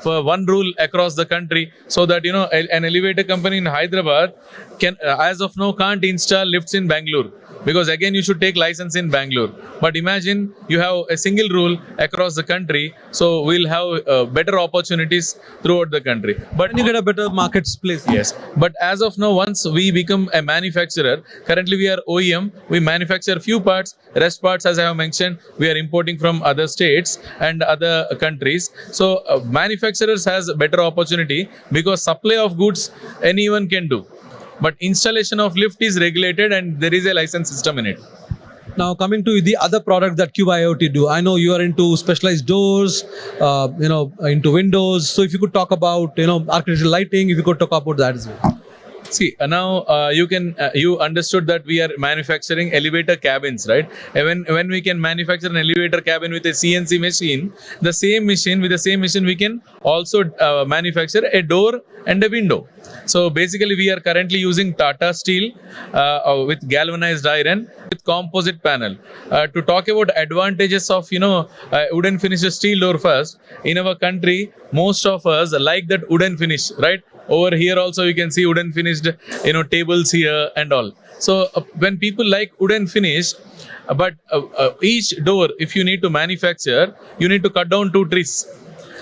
for one rule across the country, so that an elevator company in Hyderabad can, as of now, can't install lifts in Bangalore, because again you should take license in Bangalore. But imagine you have a single rule across the country, so we'll have better opportunities throughout the country. But And you get a better marketplace. yes, but as of now, once we become a manufacturer, currently we are OEM, we manufacture few parts, rest parts, as I have mentioned, we are importing from other states and other countries. So manufacturers has a better opportunity, because supply of goods anyone can do. But installation of lift is regulated and there is a license system in it. Now coming to the other product that Cube IoT do, I know you are into specialized doors, into windows. So if you could talk about, architectural lighting, if you could talk about that as well. See, now you understood that we are manufacturing elevator cabins, right? When we can manufacture an elevator cabin with a CNC machine, with the same machine we can also manufacture a door and a window. So basically we are currently using Tata steel with galvanized iron with composite panel. To talk about advantages of wooden finished steel door first, in our country most of us like that wooden finish, right? Over here also you can see wooden finished tables here and all. So when people like wooden finish, but each door, if you need to manufacture, you need to cut down 2 trees.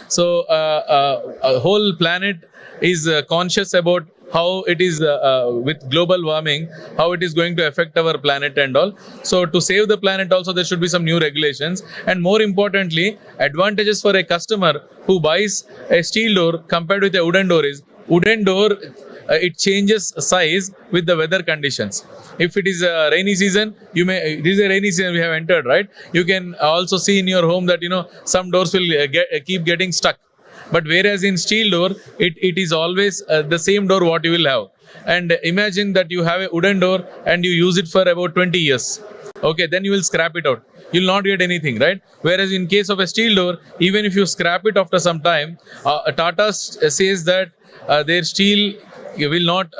So a whole planet is conscious about how it is with global warming, how it is going to affect our planet and all. So to save the planet also, there should be some new regulations, and more importantly, advantages for a customer who buys a steel door compared with a wooden door is, wooden door it changes size with the weather conditions. If it is a rainy season, it is a rainy season we have entered, right? You can also see in your home that some doors will keep getting stuck. But whereas in steel door, it is always the same door what you will have. And imagine that you have a wooden door and you use it for about 20 years. Okay, then you will scrap it out. You will not get anything, right? Whereas in case of a steel door, even if you scrap it after some time, Tata says that their steel will not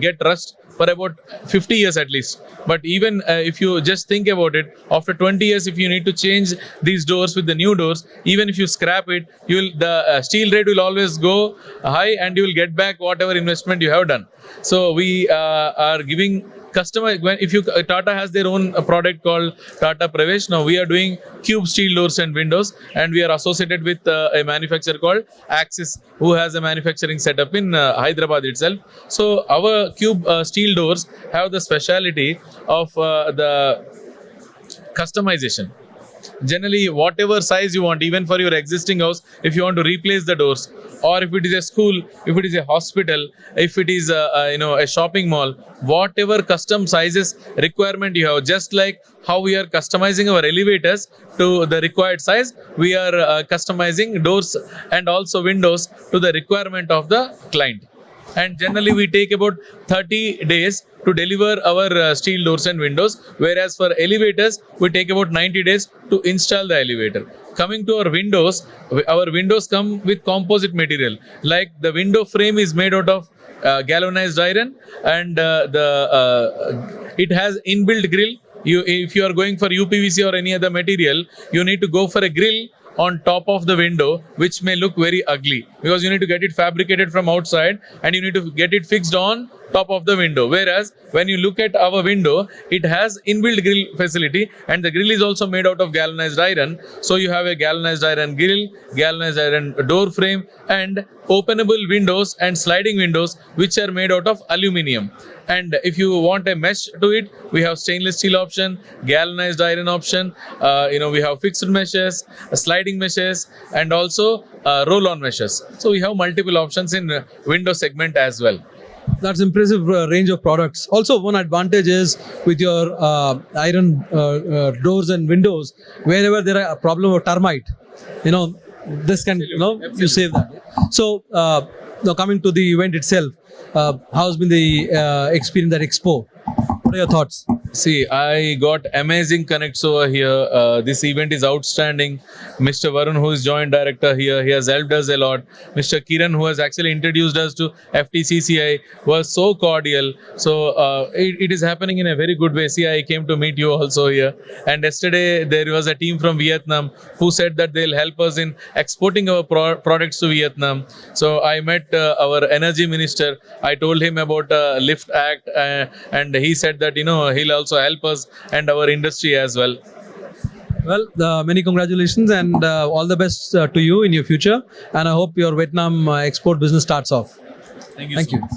get rust for about 50 years at least. But even if you just think about it, after 20 years, if you need to change these doors with the new doors, even if you scrap it, the steel rate will always go high and you will get back whatever investment you have done. So we are giving customer, if Tata has their own product called Tata Pravesh. Now we are doing Cube steel doors and windows, and we are associated with a manufacturer called Axis, who has a manufacturing setup in Hyderabad itself. So our Cube steel doors have the speciality of the customization. Generally, whatever size you want, even for your existing house, if you want to replace the doors, or if it is a school, if it is a hospital, if it is a shopping mall, whatever custom sizes requirement you have, just like how we are customizing our elevators to the required size, we are customizing doors and also windows to the requirement of the client. And generally we take about 30 days to deliver our steel doors and windows, whereas for elevators we take about 90 days to install the elevator. Coming to our windows come with composite material. Like the window frame is made out of galvanized iron, and it has inbuilt grill. If you are going for UPVC or any other material, you need to go for a grill on top of the window, which may look very ugly, because you need to get it fabricated from outside and you need to get it fixed on top of the window. Whereas when you look at our window, it has inbuilt grill facility, and the grill is also made out of galvanized iron. So you have a galvanized iron grill, galvanized iron door frame, and openable windows and sliding windows which are made out of aluminium. And if you want a mesh to it, we have stainless steel option, galvanized iron option, we have fixed meshes, sliding meshes, and also roll-on meshes. So we have multiple options in window segment as well. That's impressive range of products. Also, one advantage is with your iron doors and windows, wherever there are a problem of termite, this can, you save that. So, now coming to the event itself, how's been the experience at Expo? What are your thoughts? See, I got amazing connects over here. This event is outstanding. Mr. Varun, who is joint director here, he has helped us a lot. Mr. Kiran, who has actually introduced us to FTCCI, was so cordial. So it is happening in a very good way. See, I came to meet you also here. And yesterday there was a team from Vietnam who said that they'll help us in exporting our products to Vietnam. So I met our energy minister. I told him about Lift Act, and he said that he'll also help us and our industry as well. Well, many congratulations and all the best to you in your future. And I hope your Vietnam export business starts off. Thank you. Thank so you. much.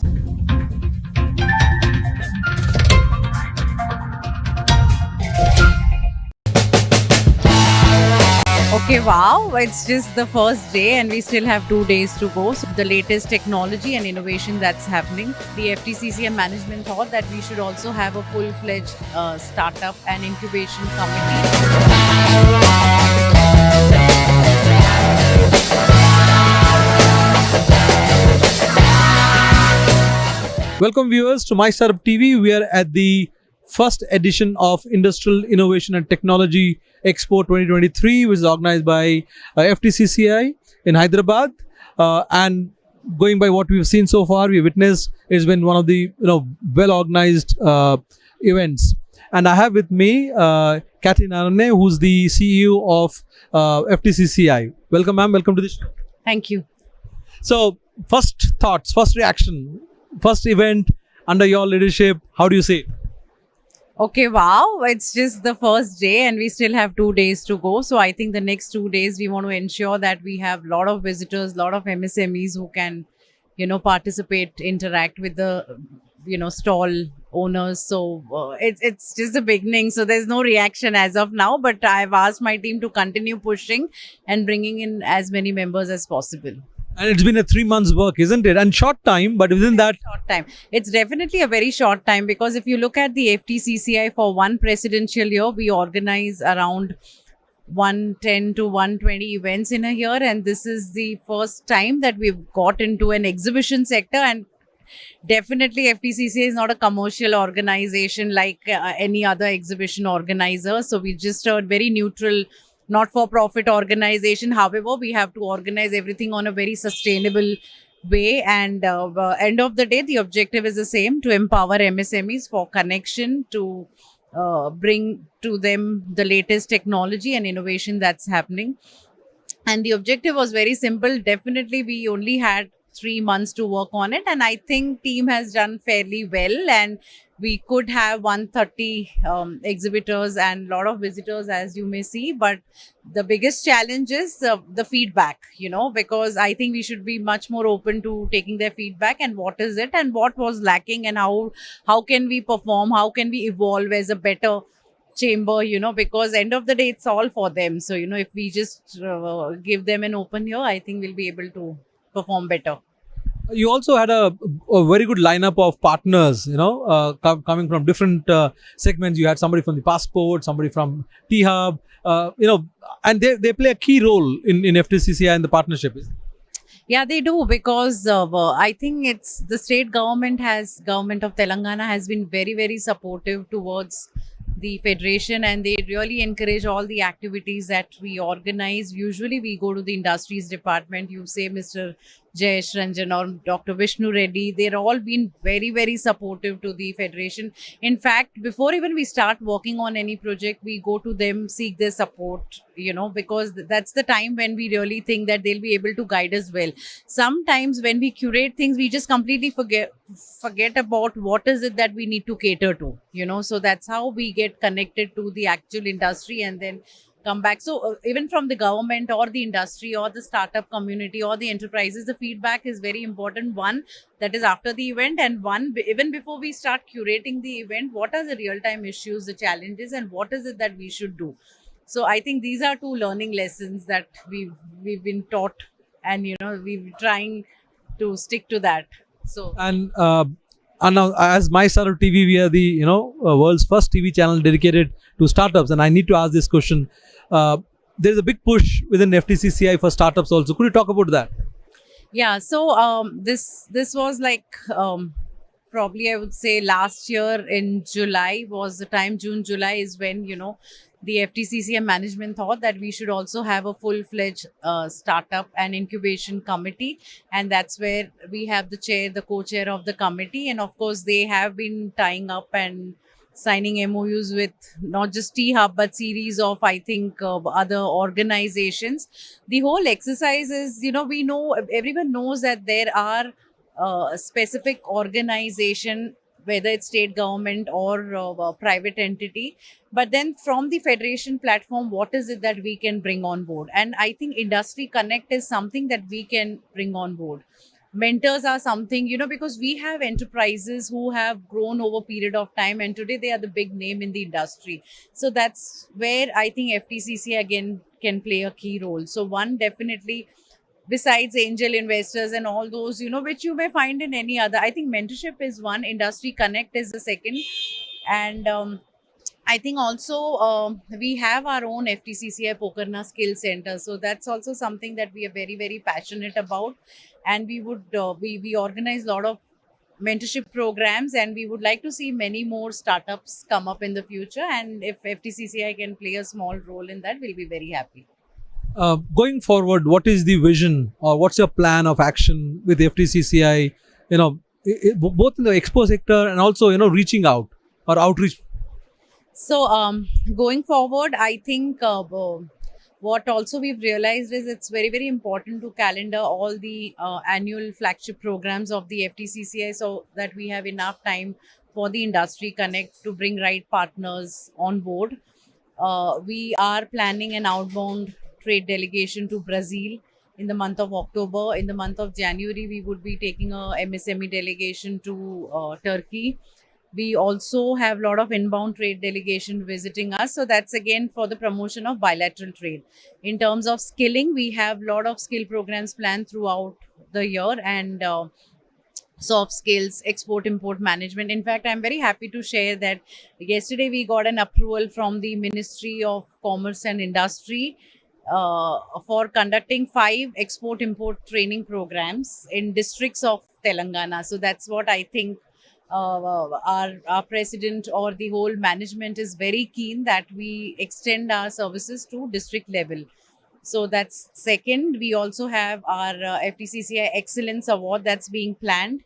Okay, wow, it's just the first day and we still have 2 days to go. So the latest technology and innovation that's happening. The FTCC and management thought that we should also have a full-fledged startup and incubation committee. Welcome viewers to My Startup TV. We are at the first edition of Industrial Innovation and Technology Expo 2023, which is organized by FTCCI in Hyderabad. And going by what we've seen so far, we witnessed it's been one of the well organized events. And I have with me Kathy Narane, who's the CEO of FTCCI. Welcome, ma'am. Welcome to the show. Thank you. So, first thoughts, first reaction, first event under your leadership. How do you see it? Okay, wow, it's just the first day and we still have 2 days to go. So I think the next 2 days we want to ensure that we have a lot of visitors, a lot of MSMEs who can, participate, interact with the, stall owners. So it's just the beginning. So there's no reaction as of now, but I've asked my team to continue pushing and bringing in as many members as possible. And it's been a 3 months work, isn't it? And short time, but within that, Short time. It's definitely a very short time because if you look at the FTCCI for one presidential year, we organize around 110 to 120 events in a year. And this is the first time that we've got into an exhibition sector. And definitely FTCCI is not a commercial organization like any other exhibition organizer. So we just a very neutral not-for-profit organization. However, we have to organize everything on a very sustainable way. And end of the day, the objective is the same: to empower MSMEs for connection, to bring to them the latest technology and innovation that's happening. And the objective was very simple. Definitely, we only had 3 months to work on it, and I think team has done fairly well. And we could have 130 exhibitors and a lot of visitors, as you may see. But the biggest challenge is the feedback, because I think we should be much more open to taking their feedback and what is it and what was lacking and how can we perform, how can we evolve as a better chamber, because end of the day, it's all for them. So, if we just give them an open ear, I think we'll be able to perform better. you also had a very good lineup of partners, coming from different segments. You had somebody from the passport, somebody from T-Hub, and they play a key role in FTCCI and the partnership. Yeah, they do, because I think it's the state government of Telangana has been very, very supportive towards the federation, and they really encourage all the activities that we organize. Usually we go to the industries department, you say Mr. Jayesh Ranjan or Dr. Vishnu Reddy, they're all been very, very supportive to the federation. In fact, before even we start working on any project, we go to them, seek their support, because that's the time when we really think that they'll be able to guide us well. Sometimes when we curate things, we just completely forget about what is it that we need to cater to, so that's how we get connected to the actual industry and then come back. So even from the government or the industry or the startup community or the enterprises, the feedback is very important. One, that is after the event, and one, even before we start curating the event, what are the real-time issues, the challenges, and what is it that we should do? So I think these are two learning lessons that we've been taught, and we're trying to stick to that. So And now, as My Startup TV, we are the world's first TV channel dedicated to startups. And I need to ask this question. There's a big push within FTCCI for startups also. Could you talk about that? yeah, so this was like probably I would say last year in July was the time. June, July is when, the FTCCI management thought that we should also have a full-fledged startup and incubation committee, and that's where we have the chair, the co-chair of the committee, and of course they have been tying up and signing MOUs with not just T Hub but series of, I think, other organizations. The whole exercise is, we know, everyone knows that there are specific organization, whether it's state government or private entity, but then from the federation platform, what is it that we can bring on board? And I think Industry Connect is something that we can bring on board. Mentors are something, because we have enterprises who have grown over a period of time, and today they are the big name in the industry. So that's where I think FTCC again can play a key role. So one, definitely, besides angel investors and all those, which you may find in any other, I think mentorship is one, Industry Connect is the second. And I think also we have our own FTCCI Pokarna Skill Center. So that's also something that we are very, very passionate about. And we would, we organize a lot of mentorship programs, and we would like to see many more startups come up in the future. And if FTCCI can play a small role in that, we'll be very happy. Going forward, what is the vision or what's your plan of action with FTCCI? Both in the expo sector and also reaching out or outreach. So going forward, I think what also we've realized is it's very, very important to calendar all the annual flagship programs of the FTCCI, so that we have enough time for the Industry Connect to bring right partners on board. We are planning an outbound trade delegation to Brazil in the month of October. In the month of January, we would be taking a MSME delegation to Turkey. We also have a lot of inbound trade delegation visiting us. So that's again for the promotion of bilateral trade. In terms of skilling, we have a lot of skill programs planned throughout the year, and soft skills, export import management. In fact, I'm very happy to share that yesterday we got an approval from the Ministry of Commerce and Industry for conducting 5 export import training programs in districts of Telangana. So that's what I think our president or the whole management is very keen that we extend our services to district level. So that's second. We also have our FTCCI Excellence Award that's being planned,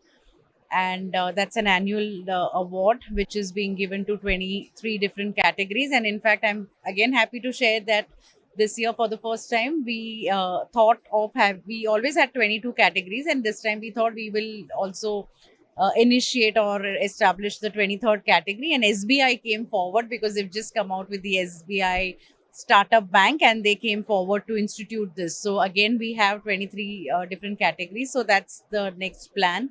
and that's an annual award which is being given to 23 different categories. And in fact, I'm again happy to share that this year, for the first time, we we always had 22 categories, and this time we thought we will also initiate or establish the 23rd category. And SBI came forward because they've just come out with the SBI Startup Bank, and they came forward to institute this. So again, we have 23 different categories. So that's the next plan.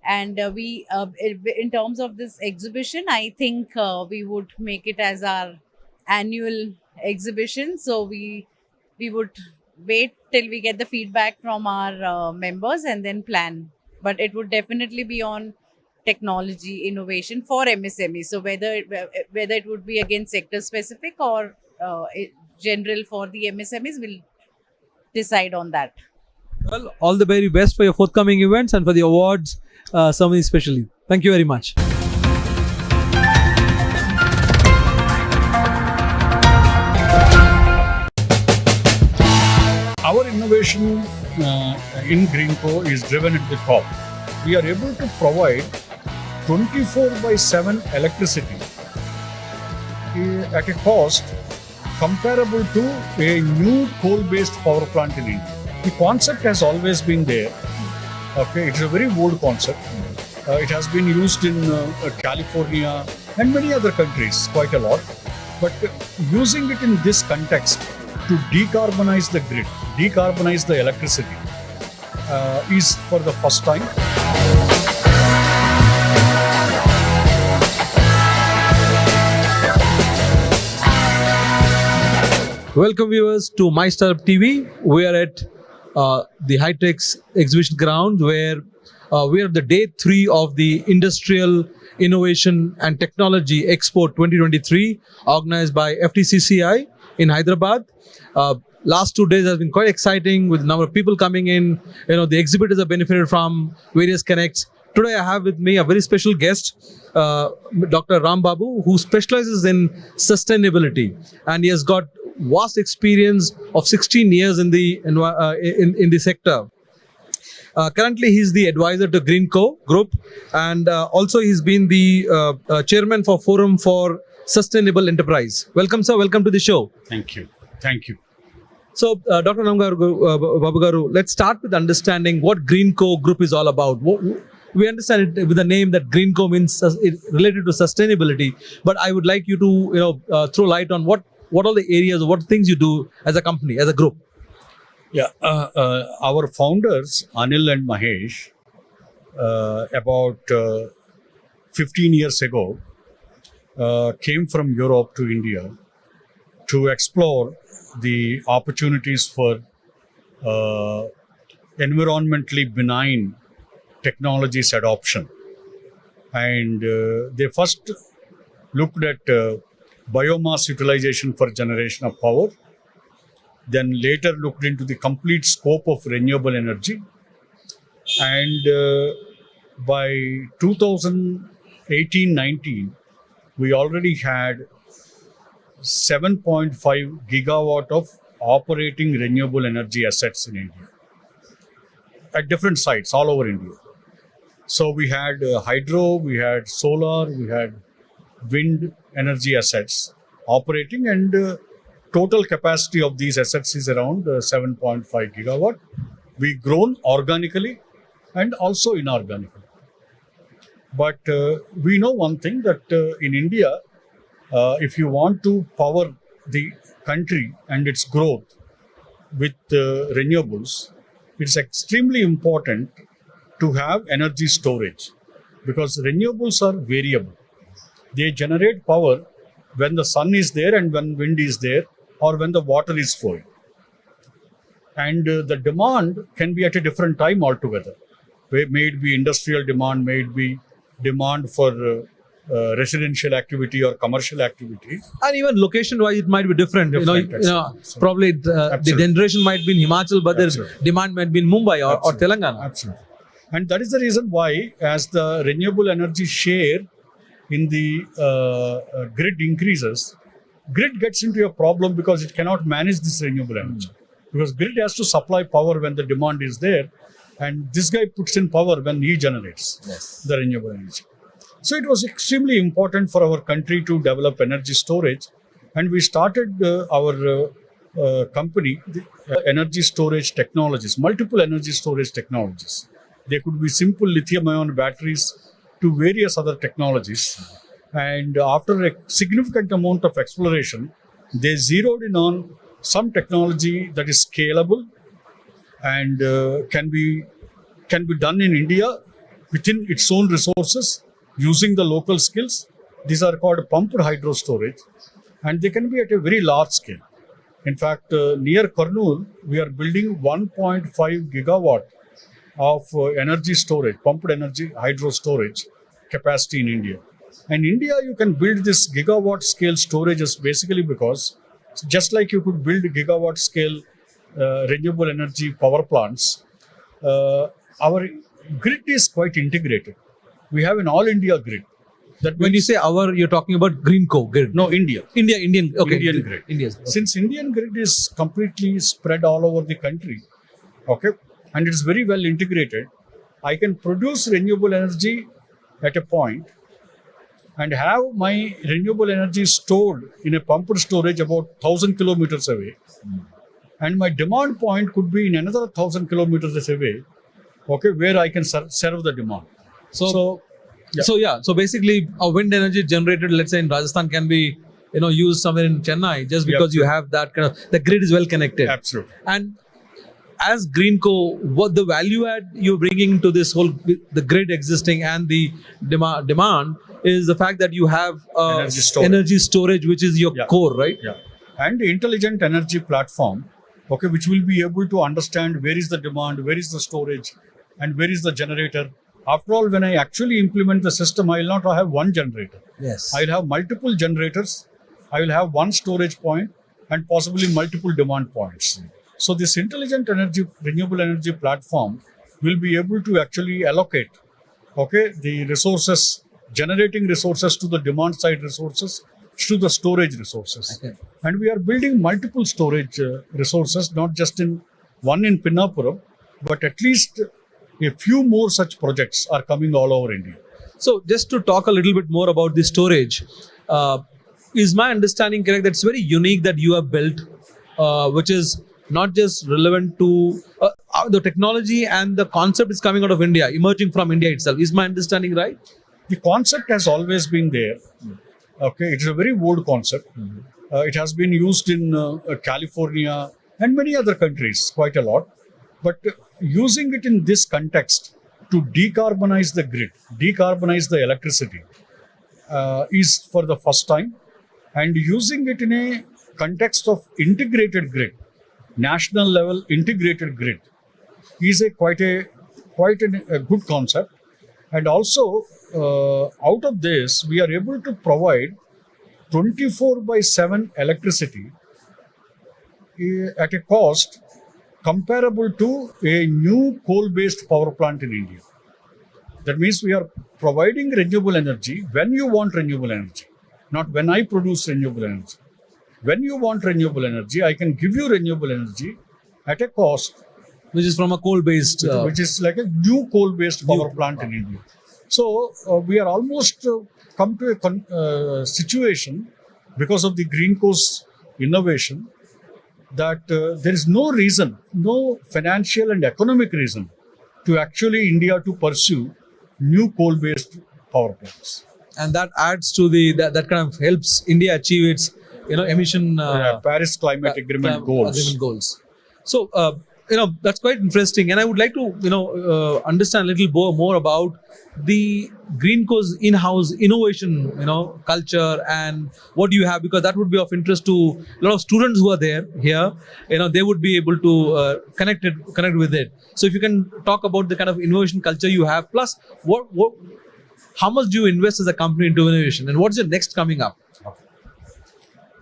And in terms of this exhibition, I think we would make it as our annual exhibition. So we would wait till we get the feedback from our members and then plan. But it would definitely be on technology innovation for MSME. So whether it would be again sector specific or general for the MSMEs, we'll decide on that. Well, all the very best for your forthcoming events and for the awards ceremony especially. Thank you very much. Our innovation in Greenco is driven at the top. We are able to provide 24/7 electricity at a cost comparable to a new coal-based power plant in India. The concept has always been there. Okay, it's a very old concept. It has been used in California and many other countries quite a lot. But using it in this context to decarbonize the grid, decarbonize the electricity is for the first time. Welcome viewers to mystartuptv. We are at the High-Tech's exhibition ground where we are at the day 3 of the Industrial Innovation and Technology Expo 2023 organized by FTCCI in Hyderabad. Last 2 days has been quite exciting with a number of people coming in. The exhibitors have benefited from various connects. today I have with me a very special guest, Dr. Ram Babu, who specializes in sustainability, and he has got vast experience of 16 years in the sector. Currently, he's the advisor to Greenco Group, and also he's been the chairman for Forum for Sustainable Enterprise. Welcome, sir. Welcome to the show. Thank you. Thank you. So, Dr. Babu Garu, let's start with understanding what Greenco Group is all about. We understand it with the name that Greenco means related to sustainability, but I would like you to throw light on what all the areas, what things you do as a company, as a group. Yeah, our founders, Anil and Mahesh, about 15 years ago, came from Europe to India to explore the opportunities for environmentally benign technologies adoption. And they first looked at biomass utilization for generation of power, then later looked into the complete scope of renewable energy. And by 2018-19, we already had 7.5 gigawatt of operating renewable energy assets in India at different sites all over India. So we had hydro, we had solar, we had wind energy assets operating, and total capacity of these assets is around 7.5 gigawatt. We've grown organically and also inorganically. But we know one thing, that in India, if you want to power the country and its growth with renewables, it's extremely important to have energy storage, because renewables are variable. They generate power when the sun is there and when wind is there, or when the water is flowing. And the demand can be at a different time altogether. May it be industrial demand, may it be demand for residential activity or commercial activity. And even location-wise, it might be different. Probably the generation might be in Himachal, but the demand might be in Mumbai or Telangana. Absolutely. And that is the reason why, as the renewable energy share in the grid increases, grid gets into a problem because it cannot manage this renewable energy. Because grid has to supply power when the demand is there, and this guy puts in power when he generates the renewable energy. So it was extremely important for our country to develop energy storage, and we started our company, energy storage technologies, multiple energy storage technologies. They could be simple lithium-ion batteries to various other technologies. And after a significant amount of exploration, they zeroed in on some technology that is scalable and can be done in India within its own resources using the local skills. These are called pumped hydro storage, and they can be at a very large scale. In fact, near Kurnool, we are building 1.5 gigawatt of energy storage, pumped energy hydro storage capacity in India. And in India, you can build this gigawatt scale storages basically because just like you could build gigawatt scale renewable energy power plants, our grid is quite integrated. We have an all India grid. That When you say our, you're talking about Greenco grid. No, India. Indian, okay. Indian grid. India's. Okay. Since Indian grid is completely spread all over the country, okay, and it's very well integrated, I can produce renewable energy at a point and have my renewable energy stored in a pumped storage about 1,000 kilometers away. And my demand point could be in another 1,000 kilometers away, okay, where I can serve the demand. So basically, a wind energy generated, let's say in Rajasthan, can be used somewhere in Chennai just because you have that kind of, the grid is well connected. Absolutely. And as Greenco, what the value add you're bringing to this whole, the grid existing and the demand is the fact that you have energy storage, which is your core, right? Yeah. And intelligent energy platform, okay, which will be able to understand where is the demand, where is the storage, and where is the generator. After all, when I actually implement the system, I will not have one generator. Yes. I will have multiple generators. I will have one storage point and possibly multiple demand points. So this intelligent energy, renewable energy platform will be able to actually allocate Okay, the resources, generating resources to the demand side resources to the storage resources. Okay. And we are building multiple storage resources, not just in one in Pinnapuram, but at least a few more such projects are coming all over India. So just to talk a little bit more about the storage, is my understanding correct that it's very unique that you have built, which is not just relevant to the technology and the concept is coming out of India, emerging from India itself. Is my understanding right? The concept has always been there. Okay, it's a very old concept. It has been used in California and many other countries quite a lot. But using it in this context to decarbonize the grid, decarbonize the electricity is for the first time. And using it in a context of integrated grid, national level integrated grid, is quite a good concept. And also, out of this, we are able to provide 24/7 electricity at a cost comparable to a new coal-based power plant in India. That means we are providing renewable energy when you want renewable energy, not when I produce renewable energy. When you want renewable energy, I can give you renewable energy at a cost Which is from a coal-based. which is like a new coal-based power plant in India. So we are almost come to a situation because of the Green Coast innovation that there is no reason, no financial and economic reason to actually India to pursue new coal-based power plants. And that adds to that kind of helps India achieve its emission Paris Climate Agreement goals. So that's quite interesting, and I would like to understand a little more about the Green Co's in-house innovation culture and what do you have, because that would be of interest to a lot of students who are there here. They would be able to connect with it. So if you can talk about the kind of innovation culture you have, plus how much do you invest as a company into innovation, and what's your next coming up?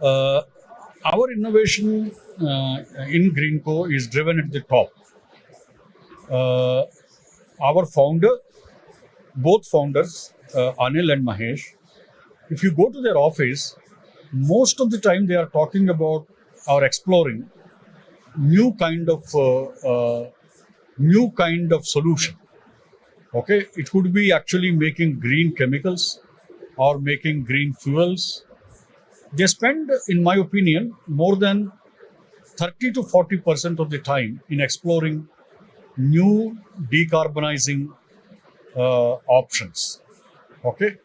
Our innovation in Greenco is driven at the top. Our both founders, Anil and Mahesh, if you go to their office, most of the time they are talking about or exploring new kind of solution. Okay, it could be actually making green chemicals or making green fuels. They spend, in my opinion, more than 30 to 40% of the time in exploring new decarbonizing options. Okay,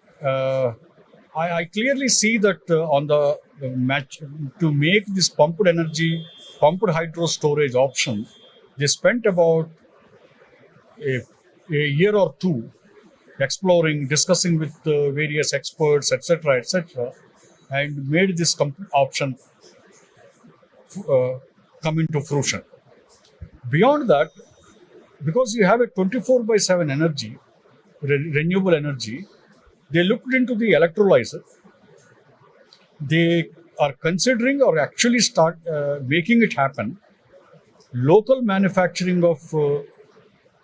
I clearly see that on the match to make this pumped hydro storage option, they spent about a year or two exploring, discussing with various experts, etc., and made this option come into fruition. Beyond that, because you have a 24/7 energy, renewable energy, they looked into the electrolyzer. They are considering or actually start making it happen. Local manufacturing of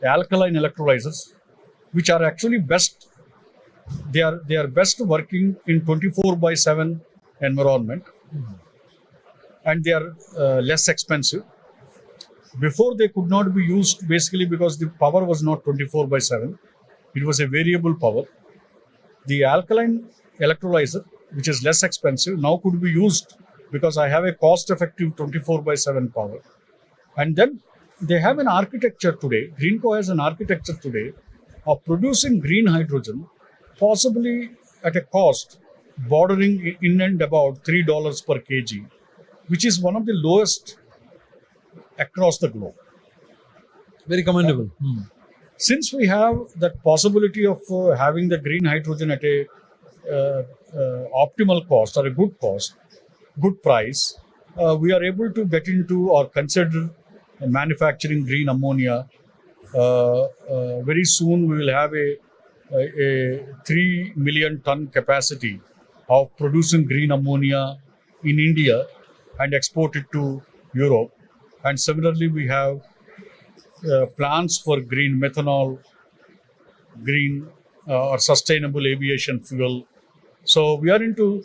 alkaline electrolyzers, which are actually best. They are best working in 24/7 environment, and they are less expensive. Before they could not be used basically because the power was not 24/7. It was a variable power. The alkaline electrolyzer, which is less expensive, now could be used because I have a cost-effective 24/7 power. And then they have an architecture today. Greenco has an architecture today of producing green hydrogen, possibly at a cost bordering in and about $3 per kg, which is one of the lowest across the globe. Very commendable. Since we have that possibility of having the green hydrogen at a optimal cost or a good cost, good price, we are able to get into or consider manufacturing green ammonia. Very soon we will have a 3 million ton capacity of producing green ammonia in India and export it to Europe. And similarly, we have plans for green methanol green or sustainable aviation fuel. So we are into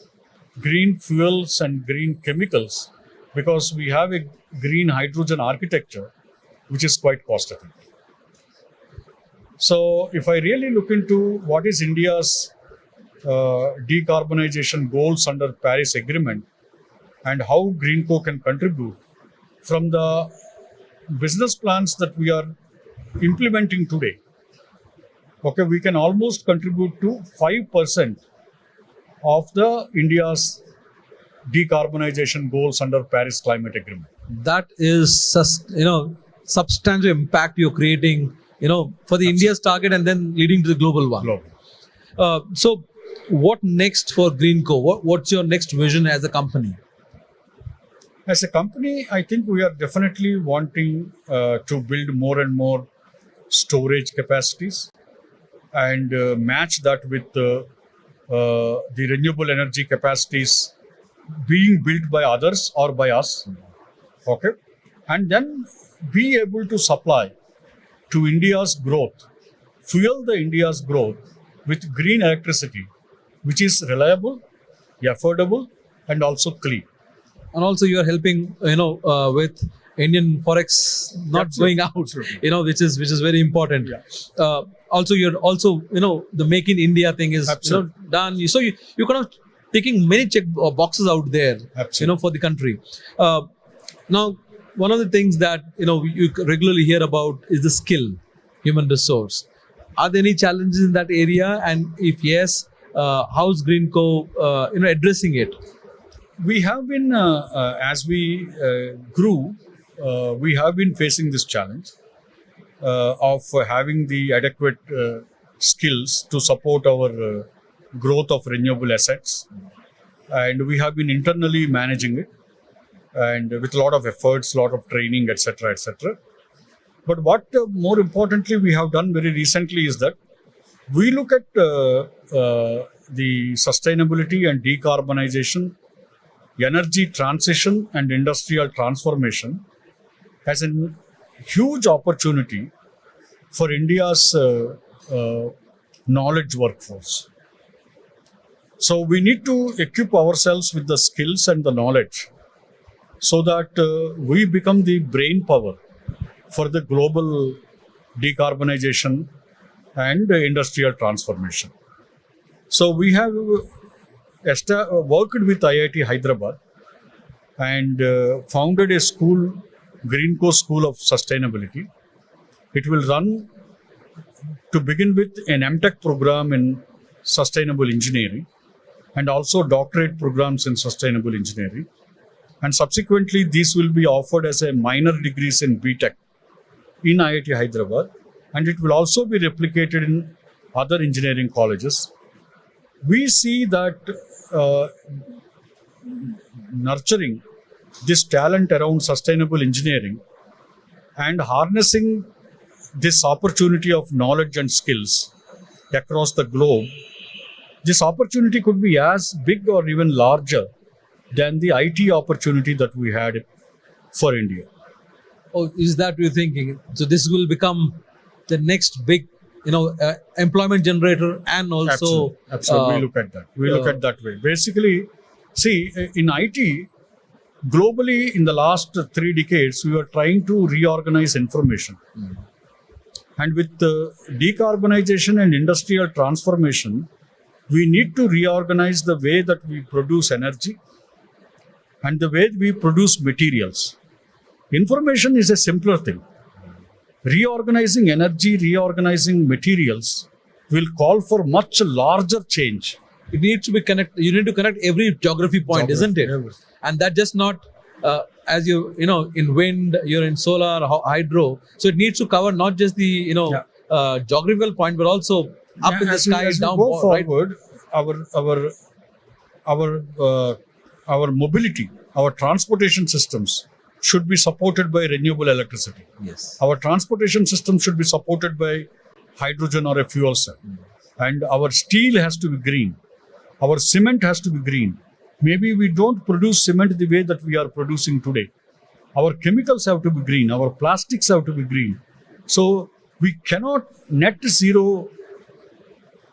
green fuels and green chemicals because we have a green hydrogen architecture which is quite cost effective. So if I really look into what is India's decarbonization goals under Paris Agreement and how Greenco can contribute from the business plans that we are implementing today, okay, we can almost contribute to 5% of the India's decarbonization goals under Paris Climate Agreement. That is, substantial impact you're creating, for the India's target and then leading to the global one. Global. So, what next for Greenco? What's your next vision as a company? As a company, I think we are definitely wanting to build more and more storage capacities and match that with the renewable energy capacities being built by others or by us. Okay, and then be able to supply to India's growth, fuel the India's growth with green electricity, which is reliable, affordable, and also clean. And also you are helping, with Indian forex not Absolutely. going out, Absolutely. which is very important. Yeah. Also, you're also, the Make in India thing is Absolutely. done. So you're kind of taking many check boxes out there, Absolutely. for the country. Now, one of the things that you regularly hear about is the skill, human resource. Are there any challenges in that area? And if yes, how's Greenco, addressing it? We have been, as we grew, we have been facing this challenge of having the adequate skills to support our growth of renewable assets. And we have been internally managing it and with a lot of efforts, lot of training, etc., etc. But what more importantly we have done very recently is that we look at the sustainability and decarbonization, energy transition and industrial transformation as a huge opportunity for India's knowledge workforce. So we need to equip ourselves with the skills and the knowledge so that we become the brain power for the global decarbonization and industrial transformation. So we have worked with IIT Hyderabad and founded a school, Greenco School of Sustainability. It will run, to begin with, an MTech program in sustainable engineering and also doctorate programs in sustainable engineering. And subsequently, these will be offered as a minor degrees in BTech in IIT Hyderabad, and it will also be replicated in other engineering colleges. We see that nurturing this talent around sustainable engineering and harnessing this opportunity of knowledge and skills across the globe, this opportunity could be as big or even larger than the IT opportunity that we had for India. Oh, is that what you're thinking? So this will become the next big, employment generator and also... Absolutely. We look at that. We look at that way. Basically, see, in IT, globally in the last 3 decades, we were trying to reorganize information. And with the decarbonization and industrial transformation, we need to reorganize the way that we produce energy and the way we produce materials. Information is a simpler thing. Reorganizing energy, reorganizing materials will call for much larger change. It needs to be connected. You need to connect every geography point, isn't it? Everything. And that just not as in wind, you're in solar, hydro. So it needs to cover not just the geographical point, but also up in the sky, as we down. go Right? forward, our mobility, our transportation systems should be supported by renewable electricity. Yes. Our transportation system should be supported by hydrogen or a fuel cell. And our steel has to be green. Our cement has to be green. Maybe we don't produce cement the way that we are producing today. Our chemicals have to be green. Our plastics have to be green. So we cannot net zero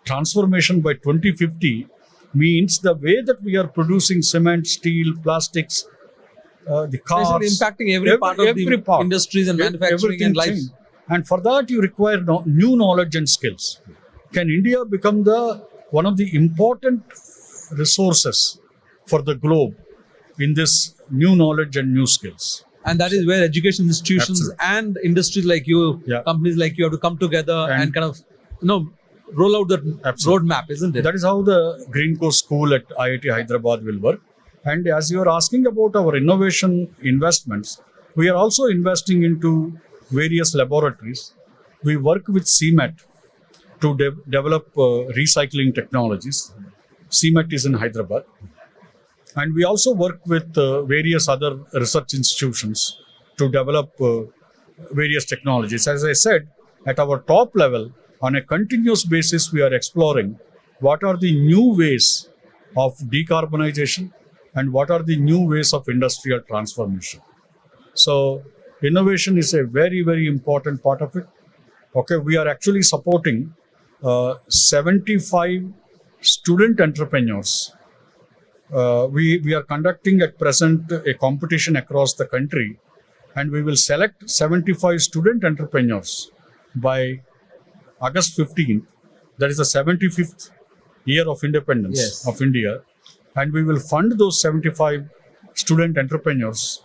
transformation by 2050 means the way that we are producing cement, steel, plastics, the cars, Basically impacting every part of the part. industries and manufacturing Everything and life. change. And for that, you require new knowledge and skills. Can India become one of the important resources for the globe in this new knowledge and new skills? And that is where education institutions Absolutely. and industries like you, Yeah. companies like you have to come together and kind of, roll out the Absolutely. roadmap, isn't it? That is how the Green Coast School at IIT Hyderabad will work. And as you are asking about our innovation investments, we are also investing into various laboratories. We work with CMET to develop recycling technologies. CMET is in Hyderabad. And we also work with various other research institutions to develop various technologies. As I said, at our top level, on a continuous basis, we are exploring what are the new ways of decarbonization and what are the new ways of industrial transformation. So, innovation is a very, very important part of it. Okay, we are actually supporting 75 student entrepreneurs. We are conducting at present a competition across the country, and we will select 75 student entrepreneurs by August 15th. That is the 75th year of independence of India, and we will fund those 75 student entrepreneurs.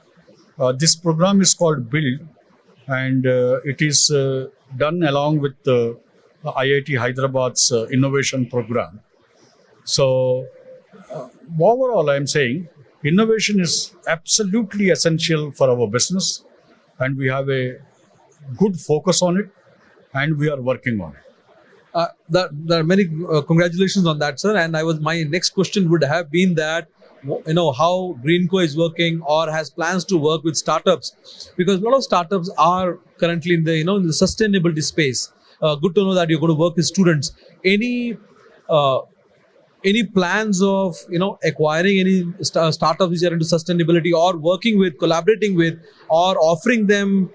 This program is called Build, and it is done along with IIT Hyderabad's innovation program. So, overall, I am saying innovation is absolutely essential for our business, and we have a good focus on it, and we are working on it. There are many congratulations on that, sir. And my next question would have been that, how Greenco is working or has plans to work with startups, because a lot of startups are currently in the in the sustainability space. Good to know that you're going to work with students. Any plans of acquiring any startups which are into sustainability, or working with, collaborating with, or offering them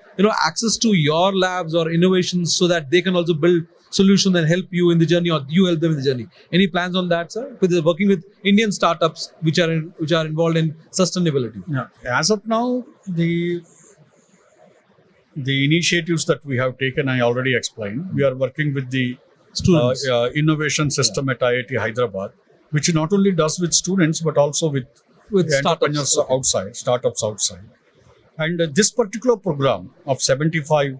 access to your labs or innovations so that they can also build solutions and help you in the journey, or you help them in the journey? Any plans on that, sir? With working with Indian startups which are involved in sustainability. Yeah. As of now, the initiatives that we have taken, I already explained. We are working with the Students. innovation system at IIT Hyderabad, which not only does with students but also with entrepreneurs startups. outside, startups outside. And this particular program of 75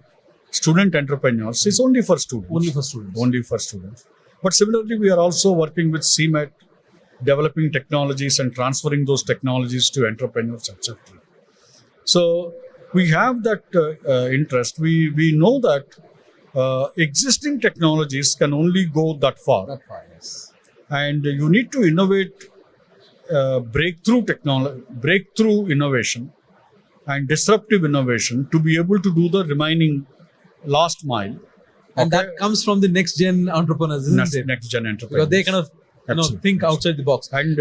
student entrepreneurs is only for students. Only for students. Only for students. But similarly, we are also working with CMET, developing technologies and transferring those technologies to entrepreneurs, etc. So we have that interest. We know that existing technologies can only go that far. Yes. And you need to innovate breakthrough innovation and disruptive innovation to be able to do the remaining last mile. And that comes from the next gen entrepreneurs, isn't it? Next gen entrepreneurs. Because they kind of Absolutely. think outside the box. And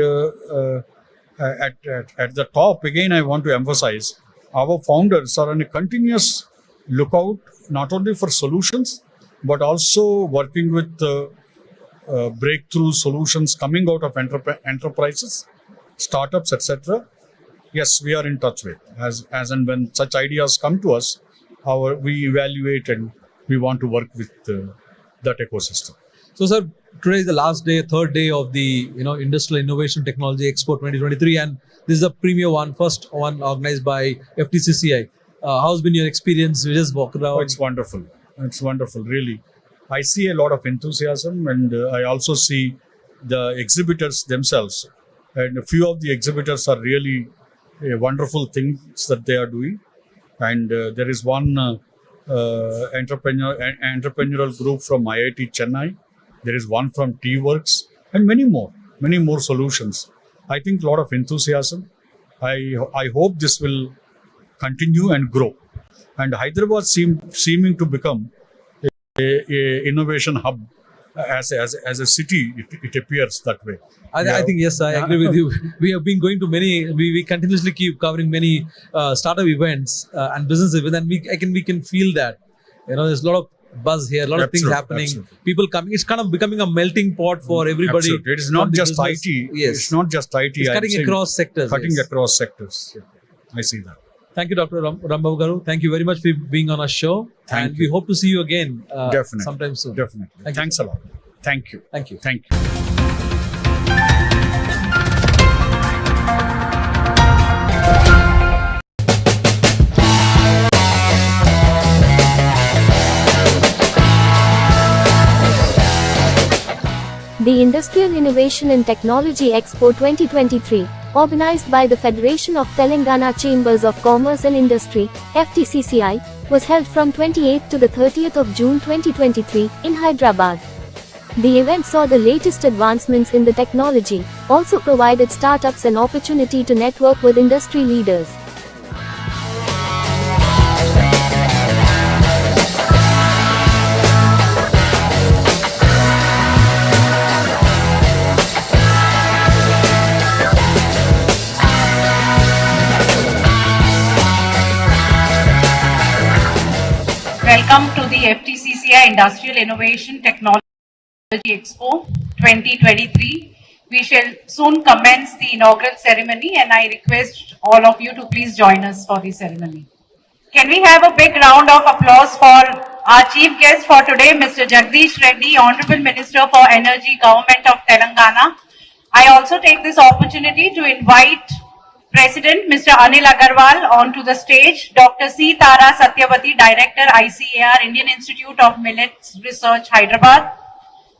at the top, again, I want to emphasize, our founders are on a continuous lookout, not only for solutions, but also working with breakthrough solutions coming out of enterprises, startups, etc. Yes, we are in touch with. As and when such ideas come to us, we evaluate and we want to work with that ecosystem. So, sir, today is the last day, third day of the Industrial Innovation Technology Expo 2023, and this is the premier one, first one organized by FTCCI. How's been your experience? You just walk around. Oh, it's wonderful. It's wonderful, really. I see a lot of enthusiasm, and I also see the exhibitors themselves. And a few of the exhibitors are really wonderful things that they are doing. And there is one entrepreneurial group from IIT Chennai. There is one from T-Works, and many more solutions. I think a lot of enthusiasm. I hope this will continue and grow. And Hyderabad seeming to become a innovation hub as a city. It appears that way. I think, yes, I agree with you. We have been going to many, we continuously keep covering many startup events and business events, and we can feel that. There's a lot of buzz here, a lot of things Absolutely, happening, absolutely. people coming. It's kind of becoming a melting pot for everybody. Absolutely. It is not from the just business. IT. Yes. It's not just IT. It's I'm cutting saying across sectors. Cutting yes. across sectors. I see that. Thank you, Dr. Rambabu Garu. Thank you very much for being on our show. Thank and you. we hope to see you again Definitely. sometime soon. Definitely. Thank you. Thanks a lot. Thank you. Thank you. Thank you. The Industrial Innovation and Technology Expo 2023, organized by the Federation of Telangana Chambers of Commerce and Industry, FTCCI, was held from 28th to the 30th of June 2023 in Hyderabad. The event saw the latest advancements in the technology, also provided startups an opportunity to network with industry leaders. Welcome to the FTCCI Industrial Innovation Technology Expo 2023. We shall soon commence the inaugural ceremony and I request all of you to please join us for the ceremony. Can we have a big round of applause for our chief guest for today, Mr. Jagdish Reddy, Honorable Minister for Energy, Government of Telangana. I also take this opportunity to invite President Mr. Anil Agarwal onto the stage, Dr. C. Tara Satyavati, Director, ICAR, Indian Institute of Millets Research, Hyderabad,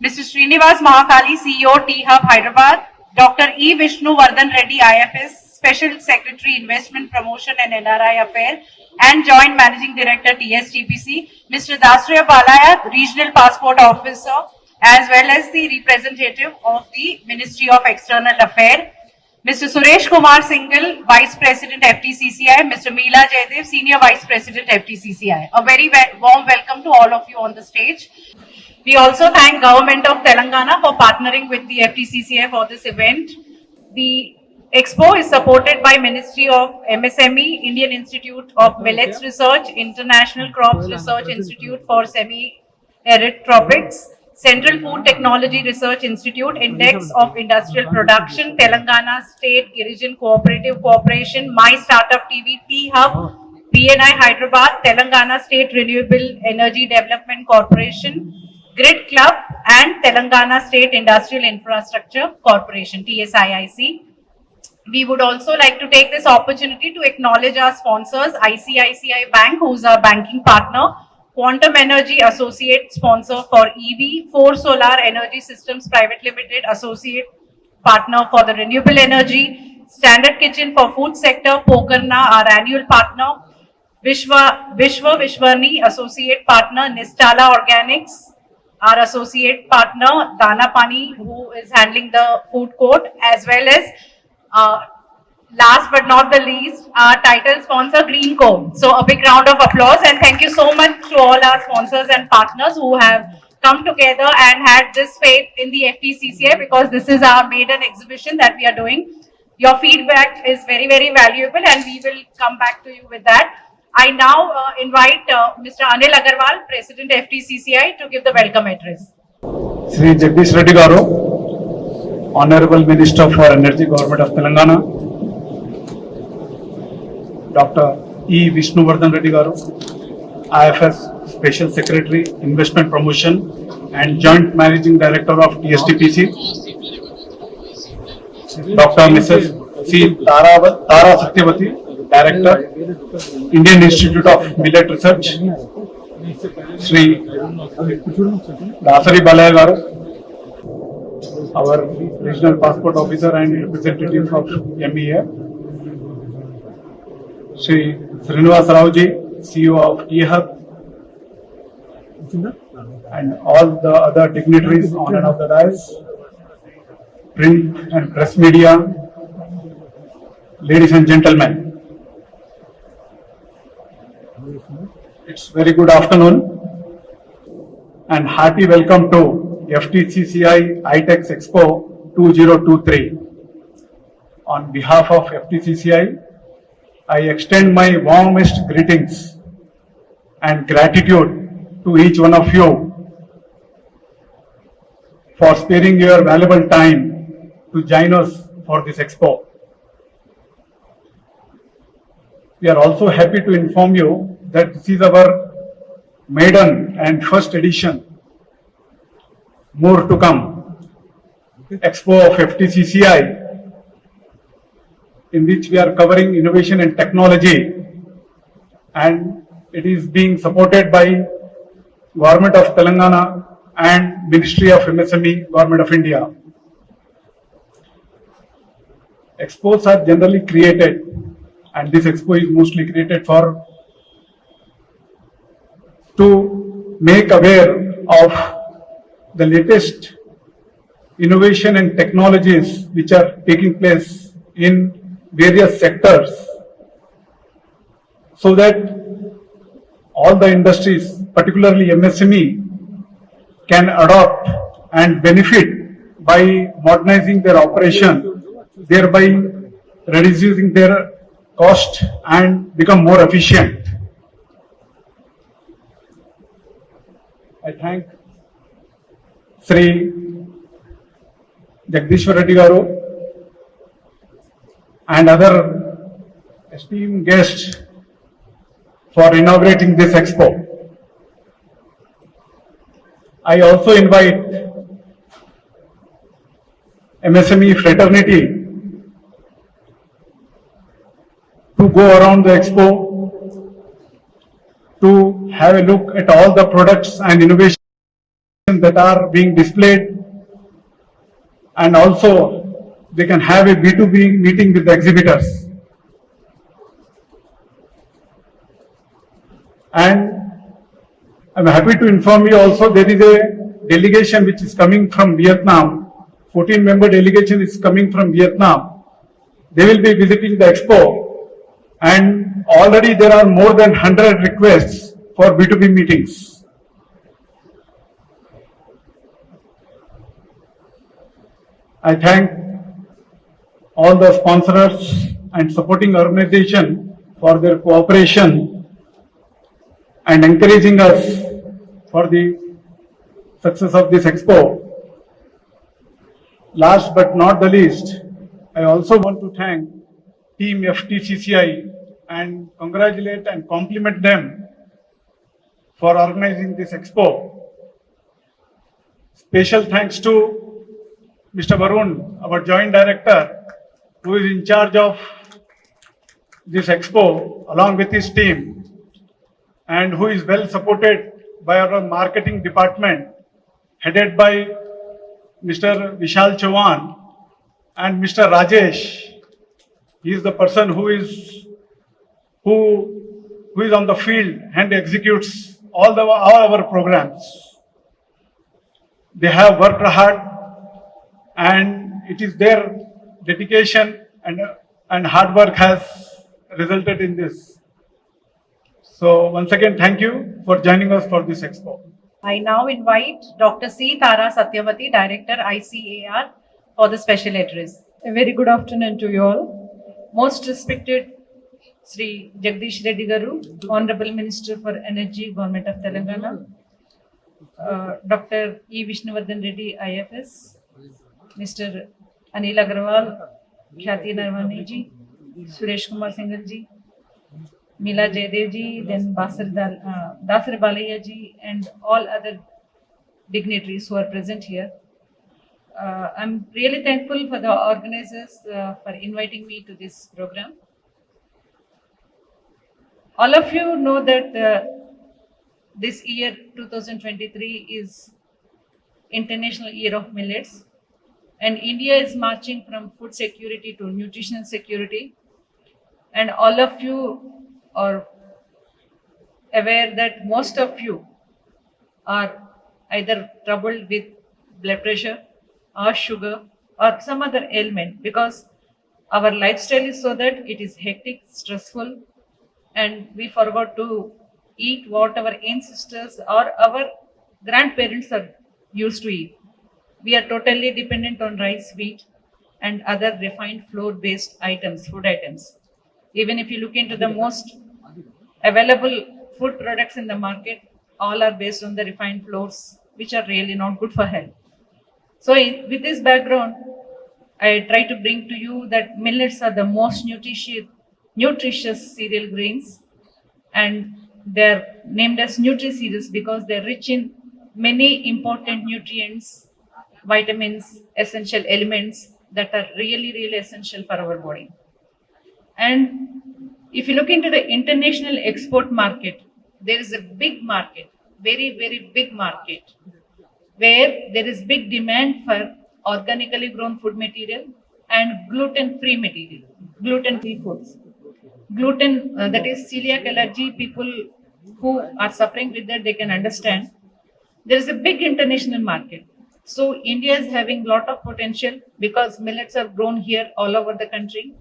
Mr. Srinivas Mahakali, CEO, T-Hub, Hyderabad, Dr. E. Vishnu Vardhan Reddy, IFS, Special Secretary, Investment Promotion and NRI Affair, and Joint Managing Director, TSTPC, Mr. Dasriya Balaya, Regional Passport Officer, as well as the representative of the Ministry of External Affairs, Mr. Suresh Kumar Singhal, Vice President FTCCI, Mr. Meela Jaydev, Senior Vice President FTCCI. A very warm welcome to all of you on the stage. We also thank Government of Telangana for partnering with the FTCCI for this event. The Expo is supported by Ministry of MSME, Indian Institute of Millets Research, International Crops Research Institute for Semi-Arid Tropics, Central Food Technology Research Institute, Index of Industrial Production, Telangana State Girijan Cooperative Corporation, mystartuptv, T-Hub, PNI Hyderabad, Telangana State Renewable Energy Development Corporation, Grid Club, and Telangana State Industrial Infrastructure Corporation, TSIIC. We would also like to take this opportunity to acknowledge our sponsors, ICICI Bank, who is our banking partner, Quantum Energy Associate Sponsor for EV, 4 Solar Energy Systems Private Limited Associate Partner for the Renewable Energy, Standard Kitchen for Food Sector, Pokarna, our annual partner, Vishwarni Associate Partner, Nistala Organics, our associate partner, Dana Pani, who is handling the food court, as well as last but not the least, our title sponsor, Greenco. So a big round of applause and thank you so much to all our sponsors and partners who have come together and had this faith in the FTCCI, because this is our maiden exhibition that we are doing. Your feedback is very, very valuable and we will come back to you with that. I now invite Mr. Anil Agarwal, President FTCCI, to give the welcome address. Sri Jagdish Reddy Garu, Honorable Minister for Energy, Government of Telangana, Dr. E. Vishnu Vardhan Reddy Garu, IFS Special Secretary, Investment Promotion and Joint Managing Director of TSTPC, Dr. Mrs. C. Tara Satyavati, Director, Indian Institute of Millet Research, Sri Dasari Balaya Garu, our Regional Passport Officer and representative of MEA, Sri Srinivas Raoji, CEO of T-Hub, and all the other dignitaries on and off the dais, print and press media, ladies and gentlemen. It's very good afternoon and hearty welcome to FTCCI iTech Expo 2023. On behalf of FTCCI, I extend my warmest greetings and gratitude to each one of you for sparing your valuable time to join us for this expo. We are also happy to inform you that this is our maiden and first edition. More to come. Expo of FTCCI, in which we are covering innovation and technology, and it is being supported by Government of Telangana and Ministry of MSME, Government of India. Expos are generally created, and this expo is mostly created to make aware of the latest innovation and technologies which are taking place in various sectors, so that all the industries, particularly MSME, can adopt and benefit by modernizing their operation, thereby reducing their cost and become more efficient. I thank Sri Jagdishwar Reddy Garu and other esteemed guests for inaugurating this expo. I also invite MSME fraternity to go around the expo to have a look at all the products and innovations that are being displayed, and also they can have a B2B meeting with the exhibitors. And I'm happy to inform you also there is a delegation which is coming from Vietnam. 14-member delegation is coming from Vietnam. They will be visiting the expo, and already there are more than 100 requests for B2B meetings. I thank all the sponsors and supporting organization for their cooperation and encouraging us for the success of this expo. Last but not the least, I also want to thank Team FTCCI and congratulate and compliment them for organizing this expo. Special thanks to Mr. Varun, our Joint Director, who is in charge of this expo along with his team, and who is well supported by our marketing department headed by Mr. Vishal Chauhan and Mr. Rajesh. He is the person who is on the field and executes all our programs. They have worked hard, and it is their dedication and hard work has resulted in this. So once again, thank you for joining us for this expo. I now invite Dr. C. Tara Satyavati, Director ICAR, for the special address. A very good afternoon to you all. Most respected Sri Jagdish Reddy Garu, Honorable Minister for Energy, Government of Telangana, Dr. E. Vishnuvardhan Reddy, IFS, Mr. Anil Agarwal, Khyati Narwani ji, Suresh Kumar Singhal ji, Mila Jaydev ji, then Dasar Balaya ji, and all other dignitaries who are present here. I'm really thankful for the organizers for inviting me to this program. All of you know that this year 2023 is International Year of Millets, and India is marching from food security to nutritional security, and all of you are aware that most of you are either troubled with blood pressure or sugar or some other ailment, because our lifestyle is so that it is hectic, stressful, and we forgot to eat what our ancestors or our grandparents are used to eat. We are totally dependent on rice, wheat, and other refined flour-based items, food items. Even if you look into the most available food products in the market, all are based on the refined flours, which are really not good for health. So, with this background, I try to bring to you that millets are the most nutritious cereal grains, and they're named as nutri-cereals because they're rich in many important nutrients, vitamins, essential elements that are really, really essential for our body. And if you look into the international export market, there is a big market, very, very big market, where there is big demand for organically grown food material and gluten-free material, gluten-free foods. Gluten, that is celiac allergy, people who are suffering with that, they can understand. There is a big international market. So India is having lot of potential because millets are grown here all over the country.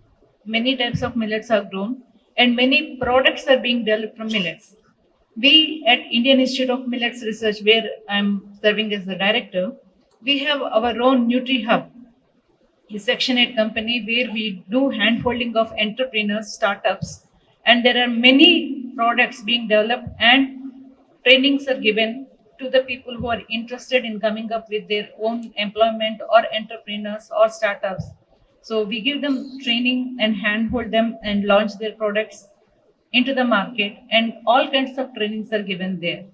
Many types of millets are grown and many products are being developed from millets. We at Indian Institute of Millets Research, where I'm serving as the director, we have our own Nutri Hub, a Section 8 company where we do hand-holding of entrepreneurs, startups, and there are many products being developed and trainings are given to the people who are interested in coming up with their own employment or entrepreneurs or startups. So we give them training and handhold them and launch their products into the market, and all kinds of trainings are given there.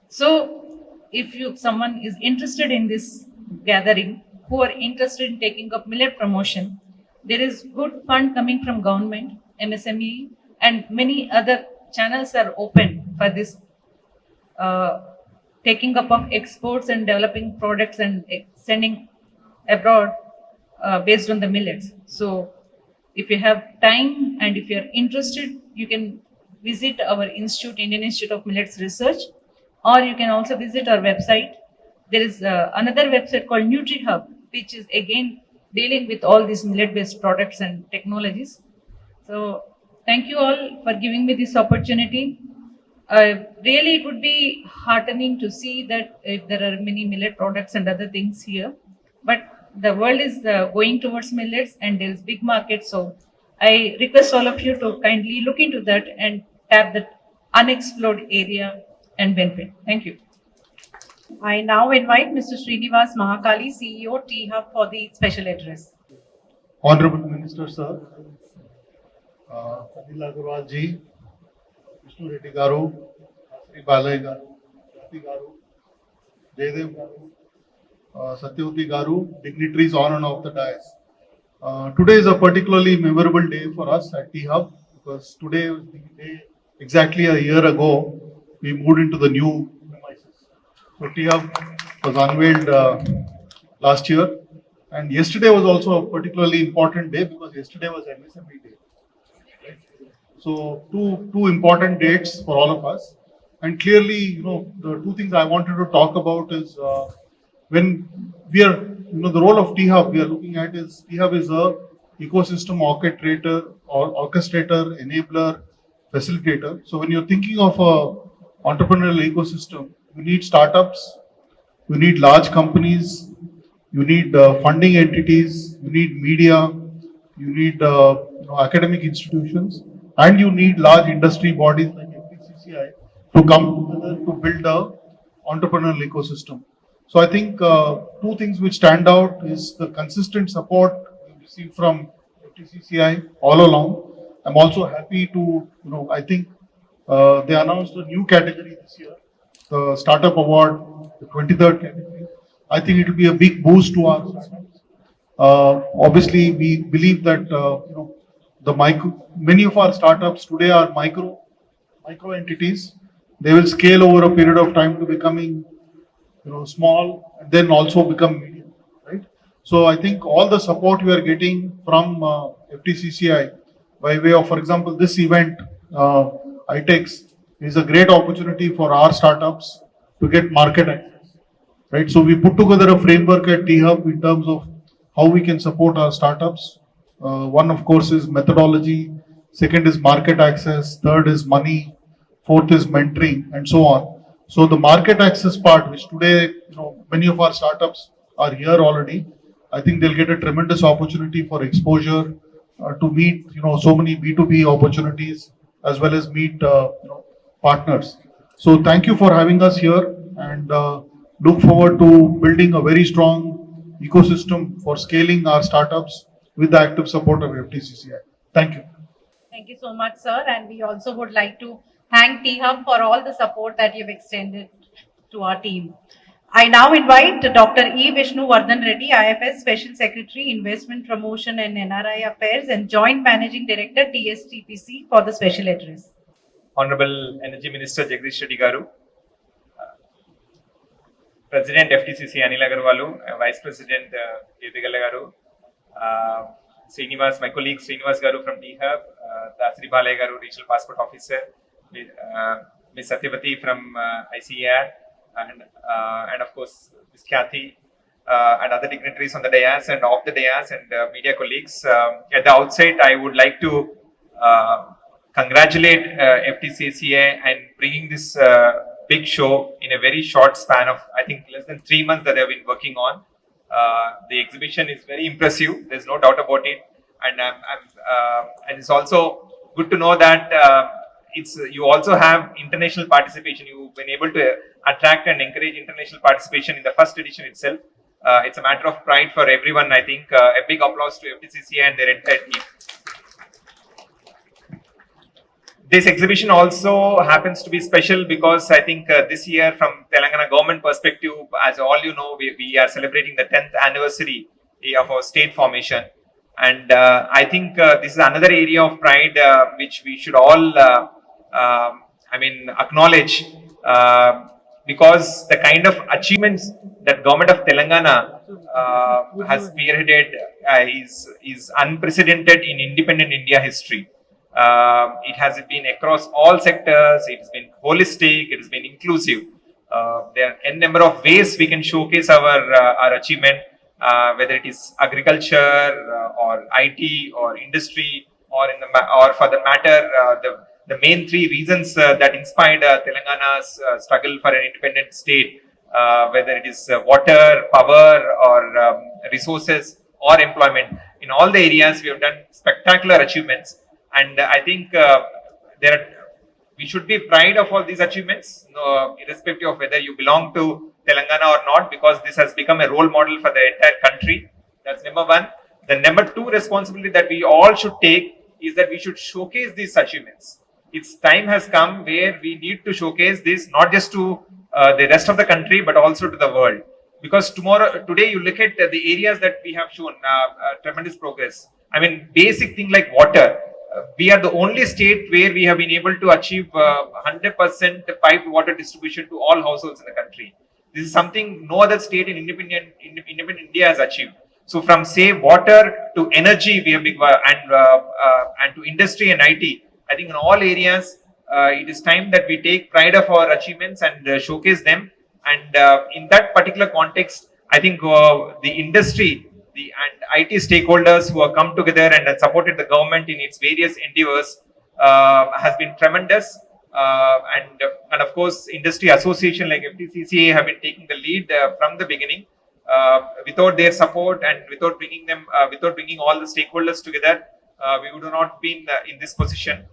So, if someone is interested in this gathering, who are interested in taking up millet promotion, there is good fund coming from government, MSME, and many other channels are open for this uh, taking up of exports and developing products and sending abroad based on the millets. So, if you have time and if you are interested, you can visit our institute, Indian Institute of Millets Research, or you can also visit our website. There is another website called NutriHub, which is again dealing with all these millet-based products and technologies. So, thank you all for giving me this opportunity. Really, it would be heartening to see that if there are many millet products and other things here, but the world is going towards millets and there is big market. So I request all of you to kindly look into that and tap that unexplored area and benefit. Thank you. I now invite Mr. Srinivas Mahakali, CEO, T-Hub, for the special address. Honorable Minister, sir, Anil Agarwal ji, Vishnu Reddy Garu, Sri Balai Garu, Jati Garu, Jaydev Garu, Satyavati Garu, dignitaries on and off the dais. Today is a particularly memorable day for us at T-Hub because today was the day exactly a year ago we moved into the new premises. So T-Hub was unveiled last year, and yesterday was also a particularly important day because yesterday was MSME day. Right? So two important dates for all of us, and clearly, you know, the two things I wanted to talk about is when we are, you know, the role of T-Hub we are looking at is T-Hub is a ecosystem orchestrator, enabler, facilitator. So when you're thinking of a entrepreneurial ecosystem, you need startups, you need large companies, you need funding entities, you need media, you need academic institutions, and you need large industry bodies like FTCCI to come together to build a entrepreneurial ecosystem. So I think two things which stand out is the consistent support we received from FTCCI all along. I'm also happy to, I think they announced a new category this year, the Startup Award, the 23rd category. I think it will be a big boost to our startups. Obviously, we believe that many of our startups today are micro entities. They will scale over a period of time to becoming small and then also become medium, right? So I think all the support we are getting from FTCCI by way of, for example, this event, ITEX, is a great opportunity for our startups to get market access, right? So we put together a framework at T-Hub in terms of how we can support our startups. One, of course, is methodology. Second is market access. Third is money. Fourth is mentoring, and so on. So the market access part, which today, many of our startups are here already, I think they'll get a tremendous opportunity for exposure to meet, so many B2B opportunities as well as meet, partners. So thank you for having us here, and look forward to building a very strong ecosystem for scaling our startups with the active support of FTCCI. Thank you. Thank you so much, sir. And we also would like to thank T-Hub for all the support that you've extended to our team. I now invite Dr. E. Vishnu Vardhan Reddy, IFS Special Secretary, Investment Promotion and NRI Affairs and Joint Managing Director, TSTPC, for the special address. Honorable Energy Minister Jagdish Reddy Garu, President FTCC Anil Agarwalu, Vice President Devigala Garu, Srinivas, my colleague Srinivas Garu from T-Hub, Dasri Balay Garu, Regional Passport Officer, Ms. Satyavati from ICAR, and of course Ms. Kathy, and other dignitaries on the dais and off the dais, and media colleagues. At the outset, I would like to congratulate FTCCA and bringing this big show in a very short span of, I think, less than 3 months that they have been working on. The exhibition is very impressive. There's no doubt about it, and and it's also good to know that you also have international participation. You've been able to attract and encourage international participation in the first edition itself. It's a matter of pride for everyone. I think a big applause to FTCCA and their entire team. This exhibition also happens to be special because I think this year, from Telangana government perspective, as all you know, we are celebrating the 10th anniversary of our state formation. And I think this is another area of pride which we should all, acknowledge, because the kind of achievements that government of Telangana has spearheaded is unprecedented in independent India history. It has been across all sectors. It's been holistic. It has been inclusive. There are n number of ways we can showcase our achievement, whether it is agriculture or IT or industry, or for the matter, the main three reasons that inspired Telangana's struggle for an independent state, whether it is water, power, or resources or employment. In all the areas, we have done spectacular achievements. And I think we should be proud of all these achievements, irrespective of whether you belong to Telangana or not, because this has become a role model for the entire country. That's number one. The number two responsibility that we all should take is that we should showcase these achievements. Its time has come where we need to showcase this not just to the rest of the country, but also to the world. Because today you look at the areas that we have shown tremendous progress. I mean, basic thing like water. We are the only state where we have been able to achieve 100% piped water distribution to all households in the country. This is something no other state in independent India has achieved. So from say water to energy, we have big, and to industry and IT. I think in all areas, it is time that we take pride of our achievements and showcase them. And in that particular context, I think the industry and IT stakeholders who have come together and supported the government in its various endeavors has been tremendous. And of course, industry association like FTCCA have been taking the lead from the beginning. Without their support and without bringing all the stakeholders together, we would not be in this position.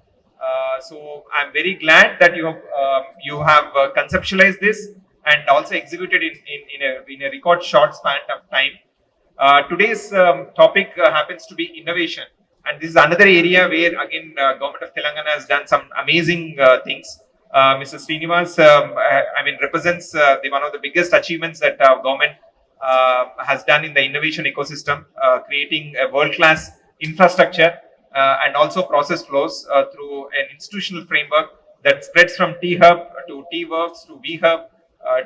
So I'm very glad that you have conceptualized this and also executed in a record short span of time. Today's topic happens to be innovation, and this is another area where again government of Telangana has done some amazing things. Mr. Srinivas, represents one of the biggest achievements that government has done in the innovation ecosystem, creating a world-class infrastructure and also process flows through an institutional framework that spreads from T-Hub to T-Works to V-Hub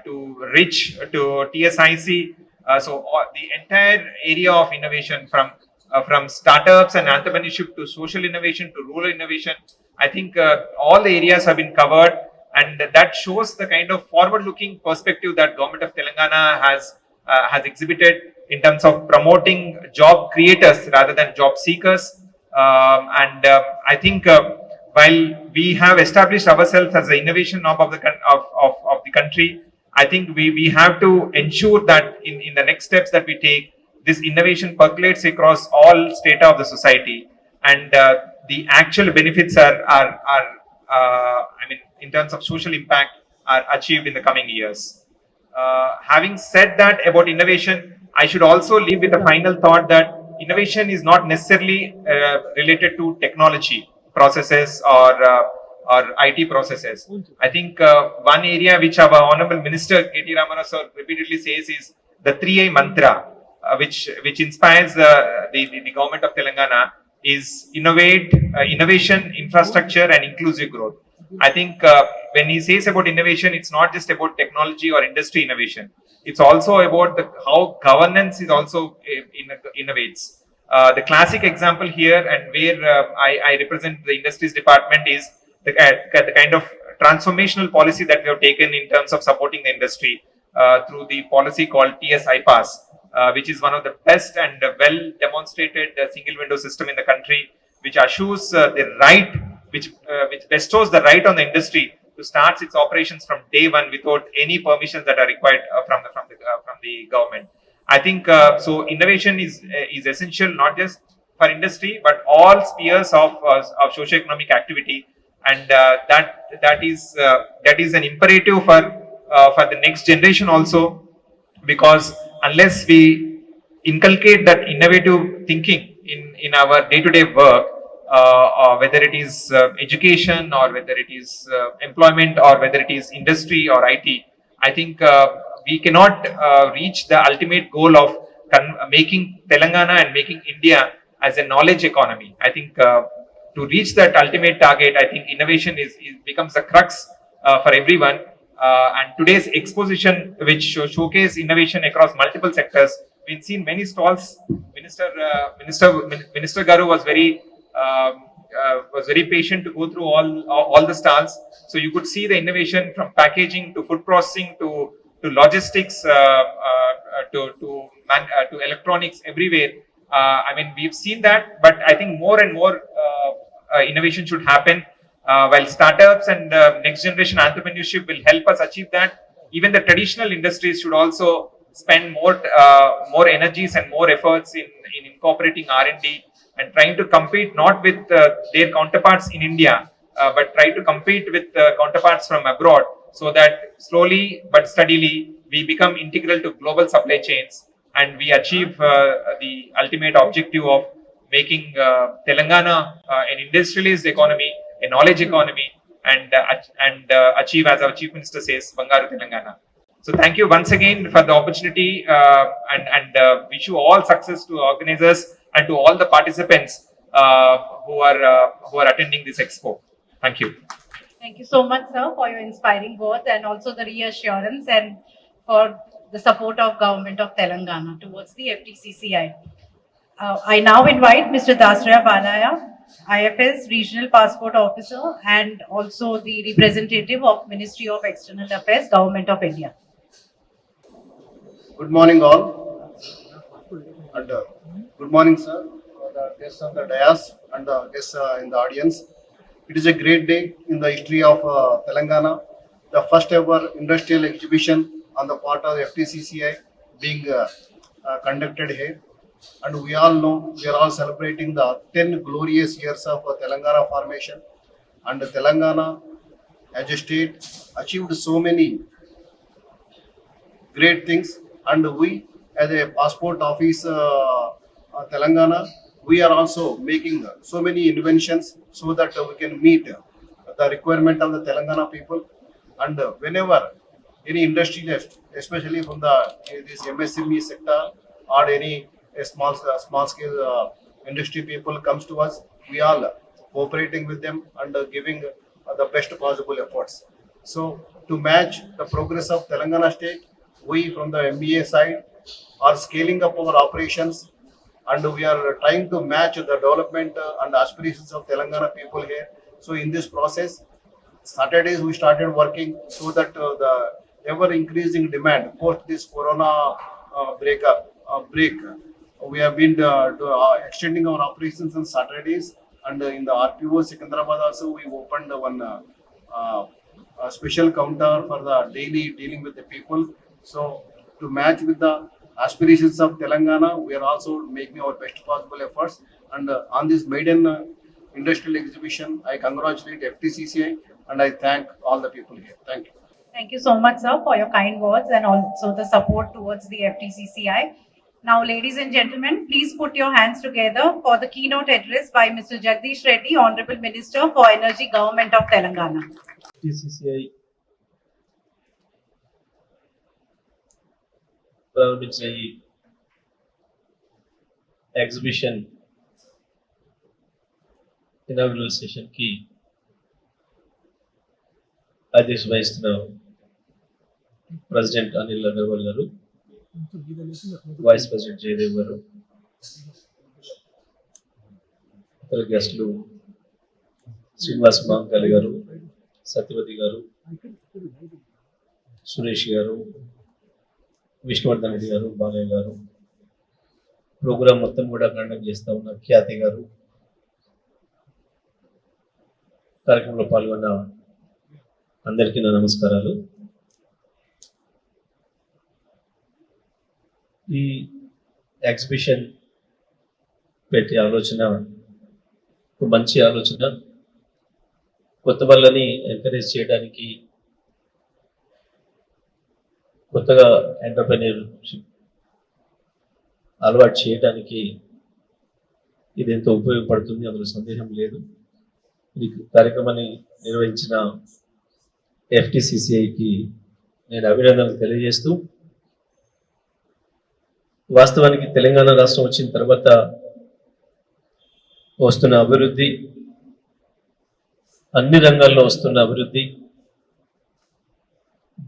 to RICH to TSIC. So the entire area of innovation from startups and entrepreneurship to social innovation to rural innovation, I think all the areas have been covered, and that shows the kind of forward-looking perspective that government of Telangana has exhibited in terms of promoting job creators rather than job seekers. I think while we have established ourselves as the innovation hub of the country, I think we have to ensure that in the next steps that we take, this innovation percolates across all strata of the society, and the actual benefits are in terms of social impact, are achieved in the coming years. Having said that about innovation, I should also leave with a final thought that innovation is not necessarily related to technology processes or IT processes. I think one area which our Honorable Minister K.T. Ramana sir repeatedly says is the 3I mantra, which inspires the government of Telangana is innovation, infrastructure, and inclusive growth. I think when he says about innovation, it's not just about technology or industry innovation. It's also about how governance is also innovates. The classic example here, and where I represent the industries department, is the kind of transformational policy that we have taken in terms of supporting the industry through the policy called TS iPass, which is one of the best and well demonstrated single window system in the country, which assures the right, which bestows the right on the industry to start its operations from day one without any permissions that are required from the government. I think so. Innovation is essential not just for industry but all spheres of socio-economic activity, and that is an imperative for the next generation also, because unless we inculcate that innovative thinking in our day-to-day work, whether it is education or whether it is employment or whether it is industry or IT, I think we cannot reach the ultimate goal of making Telangana and making India as a knowledge economy. I think to reach that ultimate target, I think innovation becomes the crux for everyone. And today's exposition, which showcase innovation across multiple sectors, we've seen many stalls. Minister Garu was very patient to go through all the stalls. So you could see the innovation from packaging to food processing to logistics to electronics everywhere. I mean, we've seen that, but I think more and more innovation should happen. While startups and next generation entrepreneurship will help us achieve that, even the traditional industries should also spend more energies and more efforts in incorporating R&D and trying to compete not with their counterparts in India, but try to compete with counterparts from abroad, so that slowly but steadily we become integral to global supply chains and we achieve the ultimate objective of making Telangana an industrialized economy, a knowledge economy, and achieve, as our Chief Minister says, Bangaru Telangana. So thank you once again for the opportunity, and wish you all success to organizers and to all the participants who are attending this expo. Thank you. Thank you so much, sir, for your inspiring words and also the reassurance and for the support of Government of Telangana towards the FTCCI. I now invite Mr. Dasraya Balaya, IFS Regional Passport Officer and also the representative of Ministry of External Affairs, Government of India. Good morning all, and good morning sir, the guests on the dais and the guests in the audience. It is a great day in the history of Telangana, the first ever industrial exhibition on the part of the FTCCI being conducted here. And we all know we are all celebrating the 10 glorious years of Telangana formation, and Telangana as a state achieved so many great things, and we as a passport office Telangana, we are also making so many inventions so that we can meet the requirement of the Telangana people. And whenever any industrialist, especially from this MSME sector or any small scale industry people comes to us, we all cooperating with them and giving the best possible efforts. So to match the progress of Telangana state, we from the MBA side are scaling up our operations, and we are trying to match the development and aspirations of Telangana people here. So in this process, Saturdays we started working so that the ever increasing demand post this Corona break, we have been extending our operations on Saturdays, and in the RPO Secunderabad also we opened one special counter for the daily dealing with the people. So to match with the aspirations of Telangana, we are also making our best possible efforts. And on this maiden industrial exhibition, I congratulate FTCCI and I thank all the people here. Thank you. Thank you so much, sir, for your kind words and also the support towards the FTCCI. Now, ladies and gentlemen, please put your hands together for the keynote address by Mr. Jagdish Reddy, Honorable Minister for Energy, Government of Telangana. FTCCI ప్రారంభించిన ఈ exhibition inaugural సెషన్కి అధ్యక్షత వహిస్తున్న president Anil Agarwal గారు, vice president Jayadev గారు, ఇతర గెస్టులు శ్రీనివాస్ మాంకాలి గారు, సత్యవతి గారు, సురేష్ గారు, విష్ణువర్ధన్ రెడ్డి గారు, బాలయ్య గారు, ప్రోగ్రాం మొత్తం కూడా కండక్ట్ చేస్తూ ఉన్న ఖ్యాతి గారు, కార్యక్రమంలో పాల్గొన్న అందరికీ నా నమస్కారాలు. ఈ ఎగ్జిబిషన్ పెట్టే ఆలోచన ఒక మంచి ఆలోచన. కొత్త వాళ్ళని ఎంకరేజ్ చేయడానికి, కొత్తగా ఎంటర్‌ప్రెన్యూర్‌షిప్ అలవాటు చేయడానికి ఇది ఎంతో ఉపయోగపడుతుంది, అందులో సందేహం లేదు. ఈ కార్యక్రమాన్ని నిర్వహించిన FTCCIకి నేను అభినందనలు తెలియజేస్తూ, వాస్తవానికి తెలంగాణ రాష్ట్రం వచ్చిన తర్వాత వస్తున్న అభివృద్ధి, అన్ని రంగాల్లో వస్తున్న అభివృద్ధి,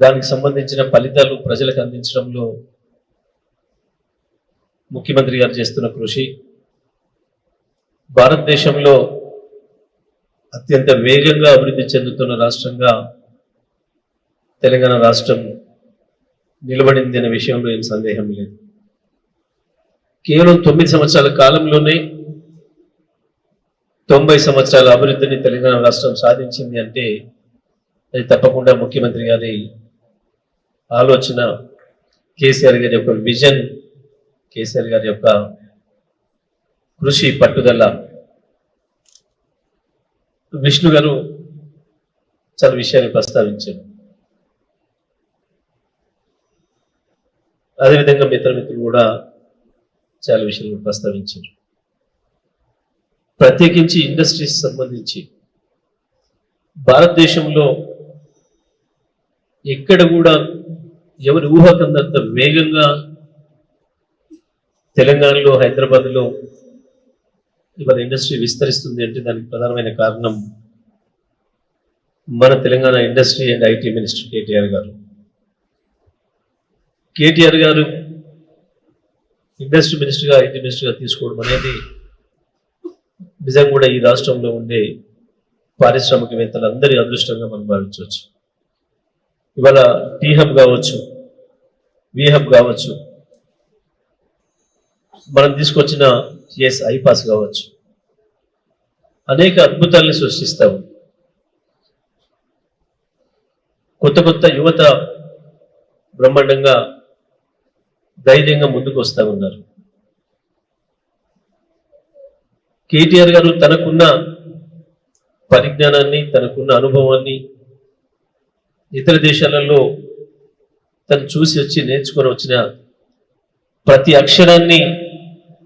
దానికి సంబంధించిన ఫలితాలు ప్రజలకు అందించడంలో ముఖ్యమంత్రి గారు చేస్తున్న కృషి, భారతదేశంలో అత్యంత వేగంగా అభివృద్ధి చెందుతున్న రాష్ట్రంగా తెలంగాణ రాష్ట్రం నిలబడింది అనే విషయంలో ఏం సందేహం లేదు. కేవలం 9 సంవత్సరాల కాలంలోనే 90 సంవత్సరాల అభివృద్ధిని తెలంగాణ రాష్ట్రం సాధించింది అంటే అది తప్పకుండా ముఖ్యమంత్రి గారి ఆలోచన, కేసీఆర్ గారి యొక్క విజన్, కేసీఆర్ గారి యొక్క కృషి, పట్టుదల. విష్ణు గారు చాలా విషయాన్ని ప్రస్తావించారు. అదేవిధంగా మిత్రులు కూడా చాలా విషయాలు ప్రస్తావించారు. ప్రత్యేకించి ఇండస్ట్రీస్ సంబంధించి భారతదేశంలో ఎక్కడ కూడా ఎవరి ఊహకందంత వేగంగా తెలంగాణలో, హైదరాబాద్లో ఇవాళ ఇండస్ట్రీ విస్తరిస్తుంది అంటే దానికి ప్రధానమైన కారణం మన Telangana industry and IT minister KTR గారు. కేటీఆర్ గారు ఇండస్ట్రీ మినిస్టర్గా, ఐటీ మినిస్టర్గా తీసుకోవడం అనేది నిజంగా కూడా ఈ రాష్ట్రంలో ఉండే పారిశ్రామికవేత్తలందరి అదృష్టంగా మనం భావించవచ్చు. ఇవాళ టీ హబ్ కావచ్చు, వి హబ్ కావచ్చు, మనం తీసుకొచ్చిన ఐపాస్ కావచ్చు, అనేక అద్భుతాలను సృష్టిస్తాము. కొత్త కొత్త యువత బ్రహ్మాండంగా, ధైర్యంగా ముందుకు వస్తూ ఉన్నారు. కేటీఆర్ గారు తనకున్న పరిజ్ఞానాన్ని, తనకున్న అనుభవాన్ని ఇతర దేశాలలో తను చూసి వచ్చి నేర్చుకొని వచ్చిన ప్రతి అక్షరాన్ని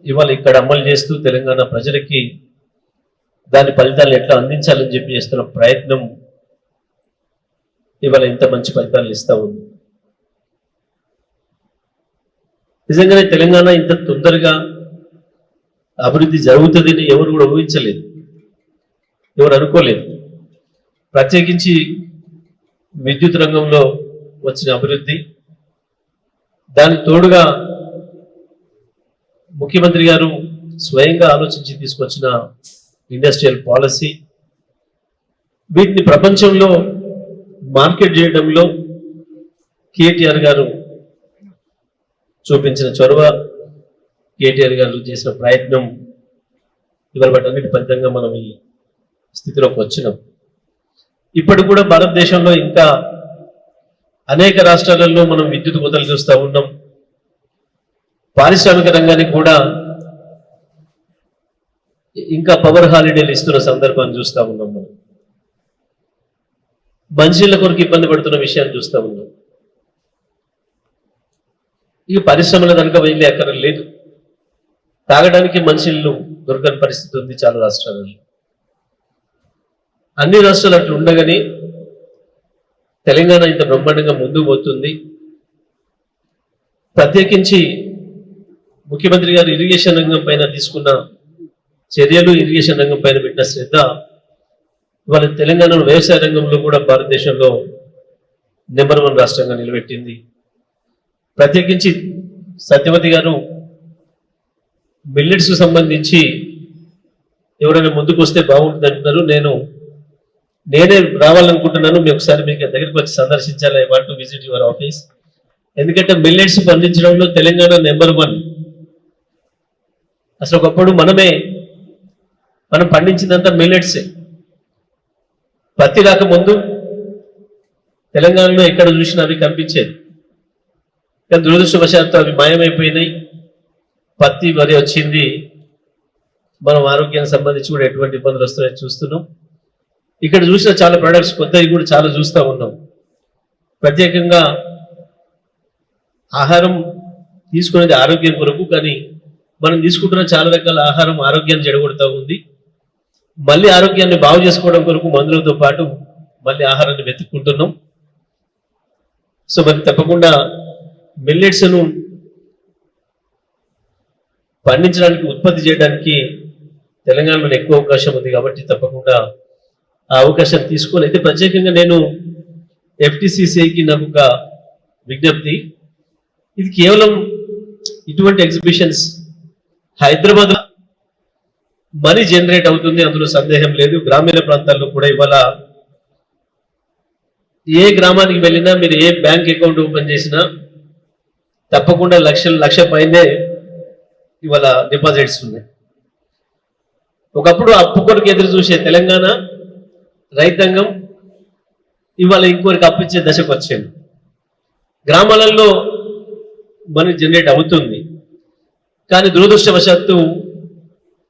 ఇవాళ ఇక్కడ అమలు చేస్తూ తెలంగాణ ప్రజలకి దాని ఫలితాలు ఎట్లా అందించాలని చెప్పి చేస్తున్న ప్రయత్నం ఇవాళ ఇంత మంచి ఫలితాలు ఇస్తా ఉంది. నిజంగానే తెలంగాణ ఇంత తొందరగా అభివృద్ధి జరుగుతుందని ఎవరు కూడా ఊహించలేదు, ఎవరు అనుకోలేదు. ప్రత్యేకించి విద్యుత్ రంగంలో వచ్చిన అభివృద్ధి, దానికి తోడుగా ముఖ్యమంత్రి గారు స్వయంగా ఆలోచించి తీసుకొచ్చిన ఇండస్ట్రియల్ పాలసీ, వీటిని ప్రపంచంలో మార్కెట్ చేయడంలో కేటీఆర్ గారు చూపించిన చొరవ, కేటీఆర్ గారు చేసిన ప్రయత్నం ఇవాళ వాటన్నిటి ఫలితంగా మనం ఈ స్థితిలోకి వచ్చినాం. ఇప్పటి కూడా భారతదేశంలో ఇంకా అనేక రాష్ట్రాలలో మనం విద్యుత్ కోతలు చూస్తూ ఉన్నాం. పారిశ్రామిక రంగానికి కూడా ఇంకా పవర్ హాలిడేలు ఇస్తున్న సందర్భాన్ని చూస్తూ ఉన్నాం మనం. మంచినీళ్ళ కొరకు ఇబ్బంది పడుతున్న విషయాన్ని చూస్తూ ఉన్నాం. ఈ పరిశ్రమల కనుక వెళ్ళి ఎక్కడ లేదు, తాగడానికి మంచినీళ్ళు దొరకని పరిస్థితి ఉంది చాలా రాష్ట్రాలలో. అన్ని రాష్ట్రాలు అట్లా ఉండగానే తెలంగాణ ఇంత బ్రహ్మాండంగా ముందుకు పోతుంది. ప్రత్యేకించి ముఖ్యమంత్రి గారు ఇరిగేషన్ రంగం పైన తీసుకున్న చర్యలు, ఇరిగేషన్ రంగం పైన పెట్టిన శ్రద్ధ ఇవాళ తెలంగాణను వ్యవసాయ రంగంలో కూడా భారతదేశంలో నెంబర్ 1 రాష్ట్రంగా నిలబెట్టింది. ప్రత్యేకించి సత్యవతి గారు మిల్లెట్స్ సంబంధించి ఎవరైనా ముందుకు వస్తే బాగుంటుంది అంటున్నారు. నేనే రావాలనుకుంటున్నాను. మీ ఒకసారి మీకు దగ్గరికి వచ్చి సందర్శించాలి. I want to visit your office. ఎందుకంటే మిల్లెట్స్ పండించడంలో తెలంగాణ నెంబర్ 1. అసలు ఒకప్పుడు మనం పండించినంత మిల్లెట్సే. పత్తి రాకముందు తెలంగాణలో ఎక్కడ చూసినా అవి కనిపించేది. కానీ దురదృష్టవశాత్తు అవి మాయమైపోయినాయి. పత్తి వరి వచ్చింది. మనం ఆరోగ్యానికి సంబంధించి కూడా ఎటువంటి ఇబ్బందులు వస్తాయో చూస్తున్నాం. ఇక్కడ చూసిన చాలా ప్రొడక్ట్స్ కొత్తవి కూడా చాలా చూస్తూ ఉన్నాం. ప్రత్యేకంగా ఆహారం తీసుకునేది ఆరోగ్యం కొరకు, కానీ మనం తీసుకుంటున్న చాలా రకాల ఆహారం ఆరోగ్యాన్ని చెడగొడుతూ ఉంది. మళ్ళీ ఆరోగ్యాన్ని బాగు చేసుకోవడం కొరకు మందులతో పాటు మళ్ళీ ఆహారాన్ని వెతుక్కుంటున్నాం. సో మరి తప్పకుండా మిల్లెట్స్ను పండించడానికి, ఉత్పత్తి చేయడానికి తెలంగాణలో ఎక్కువ అవకాశం ఉంది. కాబట్టి తప్పకుండా ఆ అవకాశం తీసుకొని, అయితే ప్రత్యేకంగా నేను FTCCIకి నాకు ఒక విజ్ఞప్తి. ఇది కేవలం ఇటువంటి ఎగ్జిబిషన్స్ హైదరాబాద్ మనీ జనరేట్ అవుతుంది, అందులో సందేహం లేదు. గ్రామీణ ప్రాంతాల్లో కూడా ఇవాళ ఏ గ్రామానికి వెళ్ళినా, మీరు ఏ బ్యాంక్ అకౌంట్ ఓపెన్ చేసినా తప్పకుండా లక్ష పైనే ఇవాళ డిపాజిట్స్ ఉన్నాయి. ఒకప్పుడు అప్పు కొరకు ఎదురు చూసే తెలంగాణ రైతాంగం ఇవాళ ఇంకొకరికి అప్పిచ్చే దశకు వచ్చేది. గ్రామాలలో మనీ జనరేట్ అవుతుంది. కానీ దురదృష్టవశాత్తు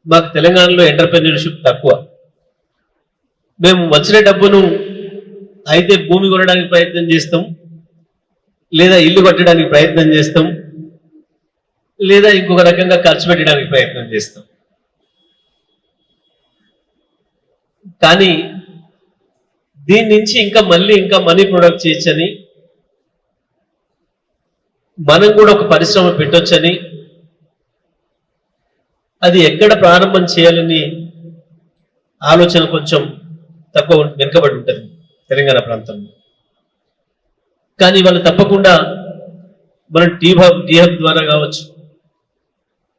మాకు తెలంగాణలో ఎంటర్‌ప్రెన్యూర్‌షిప్ తక్కువ. మేము వచ్చిన డబ్బును అయితే భూమి కొనడానికి ప్రయత్నం చేస్తాం, లేదా ఇల్లు కట్టడానికి ప్రయత్నం చేస్తాం, లేదా ఇంకొక రకంగా ఖర్చు పెట్టడానికి ప్రయత్నం చేస్తాం. కానీ దీని నుంచి ఇంకా మనీ ప్రొడక్ట్ చేయొచ్చని, మనం కూడా ఒక పరిశ్రమ పెట్టొచ్చని, అది ఎక్కడ ప్రారంభం చేయాలని ఆలోచన కొంచెం తక్కువ వెనుకబడి ఉంటుంది తెలంగాణ ప్రాంతంలో. కానీ వాళ్ళు తప్పకుండా మనం టీ హబ్ ద్వారా కావచ్చు,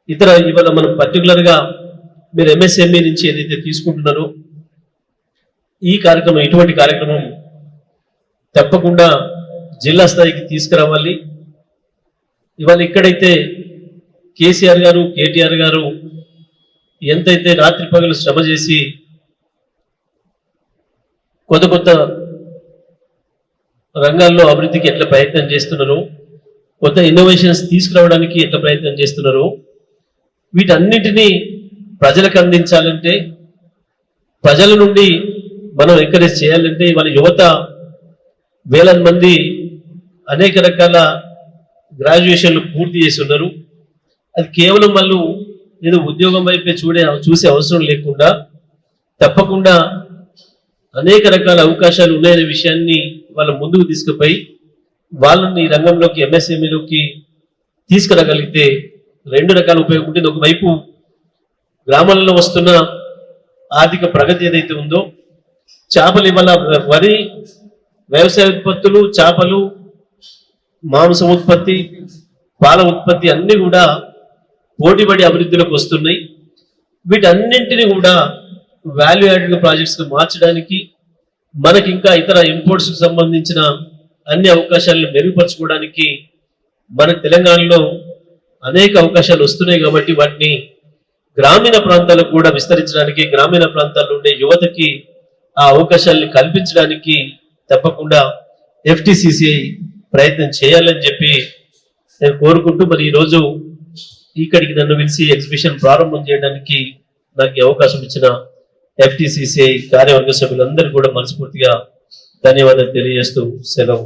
ఇతర ఇవాళ మనం పర్టికులర్గా మీరు MSME నుంచి ఏదైతే తీసుకుంటున్నారో ఈ కార్యక్రమం, ఇటువంటి కార్యక్రమం తప్పకుండా జిల్లా స్థాయికి తీసుకురావాలి. ఇవాళ ఇక్కడైతే కేసీఆర్ గారు, కేటీఆర్ గారు ఎంతైతే రాత్రి పగలు శ్రమ చేసి కొత్త రంగాల్లో అభివృద్ధికి ఎట్లా ప్రయత్నం చేస్తున్నారో, కొత్త ఇన్నోవేషన్స్ తీసుకురావడానికి ఎట్లా ప్రయత్నం చేస్తున్నారో, వీటన్నిటినీ ప్రజలకు అందించాలంటే, ప్రజల నుండి మనం ఎంకరేజ్ చేయాలంటే, ఇవాళ యువత వేలాది మంది అనేక రకాల గ్రాడ్యుయేషన్లు పూర్తి చేసి ఉన్నారు. అది కేవలం వాళ్ళు ఏదో ఉద్యోగం వైపే చూసే అవసరం లేకుండా తప్పకుండా అనేక రకాల అవకాశాలు ఉన్నాయనే విషయాన్ని వాళ్ళ ముందుకు తీసుకుపోయి వాళ్ళని ఈ రంగంలోకి, MSMEలోకి తీసుకురాగలిగితే రెండు రకాల ఉపయోగం ఉంటుంది. ఒకవైపు గ్రామాలలో వస్తున్న ఆర్థిక ప్రగతి ఏదైతే ఉందో, చేపలు ఇవాళ వరి, వ్యవసాయ ఉత్పత్తులు, చేపలు, మాంసం ఉత్పత్తి, పాల ఉత్పత్తి అన్ని కూడా పోటీపడి అభివృద్ధిలోకి వస్తున్నాయి. వీటన్నింటినీ కూడా వాల్యూ యాడెడ్ ప్రాజెక్ట్స్గా మార్చడానికి, మనకి ఇంకా ఇతర ఇంపోర్ట్స్కి సంబంధించిన అన్ని అవకాశాలను మెరుగుపరచుకోవడానికి మన తెలంగాణలో అనేక అవకాశాలు వస్తున్నాయి. కాబట్టి వాటిని గ్రామీణ ప్రాంతాలకు కూడా విస్తరించడానికి, గ్రామీణ ప్రాంతాల్లో ఉండే యువతకి ఆ అవకాశాలను కల్పించడానికి తప్పకుండా FTCCI ప్రయత్నం చేయాలని చెప్పి నేను కోరుకుంటూ, మరి ఈరోజు ఇక్కడికి నన్ను పిలిచి ఎగ్జిబిషన్ ప్రారంభం చేయడానికి నాకు అవకాశం ఇచ్చిన FTCCI కార్యవర్గ సభ్యులందరూ కూడా మనస్ఫూర్తిగా ధన్యవాదాలు తెలియజేస్తూ సెలవు.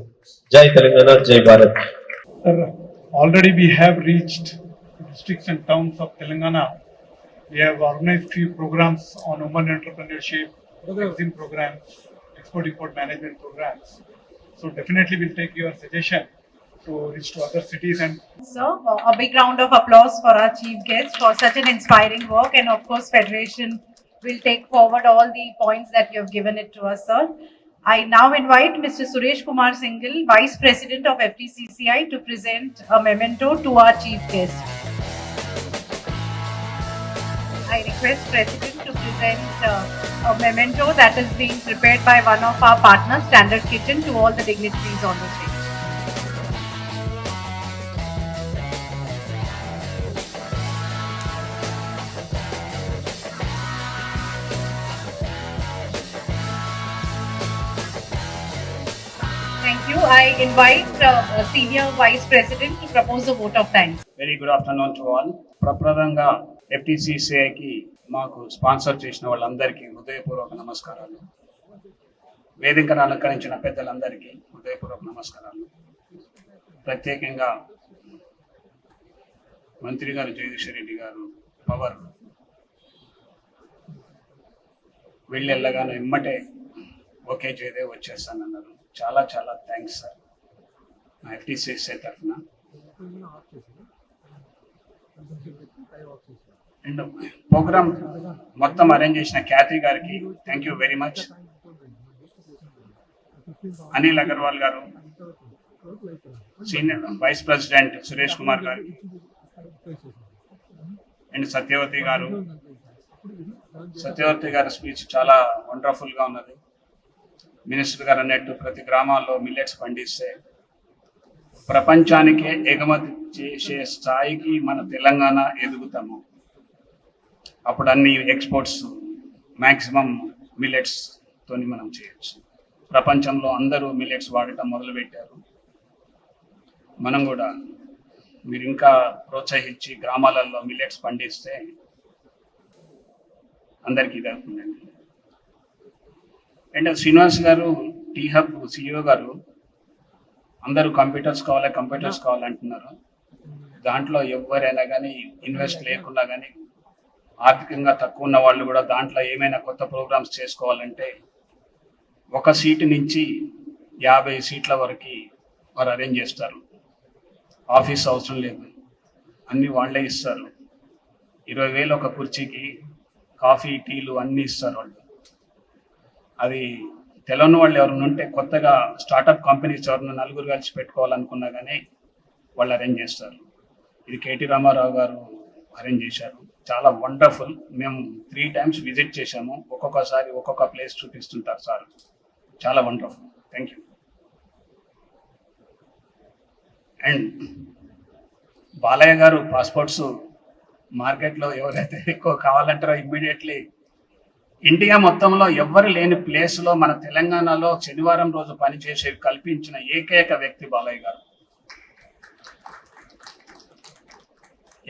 జై తెలంగాణ, జై Bharat. Sir, already we have reached districts and towns of Telangana. We have organized few programs on women entrepreneurship, magazine programs, export-import management programs. So definitely we'll take your suggestion to reach to other cities and So, a big round of applause for our chief guest for such an inspiring work, and of course, Federation will take forward all the points that you have given it to us, sir. I now invite Mr. Suresh Kumar Singhal, Vice President of FTCCI, to present a memento to our chief guest. I request President to present a memento that is being prepared by one of our partners, Standard Kitchen, to all the dignitaries on the stage. Thank you. I invite Senior Vice President to propose a vote of thanks. Very good afternoon to all. ప్రప్రదంగా FTCCIకి మాకు sponsor చేసిన వాళ్ళందరికీ హృదయపూర్వక నమస్కారాలు. వేదికను అలంకరించిన పెద్దలందరికీ హృదయపూర్వక నమస్కారాలు. ప్రత్యేకంగా మంత్రి గారు జగదీశ్వర్ రెడ్డి గారు పవర్ వెళ్ళెళ్ళగానే ఇమ్మటే ఓకే చేయదే వచ్చేస్తానన్నారు. చాలా చాలా థ్యాంక్స్ సార్ నా FTCCI తరఫున. అండ్ ప్రోగ్రామ్ మొత్తం అరేంజ్ చేసిన ఖ్యాతి గారికి thank you very much. Anil Agarwal గారు, senior vice president Suresh Kumar గారికి, అండ్ సత్యవతి గారు. సత్యవతి గారి స్పీచ్ చాలా వండర్ఫుల్గా ఉన్నది. మినిస్టర్ గారు అన్నట్టు ప్రతి గ్రామాల్లో మిల్లెట్స్ పండిస్తే ప్రపంచానికే ఎగుమతి చేసే స్థాయికి మన తెలంగాణ ఎదుగుతాము. అప్పుడు అన్ని ఎక్స్పోర్ట్స్ మ్యాక్సిమం మిల్లెట్స్ తోని మనం చేయొచ్చు. ప్రపంచంలో అందరూ మిల్లెట్స్ వాడటం మొదలుపెట్టారు. మనం కూడా మీరు ఇంకా ప్రోత్సహించి గ్రామాలలో మిల్లెట్స్ పండిస్తే అందరికీ ఇదవుతుందండి. అండ్ శ్రీనివాస్ గారు, టీ హబ్ CEO గారు, అందరూ కంప్యూటర్స్ కావాలంటున్నారు. దాంట్లో ఎవరైనా కానీ ఇన్వెస్ట్ లేకుండా కానీ ఆర్థికంగా తక్కువ ఉన్న వాళ్ళు కూడా దాంట్లో ఏమైనా కొత్త ప్రోగ్రామ్స్ చేసుకోవాలంటే 1 సీటు నుంచి 50 సీట్ల వరకు వారు అరేంజ్ చేస్తారు. ఆఫీస్ అవసరం లేదు, అన్నీ వాళ్ళే ఇస్తారు. 20,000 ఒక కుర్చీకి, కాఫీ టీలు అన్నీ ఇస్తారు వాళ్ళు. అది తెలియని వాళ్ళు ఎవరైనా ఉంటే కొత్తగా స్టార్టప్ కంపెనీస్ ఎవరైనా నలుగురు కలిసి పెట్టుకోవాలనుకున్నా కానీ వాళ్ళు అరేంజ్ చేస్తారు. ఇది KT రామారావు గారు అరేంజ్ చేశారు. చాలా వండర్ఫుల్. మేము 3 times విజిట్ చేశాము. ఒక్కొక్కసారి ఒక్కొక్క ప్లేస్ చూపిస్తుంటారు సార్. చాలా wonderful. Thank you. And Balayya గారు పాస్పోర్ట్స్ మార్కెట్లో ఎవరైతే ఎక్కువ కావాలంటారో ఇమ్మీడియట్లీ ఇండియా మొత్తంలో ఎవ్వరు లేని ప్లేస్లో మన తెలంగాణలో శనివారం రోజు పనిచేసే కల్పించిన ఏకైక వ్యక్తి బాలయ్య గారు.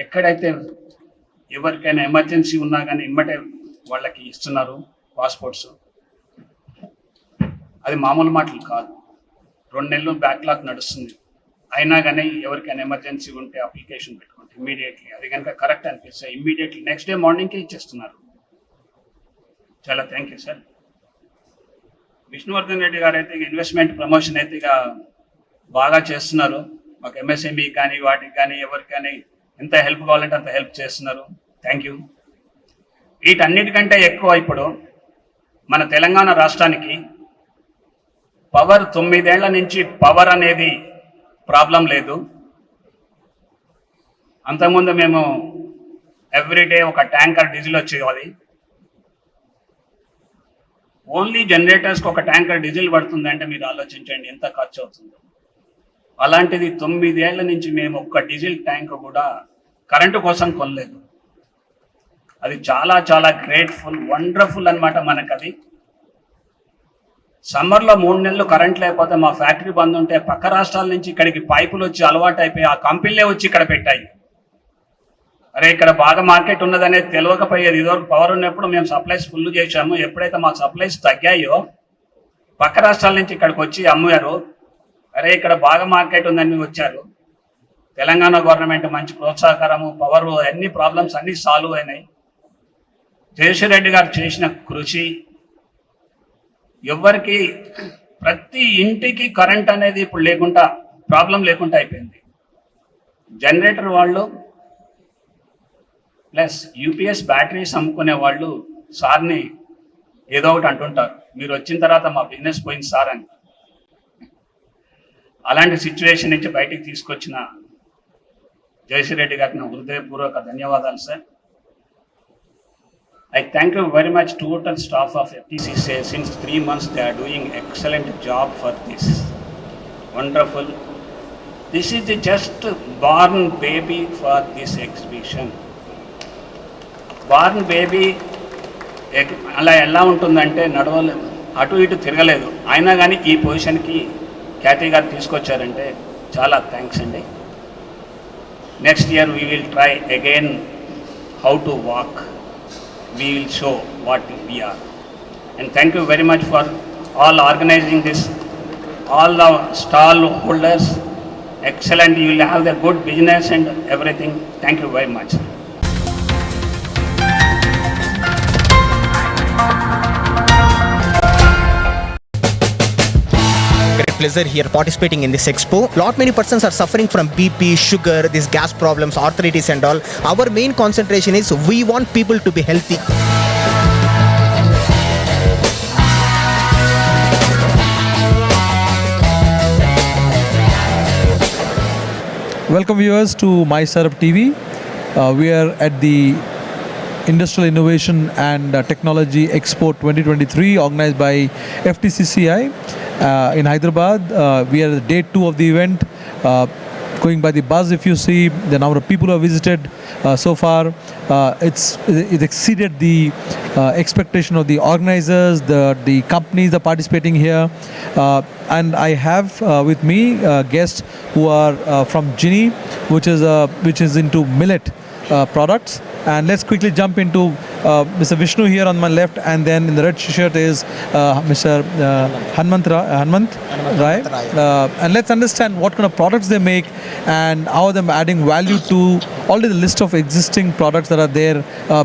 ఎక్కడైతే ఎవరికైనా ఎమర్జెన్సీ ఉన్నా కానీ ఇమ్మటే వాళ్ళకి ఇస్తున్నారు పాస్పోర్ట్స్. అది మామూలు మాటలు కాదు. 2 నెలలు బ్యాక్లాగ్ నడుస్తుంది. అయినా కానీ ఎవరికైనా ఎమర్జెన్సీ ఉంటే అప్లికేషన్ పెట్టుకుంటే ఇమ్మీడియట్లీ అది కనుక కరెక్ట్ అనిపిస్తే ఇమ్మీడియట్లీ నెక్స్ట్ డే మార్నింగ్కే ఇచ్చేస్తున్నారు. చాలా thank you sir. Vishnuvardhan Reddy గారు అయితే ఇన్వెస్ట్మెంట్ ప్రమోషన్ అయితే ఇక బాగా చేస్తున్నారు. మాకు MSME కానీ వాటికి కానీ ఎవరికి కానీ ఎంత హెల్ప్ కావాలంటే అంత హెల్ప్ చేస్తున్నారు. Thank you. వీటన్నిటికంటే ఎక్కువ ఇప్పుడు మన తెలంగాణ రాష్ట్రానికి పవర్ 9 ఏళ్ల నుంచి పవర్ అనేది ప్రాబ్లం లేదు. అంతకుముందు మేము ఎవ్రీడే ఒక ట్యాంకర్ డీజిల్ వచ్చేది. ఓన్లీ జనరేటర్స్కి ఒక ట్యాంకర్ డీజిల్ పడుతుందంటే మీరు ఆలోచించండి ఎంత ఖర్చు అవుతుందో. అలాంటిది 9 ఏళ్ల నుంచి మేము ఒక్క డీజిల్ ట్యాంక్ కూడా కరెంటు కోసం కొనలేదు. అది చాలా చాలా గ్రేట్ఫుల్, వండర్ఫుల్ అనమాట. మనకు అది సమ్మర్లో 3 నెలలు కరెంట్ లేకపోతే మా ఫ్యాక్టరీ బంద్ ఉంటే పక్క రాష్ట్రాల నుంచి ఇక్కడికి పైపులు వచ్చి అలవాటు అయిపోయి ఆ కంపెనీలే వచ్చి ఇక్కడ పెట్టాయి. అరే ఇక్కడ బాగా మార్కెట్ ఉన్నదనేది తెలియకపోయేది. ఇదివరకు పవర్ ఉన్నప్పుడు మేము సప్లైస్ ఫుల్ చేశాము. ఎప్పుడైతే మా సప్లైస్ తగ్గాయో పక్క రాష్ట్రాల నుంచి ఇక్కడికి వచ్చి అమ్మారు. అరే ఇక్కడ బాగా మార్కెట్ ఉందని వచ్చారు. తెలంగాణ గవర్నమెంట్ మంచి ప్రోత్సాహకరము, పవర్, అన్ని ప్రాబ్లమ్స్ అన్ని సాల్వ్ అయినాయి. జగదీశ్వర్ రెడ్డి గారు చేసిన కృషి, ఎవరికి ప్రతి ఇంటికి కరెంట్ అనేది ఇప్పుడు లేకుండా, ప్రాబ్లం లేకుండా అయిపోయింది. జనరేటర్ వాళ్ళు ప్లస్ యూపీఎస్ బ్యాటరీస్ అమ్ముకునే వాళ్ళు సార్ని ఏదో ఒకటి అంటుంటారు, మీరు వచ్చిన తర్వాత మా బిజినెస్ పోయింది సార్ అని. అలాంటి సిచ్యువేషన్ నుంచి బయటికి తీసుకొచ్చిన జగదీశ్వర్ రెడ్డి గారికి నా హృదయపూర్వక ధన్యవాదాలు sir. I thank you very much total staff of FTCCI. Since 3 months they are doing excellent job for this. Wonderful. This is the just born baby for this exhibition. Born baby అలా ఎలా ఉంటుందంటే నడవలేదు, అటు ఇటు తిరగలేదు, అయినా కానీ ఈ పొజిషన్కి ఖ్యాతి గారు తీసుకొచ్చారంటే చాలా థ్యాంక్స్ అండి. Next year we will try again how to walk. We will show what we are. And thank you very much for all organizing this, all the stall holders. Excellent, you will have the good business and everything. Thank you very much. Pleasure here participating in this expo. Lot many persons are suffering from BP, sugar, these gas problems, arthritis and all. Our main concentration is we want people to be healthy. Welcome viewers to mystartuptv. We are at the Industrial Innovation and Technology Expo 2023 organized by FTCCI in Hyderabad. We are at day 2 of the event. Going by the buzz, if you see the number of people who have visited so far, it exceeded the expectation of the organizers, the companies that are participating here. And I have with me guests who are from Genie, which is into millet products. And let's quickly jump into Mr. Vishnu here on my left, and then in the red shirt is Mr. Hanmant Rai. And let's understand what kind of products they make and how they're adding value to already the list of existing products that are there,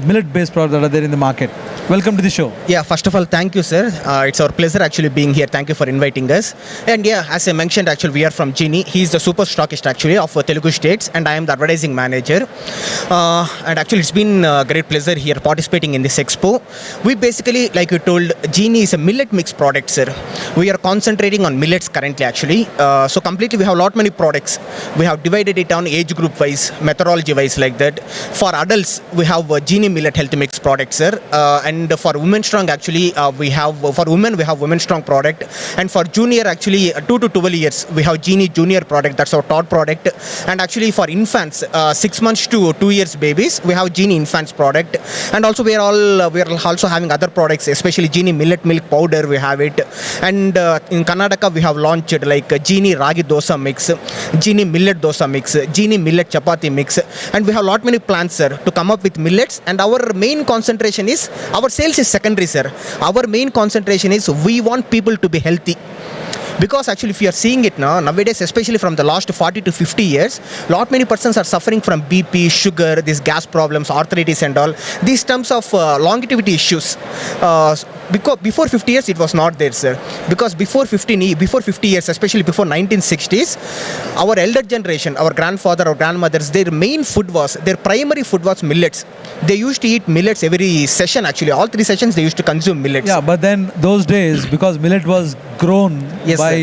millet-based products that are there in the market. Welcome to the show. Yeah, first of all, thank you, sir. It's our pleasure actually being here. Thank you for inviting us. And yeah, as I mentioned, actually we are from Genie. He is the super stockist actually of Telugu states, and I am the advertising manager. And actually it's been a great pleasure here participating in this expo. We basically, like you told, Genie is a millet mix product, sir. We are concentrating on millets currently actually. So completely we have a lot many products. We have divided it on age group wise, methodology wise, like that. For adults, we have Genie millet health mix product, sir. And for women strong actually for women we have women strong product, and for junior actually 2 to 12 years we have Genie junior product, that's our top product. And actually for infants 6 months to 2 years babies we have Genie infants product. And also we are also having other products, especially Genie millet milk powder we have it. And in Karnataka we have launched like Genie ragi dosa mix, Genie millet dosa mix, Genie millet chapati mix. And we have lot many plans, sir, to come up with millets. And our main concentration is, our sales is secondary, sir. Our main concentration is we want people to be healthy. Because actually if you are seeing it nowadays, especially from the last 40 to 50 years, lot many persons are suffering from BP, sugar, these gas problems, arthritis and all. These terms of longevity issues. Because before 50 years it was not there, sir. Because before 50 years, especially before 1960s, our elder generation, our grandfather or grandmothers, their main food was, their primary food was millets. They used to eat millets every session actually. All 3 sessions they used to consume millets. Yeah, but then those days, because millet was grown by,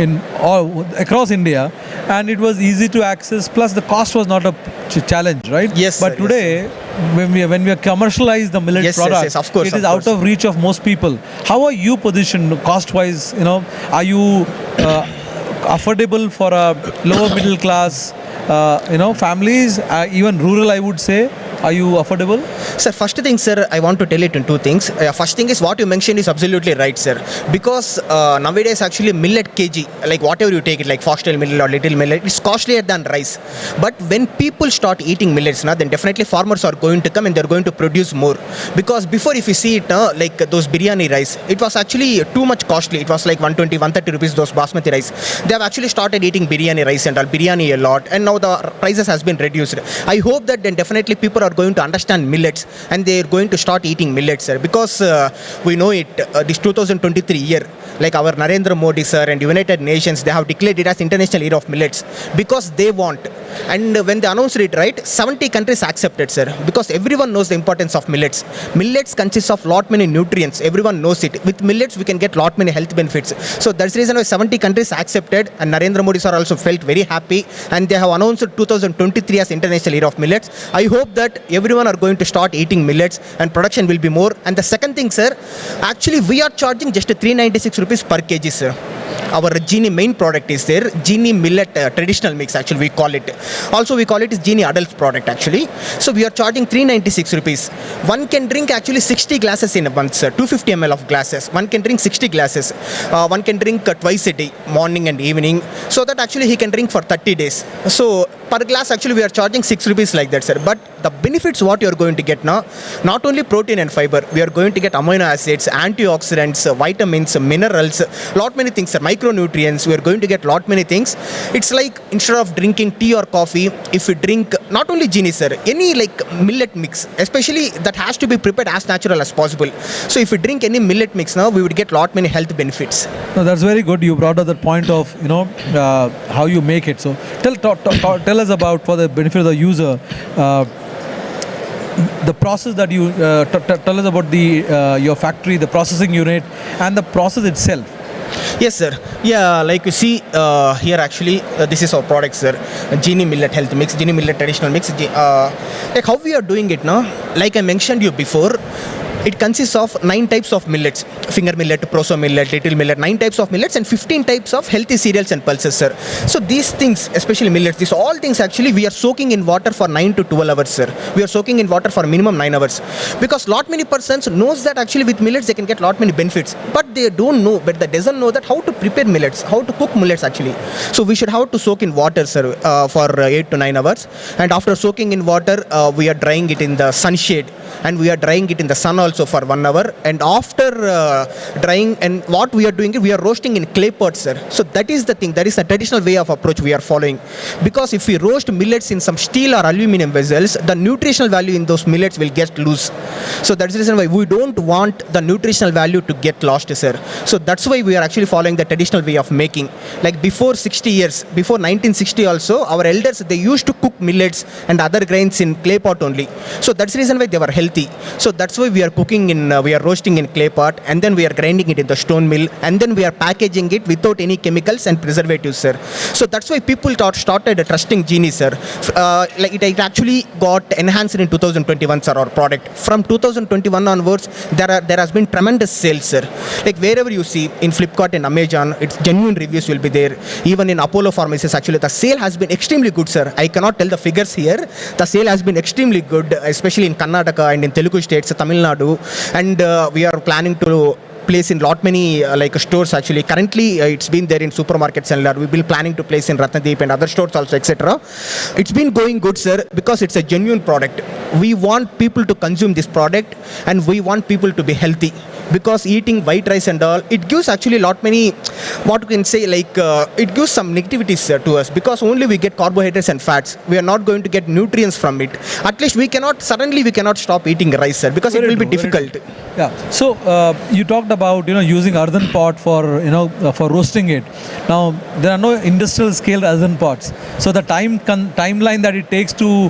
in all across India, and it was easy to access, plus the cost was not a challenge, right? Yes, but sir, today, when we commercialize the millet product, yes, of course, it is out of reach of most people. How are you positioned cost wise? Are you affordable for a lower middle class families, even rural, I would say? Are you affordable? Sir, first thing, sir, I want to tell it in two things. First thing is what you mentioned is absolutely right, sir. Because nowadays, actually, millet kg, like whatever you take it, like foxtail millet or little millet, it's costlier than rice. But when people start eating millets, then definitely farmers are going to come and they're going to produce more. Because before, if you see it, like those biryani rice, it was actually too much costly. It was like 120, 130 rupees, those basmati rice. They have actually started eating biryani rice and all, biryani a lot. And now the prices has been reduced. I hope that then definitely people are going to understand millets and they're going to start eating millets, sir. Because we know it, this 2023 year, like our Narendra Modi, sir, and United Nations, they have declared it as International Year of Millets because they want. And when they announced it, right, 70 countries accepted, sir, because everyone knows the importance of millets. Millets consists of lot many nutrients. Everyone knows it. With millets, we can get lot many health benefits. So that's the reason why 70 countries accepted, and Narendra Modi, sir, also felt very happy, and they have announced 2023 as International Year of Millets. I hope that everyone are going to start eating millets and production will be more. And the second thing, sir, actually we are charging just 396 rupees per kg, sir. Our Genie main product is there, Genie millet traditional mix, actually we call it. Also we call it Genie adult product, actually. So we are charging 396 rupees. One can drink actually 60 glasses in a month, sir. 250 ml of glasses. One can drink 60 glasses. One can drink twice a day, morning and evening. So that actually he can drink for 30 days. So per glass actually we are charging 6 rupees like that, sir. But the benefits what you are going to get now, not only protein and fiber, we are going to get amino acids, antioxidants, vitamins, minerals, lot many things, sir. Micronutrients, we are going to get lot many things. It's like instead of drinking tea or coffee, if you drink not only Genie, sir, any like millet mix, especially that has to be prepared as natural as possible. So if you drink any millet mix now, we would get lot many health benefits. No, that's very good. You brought up that point of how you make it. So tell us about, for the benefit of the user, the process that you tell us about the your factory, the processing unit, and the process itself. Yes, sir. Yeah, like you see here actually, this is our product, sir. Genie millet health mix, Genie millet traditional mix. Like how we are doing it now, like I mentioned you before, it consists of 9 types of millets: finger millet, proso millet, little millet, 9 types of millets and 15 types of healthy cereals and pulses, sir. So these things, especially millets, these all things actually we are soaking in water for 9 to 12 hours, sir. We are soaking in water for minimum 9 hours. Because lot many persons knows that actually with millets they can get lot many benefits. But they don't know, but they doesn't know that how to prepare millets, how to cook millets actually. So we should have to soak in water, sir, for 8 to 9 hours. And after soaking in water, we are drying it in the sunshade. And we are drying it in the sun also for 1 hour. And after drying, and what we are doing, we are roasting in clay pots, sir. So that is the thing. That is the traditional way of approach we are following. Because if we roast millets in some steel or aluminum vessels, the nutritional value in those millets will get loose. So that's the reason why we don't want the nutritional value to get lost, sir. So that's why we are actually following the traditional way of making. Like before 60 years, before 1960 also, our elders, they used to cook millets and other grains in clay pot only. So that's the reason why they were healthy. So that's why we are cooking in, we are roasting in clay pot, and then we are grinding it in the stone mill, and then we are packaging it without any chemicals and preservatives, sir. So that's why people started trusting Genie, sir. Like it actually got enhanced in 2021, sir, our product. From 2021 onwards, there has been tremendous sales, sir. Like wherever you see, in Flipkart and Amazon, it's genuine reviews will be there. Even in Apollo Pharmacies, actually, the sale has been extremely good, sir. I cannot tell the figures here. The sale has been extremely good, especially in Karnataka and in Telugu states, Tamil Nadu, and we are planning to place in lot many like stores actually. Currently it's been there in supermarkets and we've been planning to place in Ratnadeep and other stores also, etc. It's been going good, sir, because it's a genuine product. We want people to consume this product and we want people to be healthy. Because eating white rice and all, it gives actually lot many, what you can say, like it gives some negativities to us, because only we get carbohydrates and fats. We are not going to get nutrients from it. At least we cannot stop eating rice, sir, because it will be difficult. Yeah. So you talked about using earthen pot for for roasting it. Now there are no industrial scale earthen pots, so the timeline that it takes to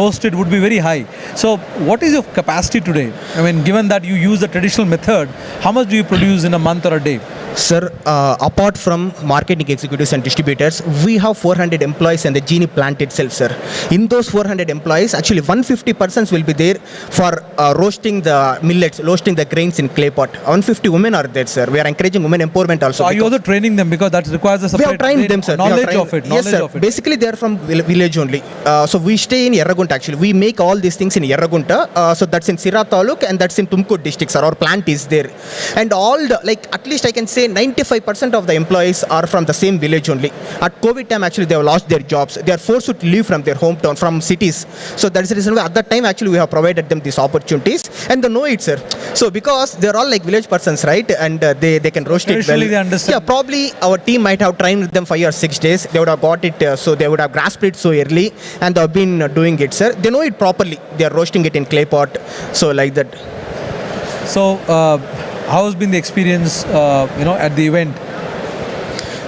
roast it would be very high. So what is your capacity today? I mean, given that you use the traditional method, how much do you produce in a month or a day? Sir, apart from marketing executives and distributors, we have 400 employees in the Genie plant itself, sir. In those 400 employees, actually 150 persons will be there for roasting the millets, roasting the grains in clay pot. 150 women are there, sir. We are encouraging women empowerment also. So are you also training them, because that requires a separate we have trained them, sir. knowledge of it? Yes, sir. Basically, they are from village only. So we stay in Yerragunt actually. We make all these things in Yerragunta. So that's in Sira Taluk and that's in Tumkur district, sir. Our plant is there. And all the, like, at least I can say 95% of the employees are from the same village only. At COVID time, actually, they have lost their jobs. They are forced to leave from their hometown, from cities. So that is the reason why at that time, actually, we have provided them these opportunities. And they know it, sir. So because they're all like village persons, right? And they can roast it well. Traditionally, they understand. Yeah, probably our team might have trained them 5 or 6 days. They would have got it, so they would have grasped it so early, and they have been doing it, sir. They know it properly. They are roasting it in clay pot, so like that. So, how has been the experience, at the event?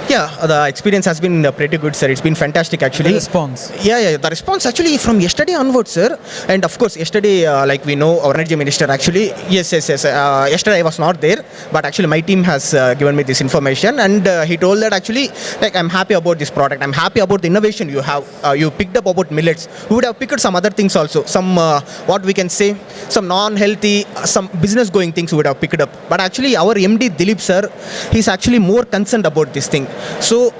Yeah, the experience has been pretty good, sir. It's been fantastic, actually. The response. Yeah. The response actually from yesterday onwards, sir. And of course, yesterday, like we know, our energy minister actually, yes. Yesterday I was not there, but actually my team has given me this information, and he told that actually, like, I'm happy about this product. I'm happy about the innovation you have. You picked up about millets. We would have picked some other things also. Some, what we can say, some non-healthy, some business-going things we would have picked up. But actually, our MD Dilip, sir, he's actually more concerned about this thing. So,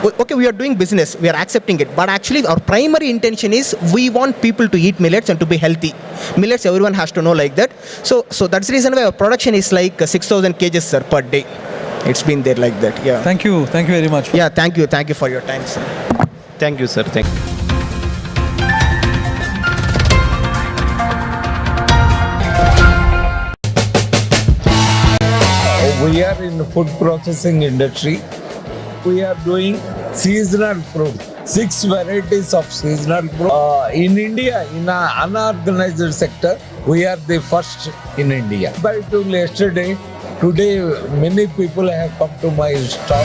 okay, we are doing business, we are accepting it, but actually our primary intention is we want people to eat millets and to be healthy. Millets, everyone has to know like that. So that's the reason why our production is like 6,000 kgs, sir, per day. It's been there like that, yeah. Thank you very much. Yeah, thank you for your time, sir. Thank you, sir. Thank you. We are in the food processing industry. We are doing seasonal fruit, 6 varieties of seasonal fruit. In India, in an unorganized sector, we are the first in India. By to yesterday, today many people have come to my stall.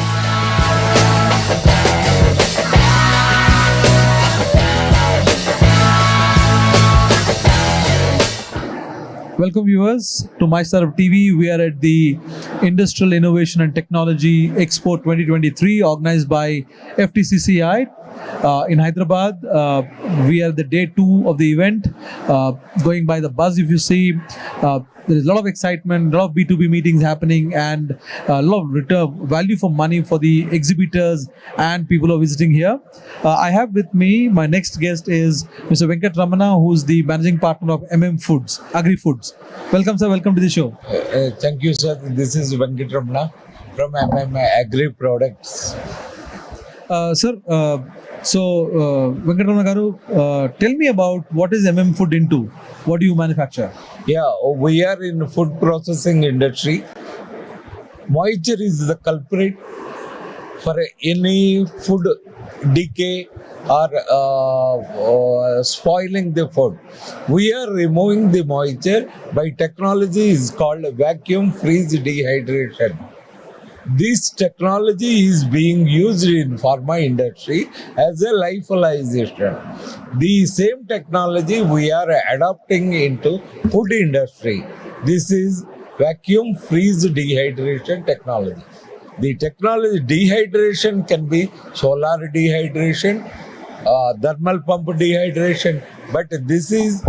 Welcome viewers to mystartuptv. We are at the Industrial Innovation and Technology Expo 2023 organized by FTCCI in Hyderabad. We are the day 2 of the event. Going by the buzz, if you see, there is a lot of excitement, a lot of B2B meetings happening, and a lot of return value for money for the exhibitors and people who are visiting here. I have with me, my next guest is Mr. Venkat Ramana, who is the managing partner of Foods, Agri Foods. Welcome, sir. Welcome to the show. Thank you, sir. This is Venkat Ramana from Agri Products. Sir, Venkat Ramana garu, tell me about what is Food into? What do you manufacture? Yeah, we are in the food processing industry. Moisture is the culprit for any food decay or spoiling the food. We are removing the moisture by technology is called vacuum freeze dehydration. This technology is being used in pharma industry as a lyophilization. The same technology we are adopting into food industry. This is vacuum freeze dehydration technology. The technology dehydration can be solar dehydration, thermal pump dehydration, but this is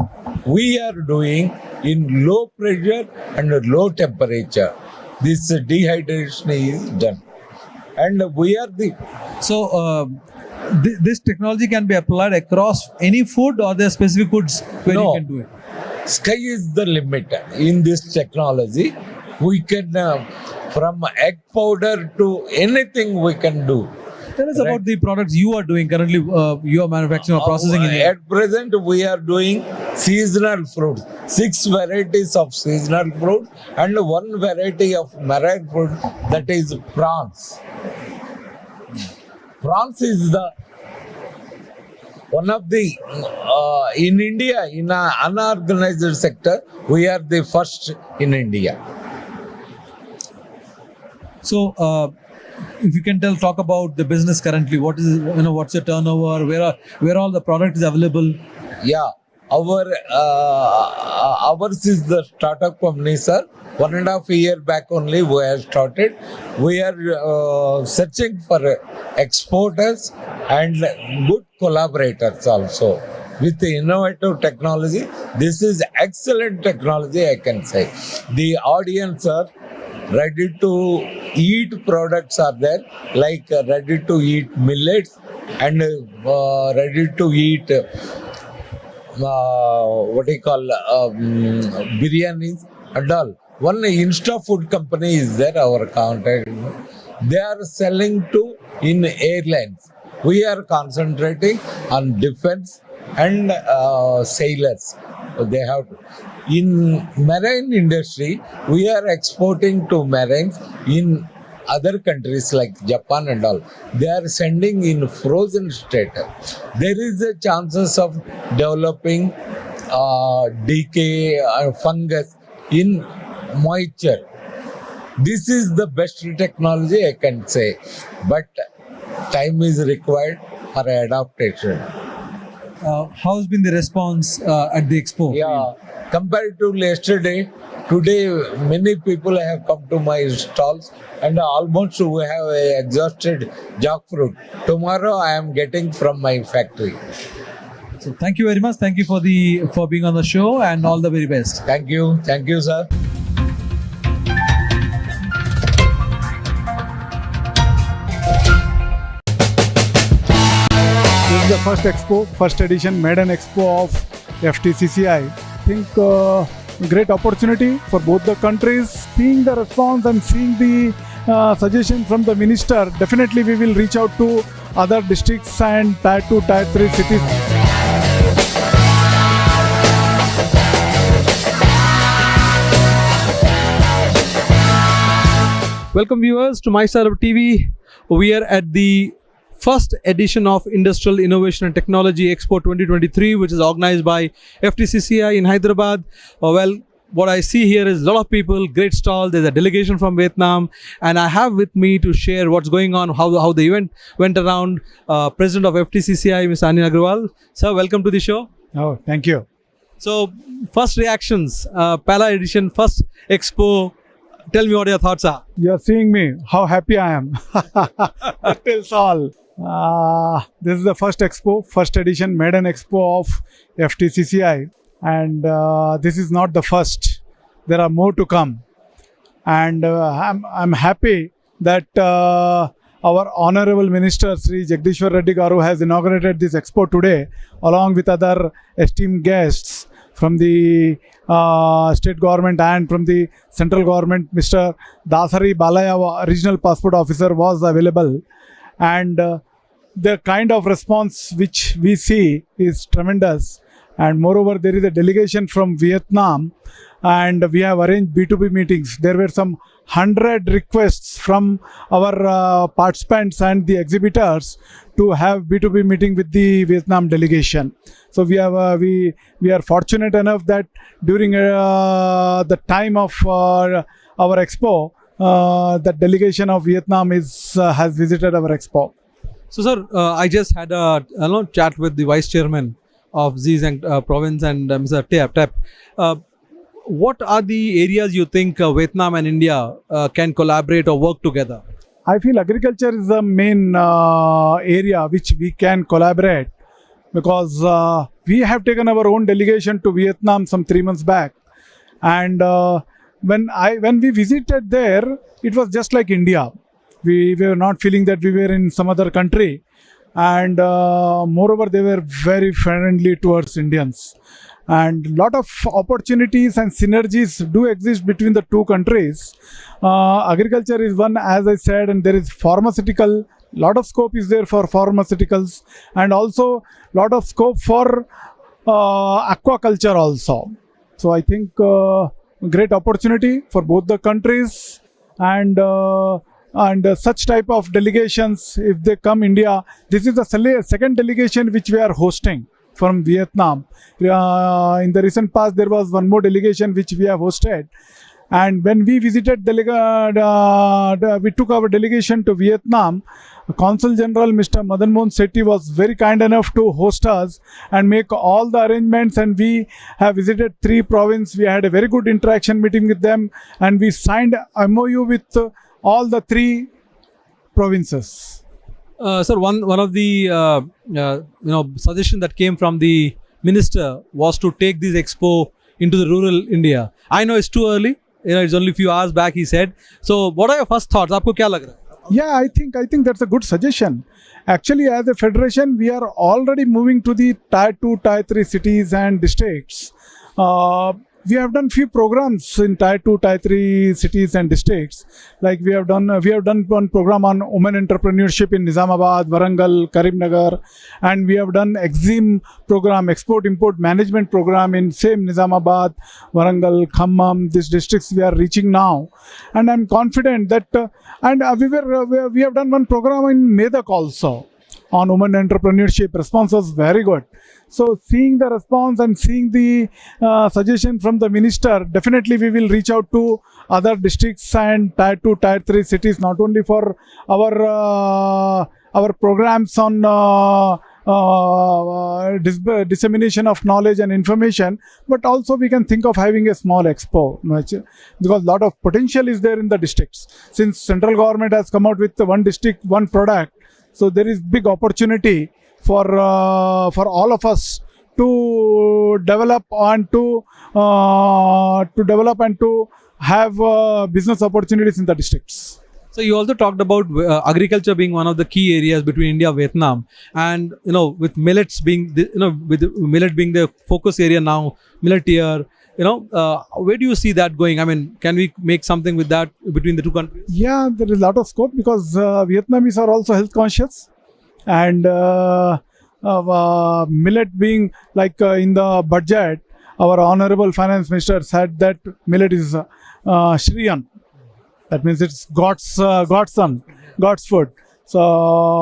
we are doing in low pressure and low temperature. This dehydration is done, and we are the. So this technology can be applied across any food, or there are specific foods where you can do it? Sky is the limit in this technology. We can from egg powder to anything we can do. Tell us about the products you are doing currently. You are manufacturing or processing in India. At present, we are doing seasonal fruit. 6 varieties of seasonal fruit and 1 variety of marine fruit, that is prawns. Prawns is the one of the in India, in an unorganized sector, we are the first in India. So, if you can talk about the business currently. What is, what's your turnover? Where all the product is available? Yeah, ours is the startup company, sir. 1.5 years back only we have started. We are searching for exporters and good collaborators also. With the innovative technology, this is excellent technology, I can say. The audience are ready to eat products are there, like ready to eat millets and ready to eat what do you call, biryanis and all. One Insta food company is there, our contact. They are selling to in airlines. We are concentrating on defense and sailors. They have to. In marine industry, we are exporting to marines in other countries like Japan and all. They are sending in frozen state. There is a chances of developing decay fungus in moisture. This is the best technology I can say, but time is required for adaptation. How's been the response at the expo? Yeah, compared to yesterday, today many people have come to my stalls and almost we have exhausted jackfruit. Tomorrow I am getting from my factory. So thank you very much. Thank you for being on the show and all the very best. Thank you, sir. This is the first expo, first edition Maiden Expo of FTCCI. I think great opportunity for both the countries. Seeing the response and seeing the suggestion from the minister, definitely we will reach out to other districts and tier 2, tier 3 cities. Welcome viewers to mystartuptv. We are at the first edition of Industrial Innovation and Technology Expo 2023, which is organized by FTCCI in Hyderabad. Well, what I see here is a lot of people, great stall. There's a delegation from Vietnam, and I have with me to share what's going on, how the event went around. President of FTCCI, Mr. Anil Agrawal. Sir, welcome to the show. Oh, thank you. So, first reactions, Pala edition, first expo. Tell me what your thoughts are. You are seeing me, how happy I am. That tells all. This is the first expo, first edition Maiden Expo of FTCCI, and this is not the first. There are more to come, and I'm happy that our Honorable Minister Sri Jagdishwar Reddy Garu has inaugurated this expo today, along with other esteemed guests from the state government and from the central government. Mr. Dasari Balaya, regional passport officer, was available, and the kind of response which we see is tremendous. And moreover, there is a delegation from Vietnam, and we have arranged B2B meetings. There were some 100 requests from our participants and the exhibitors to have B2B meeting with the Vietnam delegation. So we are fortunate enough that during the time of our expo, the delegation of Vietnam has visited our expo. So, sir, I just had a chat with the vice chairman of Zhejiang province and Mr. Tap. What are the areas you think Vietnam and India can collaborate or work together? I feel agriculture is the main area which we can collaborate, because we have taken our own delegation to Vietnam some 3 months back, and when we visited there, it was just like India. We were not feeling that we were in some other country, and moreover, they were very friendly towards Indians. And lot of opportunities and synergies do exist between the two countries. Agriculture is one, as I said, and there is pharmaceutical. Lot of scope is there for pharmaceuticals, and also lot of scope for aquaculture also. So I think great opportunity for both the countries, and such type of delegations, if they come India, this is the second delegation which we are hosting from Vietnam. In the recent past, there was one more delegation which we have hosted. And when we visited, we took our delegation to Vietnam. Consul General Mr. Madan Mohan Sethi was very kind enough to host us and make all the arrangements. And we have visited 3 provinces. We had a very good interaction meeting with them, and we signed MOU with all the 3 provinces. Sir, one of the suggestion that came from the minister was to take this expo into the rural India. I know it's too early. It's only a few hours back, he said. So, what are your first thoughts? Aapko kya lag raha hai? Yeah, I think that's a good suggestion. Actually, as a federation, we are already moving to the tier 2, tier 3 cities and districts. We have done few programs in tier 2, tier 3 cities and districts. Like we have done one program on women entrepreneurship in Nizamabad, Warangal, Karimnagar, and we have done EXIM program, export import management program in same Nizamabad, Warangal, Khammam. These districts we are reaching now, and I'm confident that we have done one program in Medak also on women entrepreneurship. Response was very good. So seeing the response and seeing the suggestion from the minister, definitely we will reach out to other districts and tier 2, tier 3 cities, not only for our programs on dissemination of knowledge and information, but also we can think of having a small expo, because lot of potential is there in the districts. Since central government has come out with one district, one product, so there is big opportunity for all of us to develop and to have business opportunities in the districts. So you also talked about agriculture being one of the key areas between India and Vietnam, and with millets being with millet being the focus area now, millet year. Where do you see that going? I mean, can we make something with that between the two countries? Yeah, there is a lot of scope, because Vietnamese are also health conscious, and millet being like in the budget, our honorable finance minister said that millet is Shriyan. That means it's God's son, God's food. So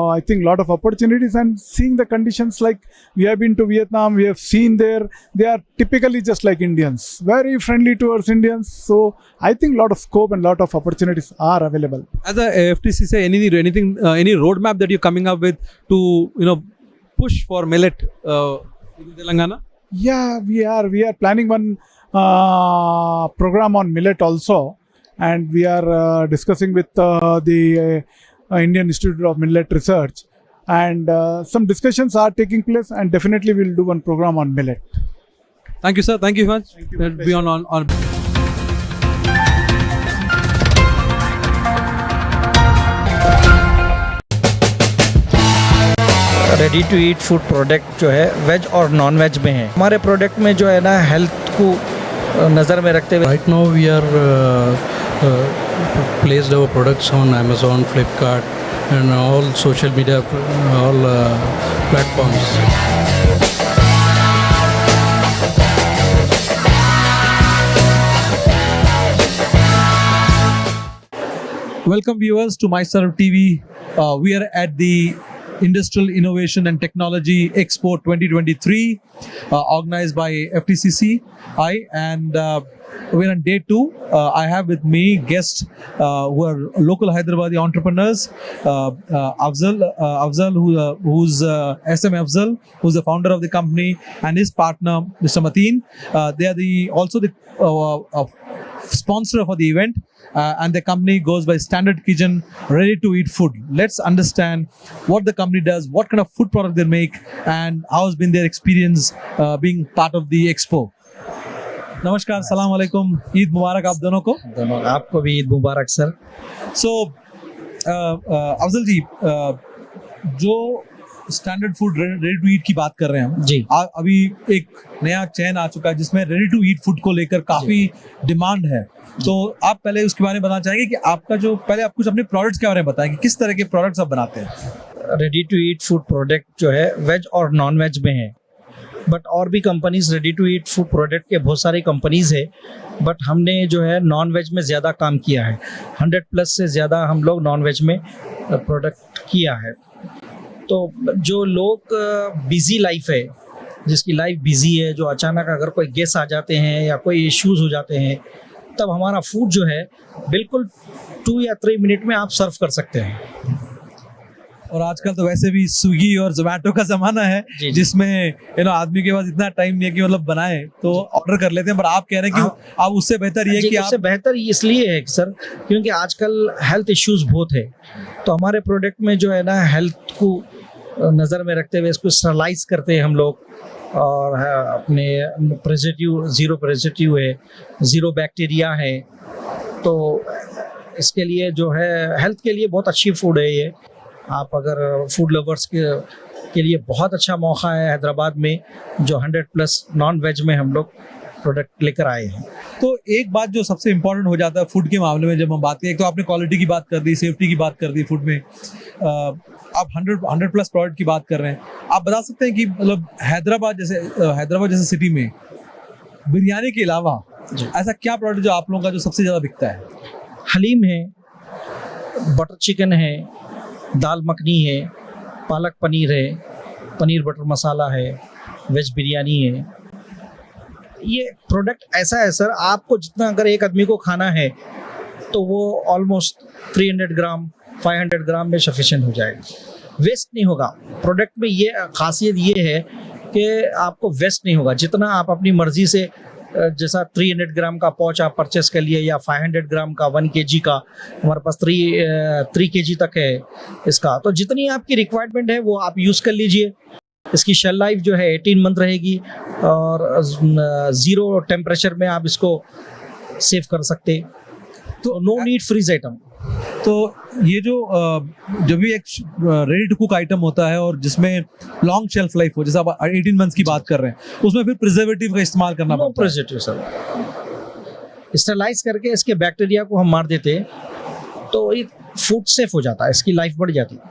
I think a lot of opportunities, and seeing the conditions, like we have been to Vietnam, we have seen there, they are typically just like Indians, very friendly towards Indians. So I think a lot of scope and a lot of opportunities are available. As a FTCCI, any roadmap that you're coming up with to push for millet in Telangana? Yeah, we are planning one program on millet also, and we are discussing with the Indian Institute of Millet Research, and some discussions are taking place, and definitely we'll do one program on millet. Thank you, sir. Thank you very much. Thank you. Let's be on. Ready to eat food product जो है veg और non veg में है. हमारे product में जो है ना हेल्थ को नज़र में रखते हुए right now we are placed our products on Amazon, Flipkart and all social media platforms. Welcome viewers to mystartuptv. We are at the Industrial Innovation and Technology Expo 2023 organized by FTCCI, and we're on day 2. I have with me guests who are local Hyderabadi entrepreneurs. Afzal, who's SM Afzal, who's the founder of the company, and his partner, Mr. Mateen. They are also the sponsor for the event, and the company goes by Standard Kitchen Ready to Eat Food. Let's understand what the company does, what kind of food product they make, and how has been their experience being part of the expo. नमस्कार, सलाम अलैकुम, ईद मुबारक आप दोनों को. आपको भी ईद मुबारक sir. So Afzal ji, जो standard food ready to eat की बात कर रहे हैं हम जी, अभी एक नया चैन आ चुका है जिसमें रेडी टू ईट फूड को लेकर काफी डिमांड है. तो आप पहले उसके बारे में बताना चाहेंगे कि आपका जो पहले आप कुछ अपने प्रोडक्ट्स के बारे में बताएं कि किस तरह के प्रोडक्ट्स आप बनाते हैं. Ready to eat food product जो है वेज और नॉन वेज में है, बट और भी companies ready to eat food product के बहुत सारी कंपनीज है, बट हमने जो है नॉन वेज में ज़्यादा काम किया है. 100+ से ज़्यादा हम लोग नॉन वेज में प्रोडक्ट किया है. तो जो लोग बिजी लाइफ है, जिसकी लाइफ बिजी है, जो अचानक अगर कोई गेस्ट आ जाते हैं या कोई इश्यूज हो जाते हैं, तब हमारा फूड जो है बिल्कुल 2 या 3 मिनट में आप सर्व कर सकते हैं. और आजकल तो वैसे भी स्विगी और जोमेटो का जमाना है जिसमें आदमी के पास इतना टाइम नहीं है कि मतलब बनाए, तो ऑर्डर कर लेते हैं. पर आप कह रहे हैं कि आप उससे बेहतर ये कि उससे बेहतर इसलिए है सर क्योंकि आजकल हेल्थ इश्यूज बहुत है. तो हमारे प्रोडक्ट में जो है ना हेल्थ को नज़र में रखते हुए इसको स्टरलाइज करते हैं हम लोग, और अपने प्रेजर्वेटिव ज़ीरो प्रेजर्वेटिव है, ज़ीरो बैक्टीरिया है. तो इसके लिए जो है हेल्थ के लिए बहुत अच्छी फूड है ये। आप अगर फूड लवर्स के लिए बहुत अच्छा मौका है हैदराबाद में, जो 100+ नॉन वेज में हम लोग प्रोडक्ट लेकर आए हैं। तो एक बात जो सबसे इम्पोर्टेंट हो जाता है फूड के मामले में जब हम बात करें, एक तो आपने क्वालिटी की बात कर दी, सेफ्टी की बात कर दी फूड में, आप 100+ प्रोडक्ट की बात कर रहे हैं। आप बता सकते हैं कि मतलब हैदराबाद जैसे सिटी में बिरयानी के अलावा ऐसा क्या प्रोडक्ट जो आप लोगों का जो सबसे ज़्यादा बिकता है? हलीम है, बटर चिकन है, दाल मखनी है, पालक पनीर है, पनीर बटर मसाला है, वेज बिरयानी है। ये प्रोडक्ट ऐसा है सर, आपको जितना अगर एक आदमी को खाना है तो वो ऑलमोस्ट 300 ग्राम 500 ग्राम में सफिशिएंट हो जाएगा। वेस्ट नहीं होगा प्रोडक्ट में। ये खासियत ये है कि आपको वेस्ट नहीं होगा। जितना आप अपनी मर्जी से, जैसा 300 ग्राम का पाउच आप परचेस कर लिए या 500 ग्राम का 1 kg का, हमारे पास 3 kg तक है इसका। तो जितनी आपकी रिक्वायरमेंट है वो आप यूज़ कर लीजिए। इसकी शेल लाइफ जो है 18 मंथ रहेगी और 0 टेम्परेचर में आप इसको सेव कर सकते। तो नो नीड फ्रीज आइटम। तो ये जो जब भी एक रेडी टू कुक आइटम होता है और जिसमें लॉन्ग शेल्फ लाइफ हो, जैसे आप 18 मंथ्स की बात कर रहे हैं, उसमें फिर प्रिजर्वेटिव का इस्तेमाल करना पड़ता है। प्रिजर्वेटिव सर, स्टरलाइज करके इसके बैक्टीरिया को हम मार देते हैं, तो ये फूड सेफ हो जाता है, इसकी लाइफ बढ़ जाती है।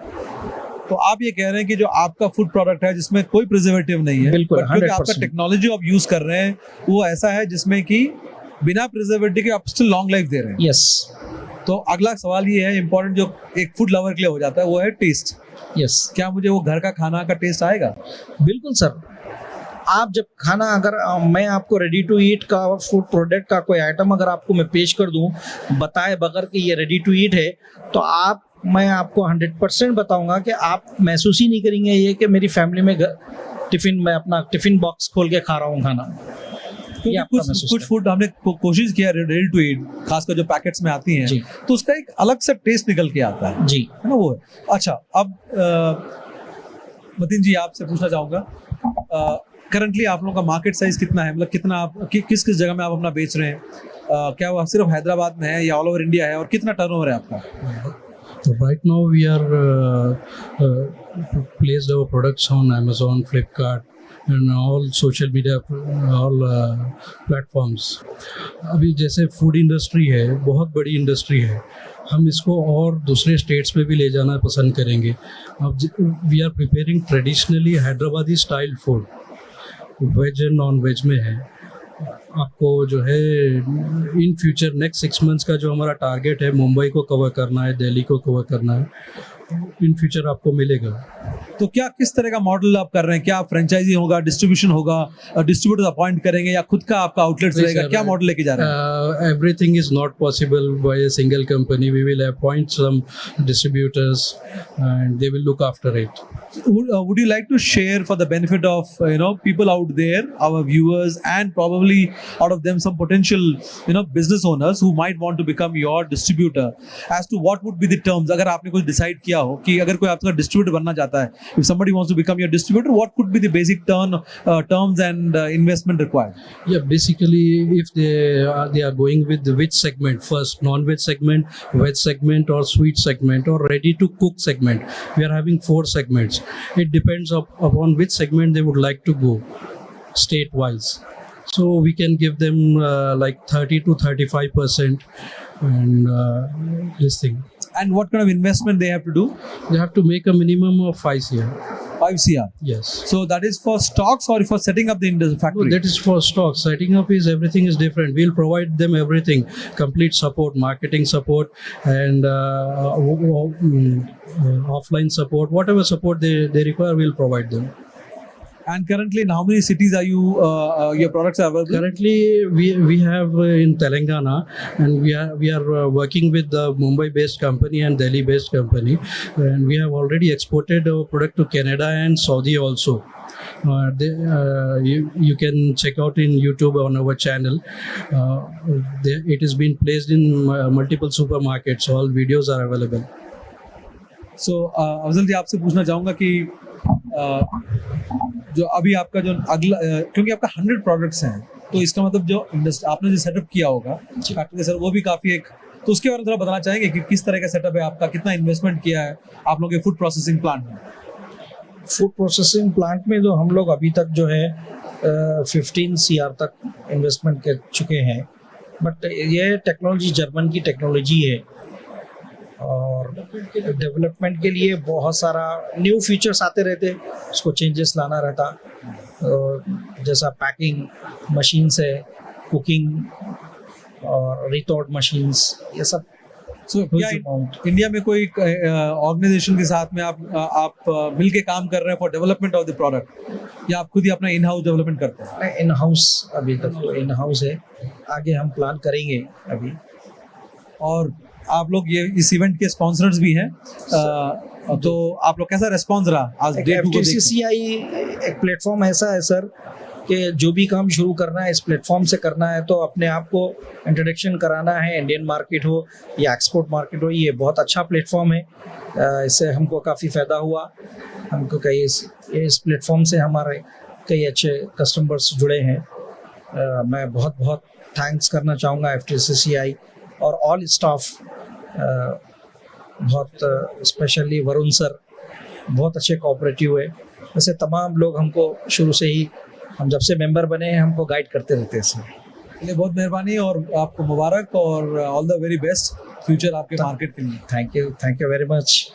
तो आप ये कह रहे हैं कि जो आपका फूड प्रोडक्ट है जिसमें कोई प्रिजर्वेटिव नहीं है, बिल्कुल, क्योंकि आपका टेक्नोलॉजी आप यूज कर रहे हैं वो ऐसा है जिसमें कि बिना प्रिजर्वेटिव के आप स्टिल लॉन्ग लाइफ दे रहे हैं। यस। तो अगला सवाल ये है इम्पोर्टेंट, जो एक फूड लवर के लिए हो जाता है, वो है टेस्ट। यस। क्या मुझे वो घर का खाना का टेस्ट आएगा? बिल्कुल सर। आप जब खाना, अगर मैं आपको रेडी टू ईट का फूड प्रोडक्ट का कोई आइटम अगर आपको मैं पेश कर दूं बताए बगैर कि ये रेडी टू ईट है, तो मैं आपको 100% बताऊंगा कि आप महसूस ही नहीं करेंगे ये कि मेरी फैमिली में मैं अपना टिफिन बॉक्स खोल के खा रहा हूँ खाना। कुछ फूड हमने कोशिश किया रेडी टू ईट, खासकर जो पैकेट्स में आती हैं, तो उसका एक अलग सा टेस्ट निकल के आता है जी, है ना वो। अच्छा, अब मतीन जी आपसे पूछना चाहूँगा, करंटली आप लोगों का मार्केट साइज कितना है? मतलब कितना आप किस जगह में आप अपना बेच रहे हैं? क्या वो सिर्फ हैदराबाद में है या ऑल ओवर इंडिया है, और कितना टर्नओवर है आपका? So right now we are placed our products on Amazon, Flipkart and all social media, all platforms. अभी जैसे फूड इंडस्ट्री है, बहुत बड़ी इंडस्ट्री है, हम इसको और दूसरे स्टेट्स में भी ले जाना पसंद करेंगे। अब we are preparing traditionally Hyderabadi style food, veg and non veg में है। आपको जो है इन फ्यूचर नेक्स्ट 6 मंथ्स का जो हमारा टारगेट है, मुंबई को कवर करना है, दिल्ली को कवर करना है, इन फ्यूचर आपको मिलेगा। तो क्या किस तरह का मॉडल आप कर रहे हैं? क्या आप फ्रेंचाइजी होगा, डिस्ट्रीब्यूशन होगा, डिस्ट्रीब्यूटर अपॉइंट करेंगे या खुद का आपका आउटलेट रहेगा? क्या मॉडल लेके जा रहे हैं? Everything is not possible by a single company. We will appoint some distributors and they will look after it. Would you like to share for the benefit of people out there, our viewers, and probably out of them some potential business owners who might want to become your distributor, as to what would be the terms? अगर आपने कुछ decide किया हो कि अगर कोई आपका distributor बनना चाहता है, if somebody wants to become your distributor, what could be the basic terms and investment required? Yeah, basically if they are going with which segment first, non-veg segment, veg segment, or sweet segment, or ready to cook segment. We are having 4 segments. It depends upon which segment they would like to go state wise. So we can give them like 30 to 35% and this thing. And what kind of investment they have to do? They have to make a minimum of 5 CR. 5 CR? Yes. So that is for stocks or for setting up the factory? No, that is for stocks. Setting up everything is different. We'll provide them everything, complete support, marketing support, and offline support, whatever support they require, we'll provide them. And currently, in how many cities are your products are available? Currently, we have in Telangana, and we are working with the Mumbai-based company and Delhi-based company, and we have already exported our product to Canada and Saudi also. You can check out in YouTube on our channel. It has been placed in multiple supermarkets. All videos are available. So, Afzal जी आपसे पूछना चाहूँगा कि जो अभी आपका जो अगला, क्योंकि आपका 100 प्रोडक्ट्स हैं, तो इसका मतलब जो आपने जो सेटअप किया होगा फैक्ट्री सर, वो भी काफ़ी एक तो उसके बारे में थोड़ा बताना चाहेंगे कि किस तरह का सेटअप है आपका, कितना इन्वेस्टमेंट किया है आप लोगों के फूड प्रोसेसिंग प्लांट में? फूड प्रोसेसिंग प्लांट में जो हम लोग अभी तक जो है 15 CR तक इन्वेस्टमेंट कर चुके हैं, बट ये टेक्नोलॉजी जर्मन की टेक्नोलॉजी है और डेवलपमेंट के लिए बहुत सारा न्यू फीचर्स आते रहते, उसको चेंजेस लाना रहता, जैसा पैकिंग मशीन्स है, कुकिंग और रिटॉर्ट मशीन्स, ये सब। क्या इंडिया में कोई ऑर्गेनाइजेशन के साथ में आप मिल के काम कर रहे हैं for development of the product, या आप खुद ही अपना इन हाउस डेवलपमेंट करते हैं? इन हाउस, अभी तक तो इन हाउस है, आगे हम प्लान करेंगे अभी। और आप लोग ये इस इवेंट के स्पॉन्सर्स भी हैं, तो आप लोग कैसा रेस्पॉन्स रहा आज डे 2 को? FTCCI एक प्लेटफॉर्म ऐसा है सर कि जो भी काम शुरू करना है इस प्लेटफॉर्म से करना है, तो अपने आप को इंट्रोडक्शन कराना है, इंडियन मार्केट हो या एक्सपोर्ट मार्केट हो, ये बहुत अच्छा प्लेटफॉर्म है। इससे हमको काफ़ी फ़ायदा हुआ, हमको कई इस प्लेटफॉर्म से हमारे कई अच्छे कस्टमर्स जुड़े हैं। मैं बहुत बहुत थैंक्स करना चाहूँगा FTCCI और ऑल स्टाफ, बहुत स्पेशली वरुण सर बहुत अच्छे कोऑपरेटिव है। वैसे तमाम लोग हमको शुरू से ही, हम जब से मेंबर बने हैं, हमको गाइड करते रहते हैं सर। चलिए, बहुत मेहरबानी और आपको मुबारक और all the very best future आपके मार्केट के लिए। Thank you very much.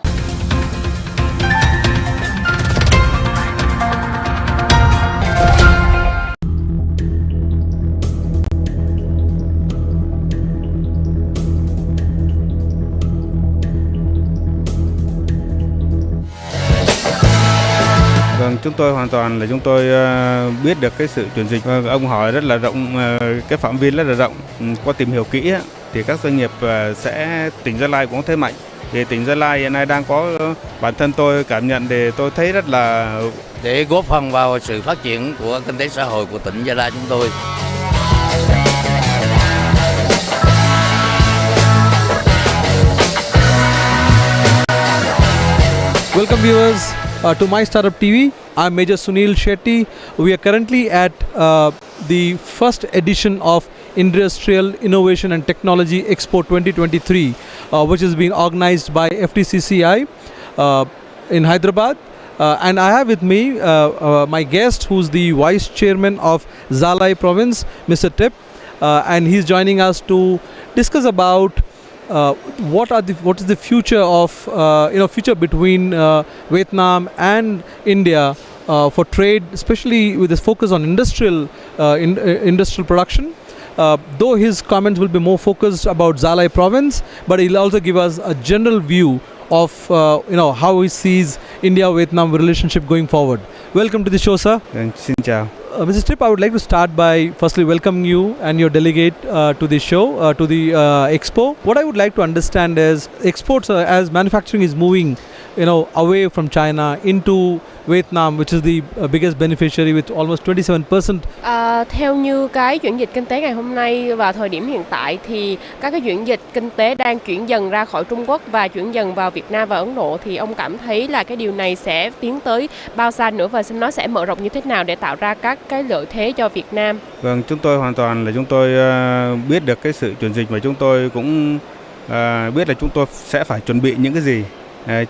Vâng, chúng tôi hoàn toàn là chúng tôi biết được cái sự chuyển dịch. Ông hỏi rất là rộng, cái phạm vi rất là rộng. Qua tìm hiểu kỹ thì các doanh nghiệp sẽ tỉnh Gia Lai cũng thế mạnh. Thì tỉnh Gia Lai hiện nay đang có, bản thân tôi cảm nhận thì tôi thấy rất là để góp phần vào sự phát triển của kinh tế xã hội của tỉnh Gia Lai chúng tôi. Welcome viewers to My Startup TV. I'm Major Sunil Shetty. We are currently at the first edition of Industrial Innovation and Technology Expo 2023, which is being organized by FTCCI in Hyderabad. And I have with me my guest, who's the Vice Chairman of Zalai Province, Mr. Tip, and he's joining us to discuss about what is the future of future between Vietnam and India for trade, especially with this focus on industrial production. Though his comments will be more focused about Zalai province, but he'll also give us a general view of how he sees India-Vietnam relationship going forward. Welcome to the show, sir. Xin chào. Mr. Tip, I would like to start by firstly welcoming you and your delegate to the show, to the expo. What I would like to understand is exports, as manufacturing is moving, away from China into Vietnam, which is the biggest beneficiary with almost 27%. Theo như cái chuyển dịch kinh tế ngày hôm nay và thời điểm hiện tại thì các cái chuyển dịch kinh tế đang chuyển dần ra khỏi Trung Quốc và chuyển dần vào Việt Nam và Ấn Độ, thì ông cảm thấy là cái điều này sẽ tiến tới bao xa nữa và nó sẽ mở rộng như thế nào để tạo ra các cái lợi thế cho Việt Nam? Vâng, chúng tôi hoàn toàn là chúng tôi biết được cái sự chuyển dịch và chúng tôi cũng biết là chúng tôi sẽ phải chuẩn bị những cái gì.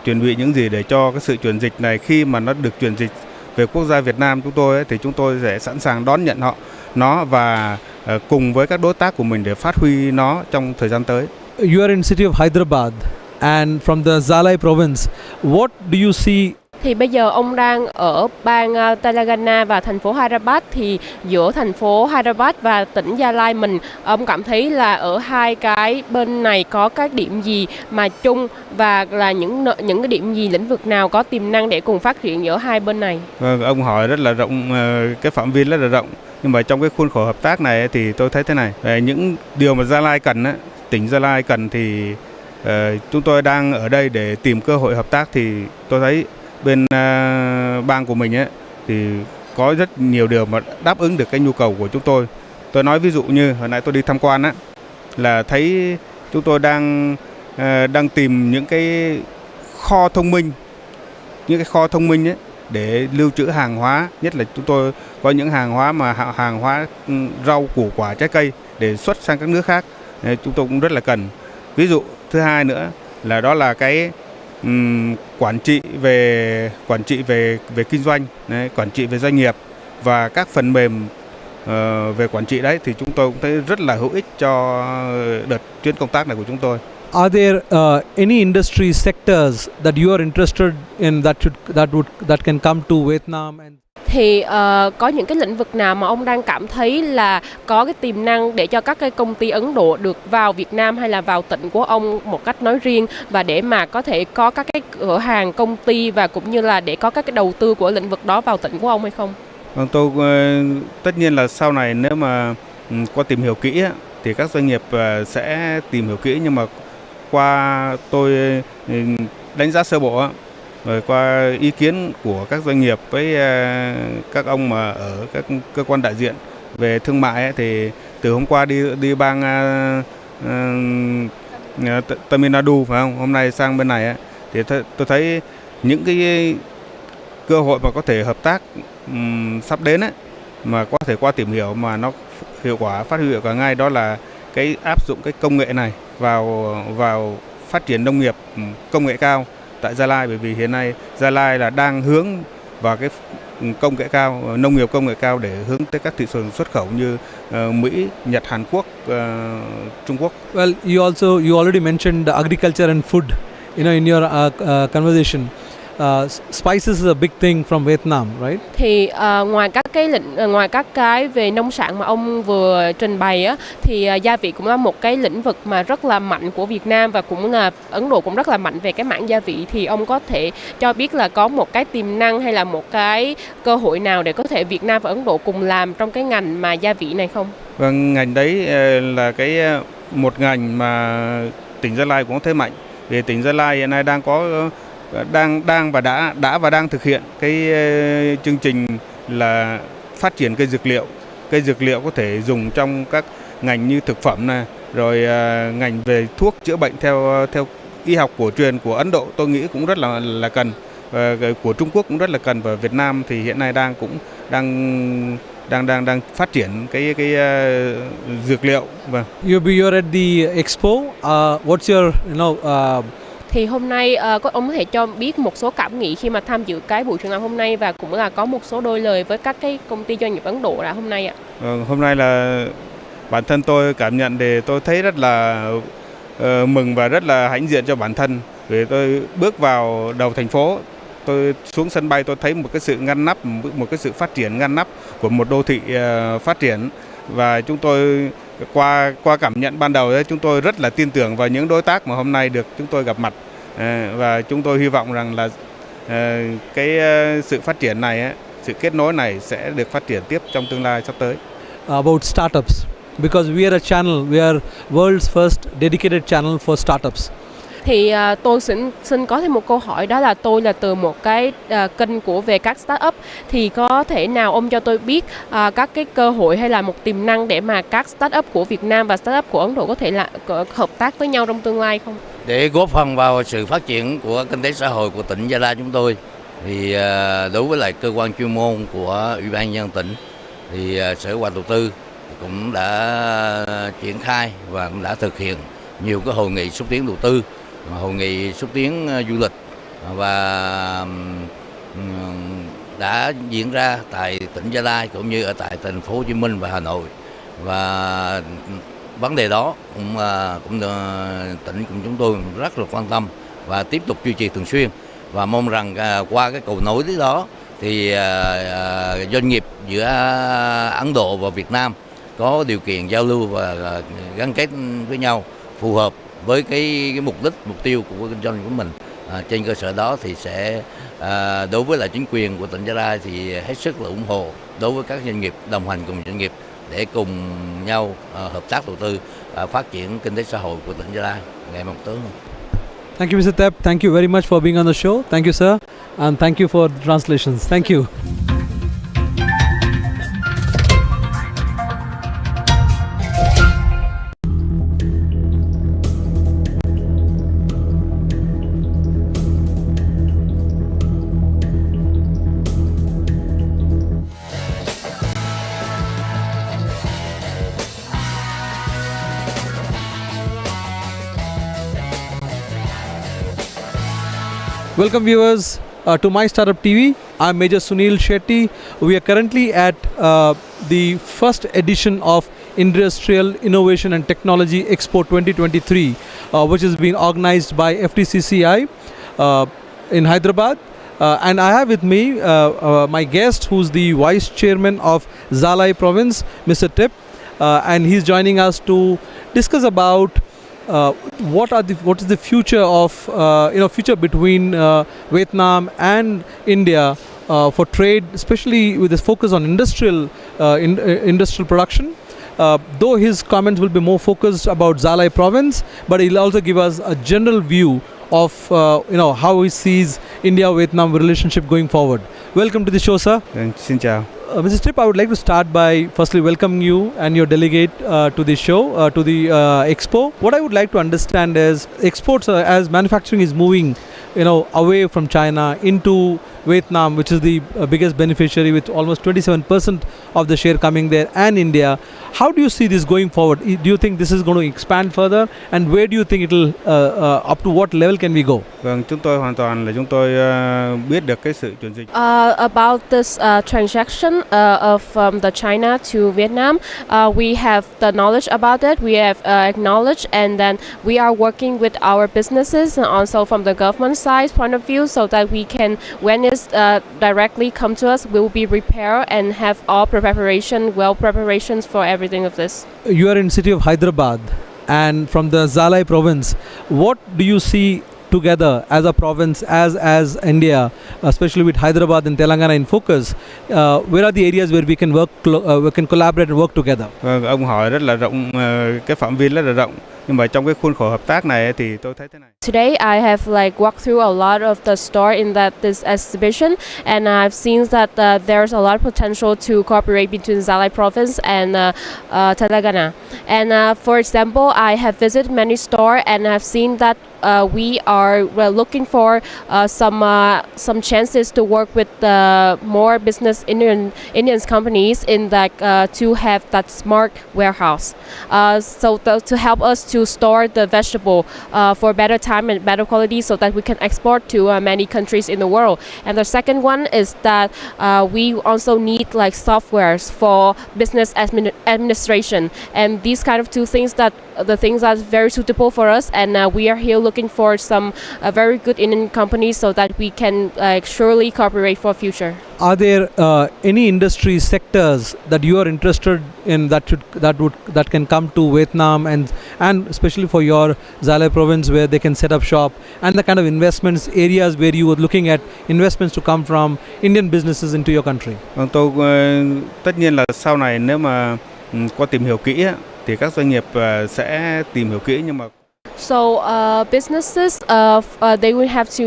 Chuẩn bị những gì để cho cái sự chuyển dịch này, khi mà nó được chuyển dịch về quốc gia Việt Nam chúng tôi thì chúng tôi sẽ sẵn sàng đón nhận nó và cùng với các đối tác của mình để phát huy nó trong thời gian tới. You are in city of Hyderabad and from the Zalai province. What do you see? Thì bây giờ ông đang ở bang Telangana và thành phố Hyderabad, thì giữa thành phố Hyderabad và tỉnh Gia Lai mình, ông cảm thấy là ở hai cái bên này có các điểm gì mà chung, và là những cái điểm gì, lĩnh vực nào có tiềm năng để cùng phát triển giữa hai bên này? Vâng, ông hỏi rất là rộng, cái phạm vi rất là rộng, nhưng mà trong cái khuôn khổ hợp tác này thì tôi thấy thế này, về những điều mà Gia Lai cần, tỉnh Gia Lai cần thì chúng tôi đang ở đây để tìm cơ hội hợp tác. Thì tôi thấy bên bang của mình thì có rất nhiều điều mà đáp ứng được cái nhu cầu của chúng tôi. Tôi nói ví dụ như hồi nãy tôi đi tham quan là thấy chúng tôi đang tìm những cái kho thông minh, để lưu trữ hàng hóa, nhất là chúng tôi có những hàng hóa rau củ quả trái cây để xuất sang các nước khác, chúng tôi cũng rất là cần. Ví dụ thứ hai nữa là đó là cái quản trị về kinh doanh, đấy, quản trị về doanh nghiệp và các phần mềm về quản trị đấy thì chúng tôi cũng thấy rất là hữu ích cho đợt chuyến công tác này của chúng tôi. Are there any industry sectors that you are interested in that can come to Vietnam? Thì có những cái lĩnh vực nào mà ông đang cảm thấy là có cái tiềm năng để cho các cái công ty Ấn Độ được vào Việt Nam hay là vào tỉnh của ông một cách nói riêng, và để mà có thể có các cái cửa hàng công ty và cũng như là để có các cái đầu tư của lĩnh vực đó vào tỉnh của ông hay không? Vâng, tôi tất nhiên là sau này nếu mà qua tìm hiểu kỹ thì các doanh nghiệp sẽ tìm hiểu kỹ, nhưng mà qua tôi đánh giá sơ bộ rồi qua ý kiến của các doanh nghiệp với các ông mà ở các cơ quan đại diện về thương mại thì từ hôm qua đi bang Tamil Nadu phải không? Hôm nay sang bên này thì tôi thấy những cái cơ hội mà có thể hợp tác sắp đến mà có thể qua tìm hiểu mà nó phát huy hiệu quả ngay, đó là cái áp dụng cái công nghệ này vào phát triển nông nghiệp công nghệ cao tại Gia Lai, bởi vì hiện nay Gia Lai là đang hướng vào cái công nghệ cao, nông nghiệp công nghệ cao để hướng tới các thị trường xuất khẩu như Mỹ, Nhật, Hàn Quốc, Trung Quốc. Well, you already mentioned agriculture and food, in your conversation. Spices is a big thing from Vietnam, right? Thì ngoài các cái về nông sản mà ông vừa trình bày thì gia vị cũng là một cái lĩnh vực mà rất là mạnh của Việt Nam, và cũng là Ấn Độ cũng rất là mạnh về cái mảng gia vị. Thì ông có thể cho biết là có một cái tiềm năng hay là một cái cơ hội nào để có thể Việt Nam và Ấn Độ cùng làm trong cái ngành mà gia vị này không? Vâng, ngành đấy là một ngành mà tỉnh Gia Lai cũng có thế mạnh. Vì tỉnh Gia Lai hiện nay đang thực hiện cái chương trình là phát triển cây dược liệu. Cây dược liệu có thể dùng trong các ngành như thực phẩm này, rồi ngành về thuốc chữa bệnh theo y học cổ truyền của Ấn Độ tôi nghĩ cũng rất là cần, và của Trung Quốc cũng rất là cần, và Việt Nam thì hiện nay đang phát triển cái dược liệu. Vâng. You're at the expo. What's your Thì hôm nay ông có thể cho biết một số cảm nghĩ khi mà tham dự cái buổi triển lãm hôm nay, và cũng là có một số đôi lời với các cái công ty doanh nghiệp Ấn Độ đã hôm nay ạ. Hôm nay là bản thân tôi cảm nhận thì tôi thấy rất là mừng và rất là hãnh diện cho bản thân, vì tôi bước vào đầu thành phố, tôi xuống sân bay tôi thấy một cái sự ngăn nắp, một cái sự phát triển ngăn nắp của một đô thị phát triển, và chúng tôi qua cảm nhận ban đầu đấy, chúng tôi rất là tin tưởng vào những đối tác mà hôm nay được chúng tôi gặp mặt, và chúng tôi hy vọng rằng là cái sự phát triển này, sự kết nối này sẽ được phát triển tiếp trong tương lai sắp tới. About startups, because we are a channel, we are world's first dedicated channel for startups. Thì tôi xin có thêm một câu hỏi, đó là tôi là từ một cái kênh về các startup, thì có thể nào ông cho tôi biết các cái cơ hội hay là một tiềm năng để mà các startup của Việt Nam và startup của Ấn Độ có thể là hợp tác với nhau trong tương lai không? Để góp phần vào sự phát triển của kinh tế xã hội của tỉnh Gia Lai chúng tôi, thì đối với lại cơ quan chuyên môn của Ủy ban nhân dân tỉnh thì Sở Kế hoạch Đầu tư cũng đã triển khai và cũng đã thực hiện nhiều cái hội nghị xúc tiến đầu tư, hội nghị xúc tiến du lịch, và đã diễn ra tại tỉnh Gia Lai cũng như ở tại thành phố Hồ Chí Minh và Hà Nội, và vấn đề đó cũng tỉnh của chúng tôi rất là quan tâm và tiếp tục duy trì thường xuyên, và mong rằng qua cái cầu nối đó thì doanh nghiệp giữa Ấn Độ và Việt Nam có điều kiện giao lưu và gắn kết với nhau phù hợp với cái mục đích, mục tiêu của kinh doanh của mình. Trên cơ sở đó thì sẽ đối với lại chính quyền của tỉnh Gia Lai thì hết sức là ủng hộ đối với các doanh nghiệp, đồng hành cùng doanh nghiệp để cùng nhau hợp tác đầu tư phát triển kinh tế xã hội của tỉnh Gia Lai ngày một tốt hơn. Thank you, Mr. Tep. Thank you very much for being on the show. Thank you, sir. And thank you for the translations. Thank you. Welcome viewers to My Startup TV. I'm Major Sunil Shetty. We are currently at the first edition of Industrial Innovation and Technology Expo 2023, which is being organized by FTCCI in Hyderabad. And I have with me my guest, who's the Vice Chairman of Zalai Province, Mr. Tip, and he's joining us to discuss about what is the future of future between Vietnam and India for trade, especially with this focus on industrial production. Though his comments will be more focused about Zalai Province, but he'll also give us a general view of how he sees India-Vietnam relationship going forward. Welcome to the show, sir. Xin chào. Mr. Tip, I would like to start by firstly welcoming you and your delegate to the show, to the expo. What I would like to understand is exports, as manufacturing is moving, away from China into Vietnam, which is the biggest beneficiary with almost 27% of the share coming there, and India. How do you see this going forward? Do you think this is going to expand further, and where do you think it'll up to what level can we go? Vâng, chúng tôi biết được cái sự chuyển dịch. About this transaction from the China to Vietnam, we have the knowledge about it. We have acknowledged, and then we are working with our businesses and also from the government side point of view, so that we can, when it's directly come to us, we will be prepared and have all preparations for everything of this. You are in city of Hyderabad, and from the Zalai province, what do you see together as a province, as India, especially with Hyderabad and Telangana in focus? Where are the areas where we can we can collaborate and work together? Ông hỏi rất là rộng, cái phạm vi rất là rộng. Nhưng mà trong cái khuôn khổ hợp tác này thì tôi thấy thế này. Today I have walked through a lot of the store in this exhibition, and I've seen that there's a lot of potential to cooperate between Zalai province and Telangana. And for example, I have visited many stores and have seen that we are looking for some chances to work with more business Indian companies in to have that smart warehouse. So to help us to store the vegetable for better time and better quality, so that we can export to many countries in the world. And the second one is that we also need softwares for business administration, and these kind of two things that are very suitable for us. And we are here looking for some very good Indian companies, so that we can surely cooperate for future. Are there any industry sectors that you are interested in that can come to Vietnam, and especially for your Zalai province, where they can set up shop, and the kind of investments areas where you were looking at investments to come from Indian businesses into your country? Tôi tất nhiên là sau này nếu mà có tìm hiểu kỹ thì các doanh nghiệp sẽ tìm hiểu kỹ, nhưng mà So businesses, they will have to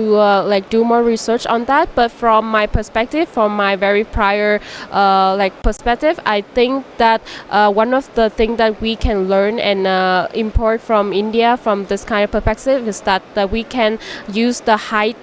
do more research on that. But from my perspective, from my very prior perspective, I think that one of the things that we can learn and import from India from this kind of perspective is that we can use the high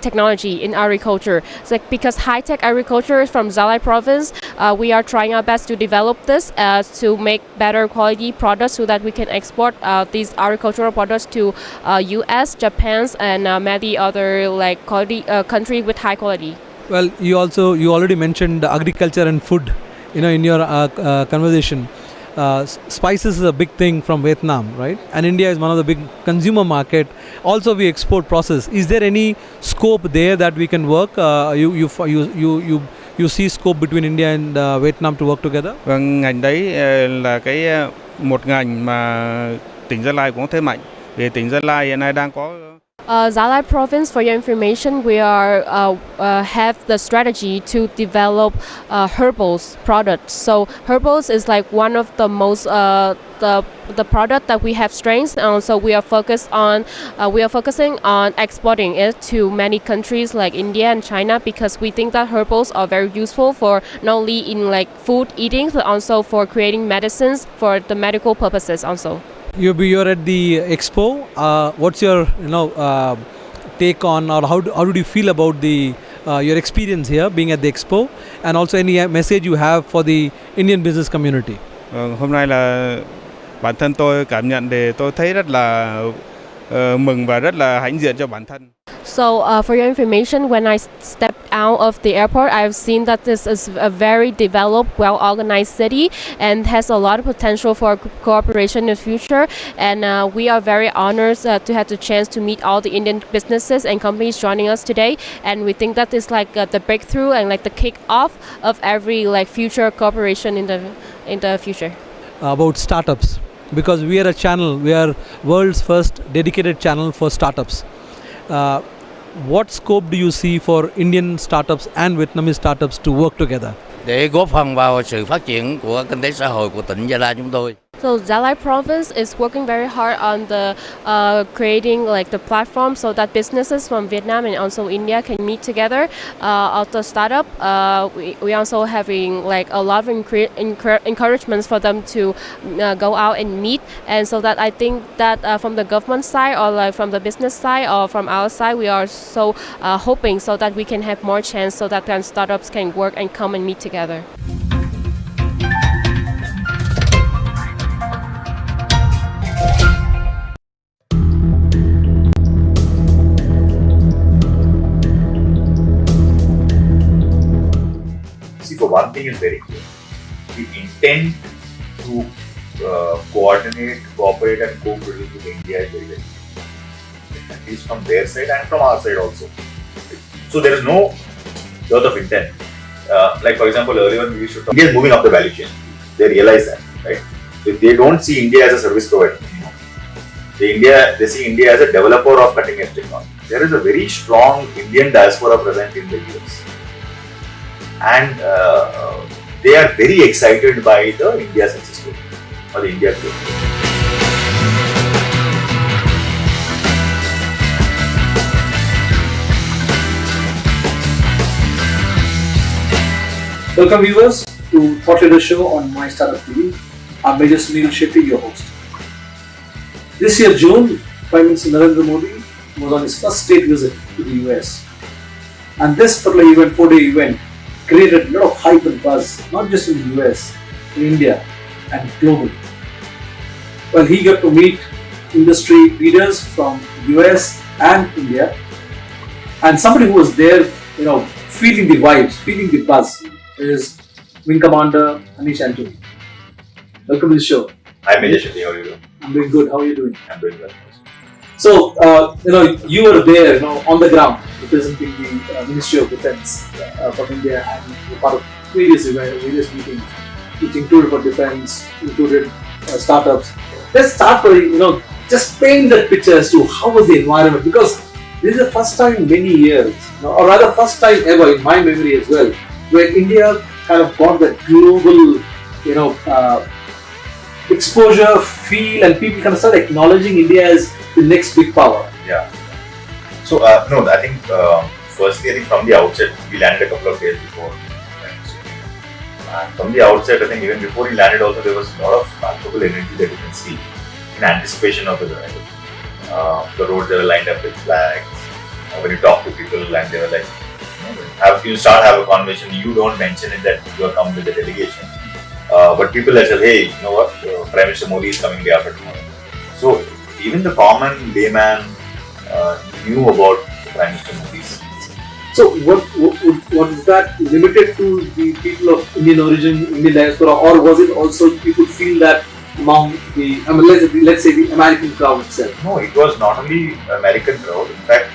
technology in agriculture. So because high-tech agriculture from Zalai province, we are trying our best to develop this to make better quality products, so that we can export these agricultural products to US, Japan, and many other quality country with high quality. Well, you already mentioned agriculture and food, in your conversation. Spices is a big thing from Vietnam, right? And India is one of the big consumer market. Also, we export process. Is there any scope there that we can work? You see scope between India and Vietnam to work together? Vâng, ngành đấy là một ngành mà tỉnh Gia Lai cũng thế mạnh. Vì tỉnh Gia Lai hiện nay đang có Zalai province, for your information, we have the strategy to develop herbals products. So herbals is one of the most the product that we have strengths, and also we are focusing on exporting it to many countries like India and China, because we think that herbals are very useful for not only in food eating, but also for creating medicines for the medical purposes also. You're at the expo. What's your take on, or how did you feel about your experience here being at the expo, and also any message you have for the Indian business community? Hôm nay là bản thân tôi cảm nhận thì tôi thấy rất là mừng và rất là hãnh diện cho bản thân. So, for your information, when I stepped out of the airport, I've seen that this is a very developed, well-organized city and has a lot of potential for cooperation in the future. And we are very honored to have the chance to meet all the Indian businesses and companies joining us today. And we think that is like the breakthrough and like the kick-off of every like future cooperation in the future. About startups, because we are a channel, we are world's first dedicated channel for startups. What scope do you see for Indian startups and Vietnamese startups to work together? Để góp phần vào sự phát triển của kinh tế xã hội của tỉnh Gia Lai chúng tôi. So Gia Lai province is working very hard on the creating like the platform so that businesses from Vietnam and also India can meet together. Of the startup, we also having like a lot of encouragements for them to go out and meet. And so that I think that from the government side or like from the business side or from our side, we are so hoping so that we can have more chance so that startups can work and come and meet together. For one thing is very clear. We intend to coordinate, cooperate and co-produce with India is very, very clear. At least from their side and from our side also. So there is no dearth of intent. Like for example, earlier we used to talk, India is moving up the value chain. They realize that, right? If they don't see India as a service provider anymore. They see India as a developer of cutting edge technology. There is a very strong Indian diaspora present in the US. And they are very excited by the India success story or the India growth. Welcome viewers to Thought Leader Show on mystartuptv. I'm Major Sunil Shetty, your host. This year June, Prime Minister Narendra Modi was on his first state visit to the US. And this particular event, 4-day event, created a lot of hype and buzz, not just in the US, in India and globally. Well, he got to meet industry leaders from US and India, and somebody who was there, feeling the vibes, feeling the buzz, is Wing Commander Anish Antony. Welcome to the show. Hi Major Shetty, how are you doing? I'm doing good. How are you doing? I'm doing well. So, you were there, on the ground, representing the Ministry of Defence from India, and you were part of various meetings, which included for defence, included startups. Let's start by, just paint that picture as to how was the environment, because this is the first time in many years, or rather first time ever in my memory as well, where India kind of got that global, exposure, feel, and people kind of start acknowledging India as the next big power. Yeah. So, no, I think firstly, from the outset, we landed a couple of days before. And from the outset, I think even before he landed also, there was a lot of palpable energy that you can see in anticipation of his arrival. The roads that were lined up with flags. When you talk to people and they were like, you have a conversation, you don't mention it that you are come with the delegation. But people have said, hey, you know what, Prime Minister Modi is coming day after tomorrow. So even the common layman knew about Prime Minister Modi's. So what is that limited to the people of Indian origin, Indian diaspora, or was it also people feel that among the, let's say the American crowd itself? No, it was not only American crowd. In fact,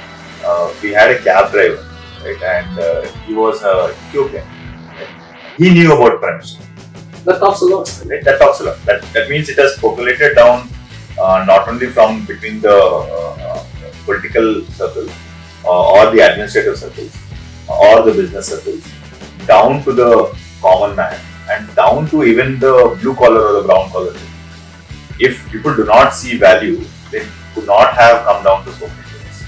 we had a cab driver, right, and he was Ethiopian. Right? He knew about Prime Minister. That talks a lot. Right? That talks a lot. That means it has populated down not only from between the political circles or the administrative circles or the business circles, down to the common man and down to even the blue collar or the brown collar. If people do not see value, they could not have come down to so many things.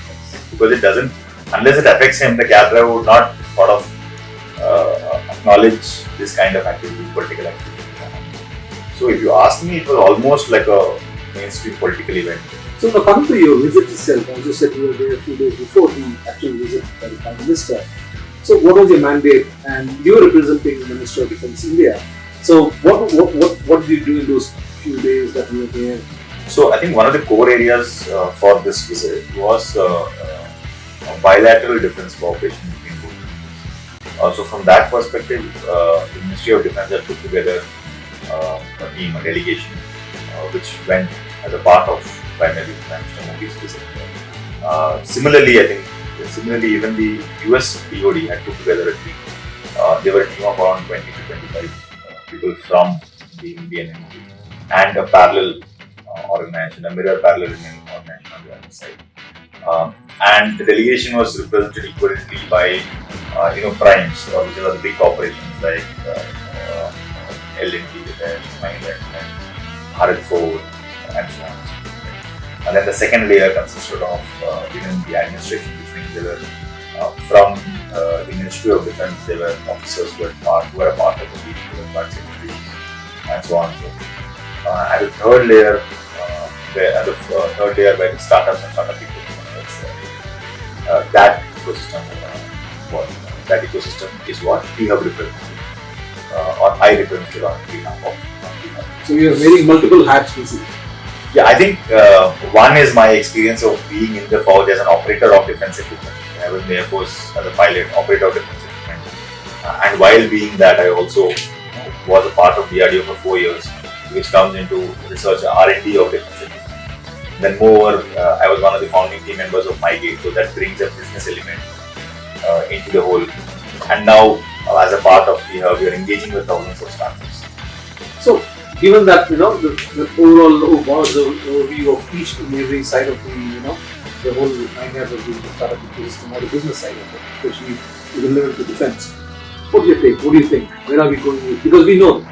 Because it doesn't, unless it affects him, the cab driver would not sort of acknowledge this kind of activity, political activity. So if you ask me, it was almost like a mainstream political event. So now coming to your visit itself, as you said you were there a few days before the actual visit by the Prime Minister. So what was your mandate? And you were representing the Ministry of Defence India. So what did you do in those few days that you were there? So I think one of the core areas for this visit was bilateral defense cooperation between both countries. So from that perspective, the Ministry of Defense has put together a team, a delegation, which went as a part of primarily Mr. Modi's visit. Similarly, even the US DoD had put together a team. They were a team of around 20 to 25 people from the Indian MOD and a parallel organization, a mirror parallel organization on the other side. And the delegation was represented equally by primes, which are the big corporations like L&T Defense, Mahindra Defense, Bharat Forge, and so on. And then the second layer consisted of the administration, which means they were from the Ministry of Defense, there were officers who were a part of the team, who were part secretaries, and so on and so forth. And the third layer, where the startups and startup ecosystem, that ecosystem is what we have represented, or I represented on behalf of. So you are wearing multiple hats, basically. Yeah, I think one is my experience of being in the forge as an operator of defense equipment. I was in the Air Force as a pilot, operator of defense equipment. And while being that, I also was a part of DRDO for 4 years, which comes into research R&D of defense equipment. Then moreover, I was one of the founding team members of MyGate, so that brings a business element into the whole. And now, as a part of the we are engaging with thousands of startups. So, given that the overall overview of each and every side of the whole 9 years of the startup ecosystem or the business side of it, especially relevant to defense, what do you take? What do you think? Where are we going with? Because we know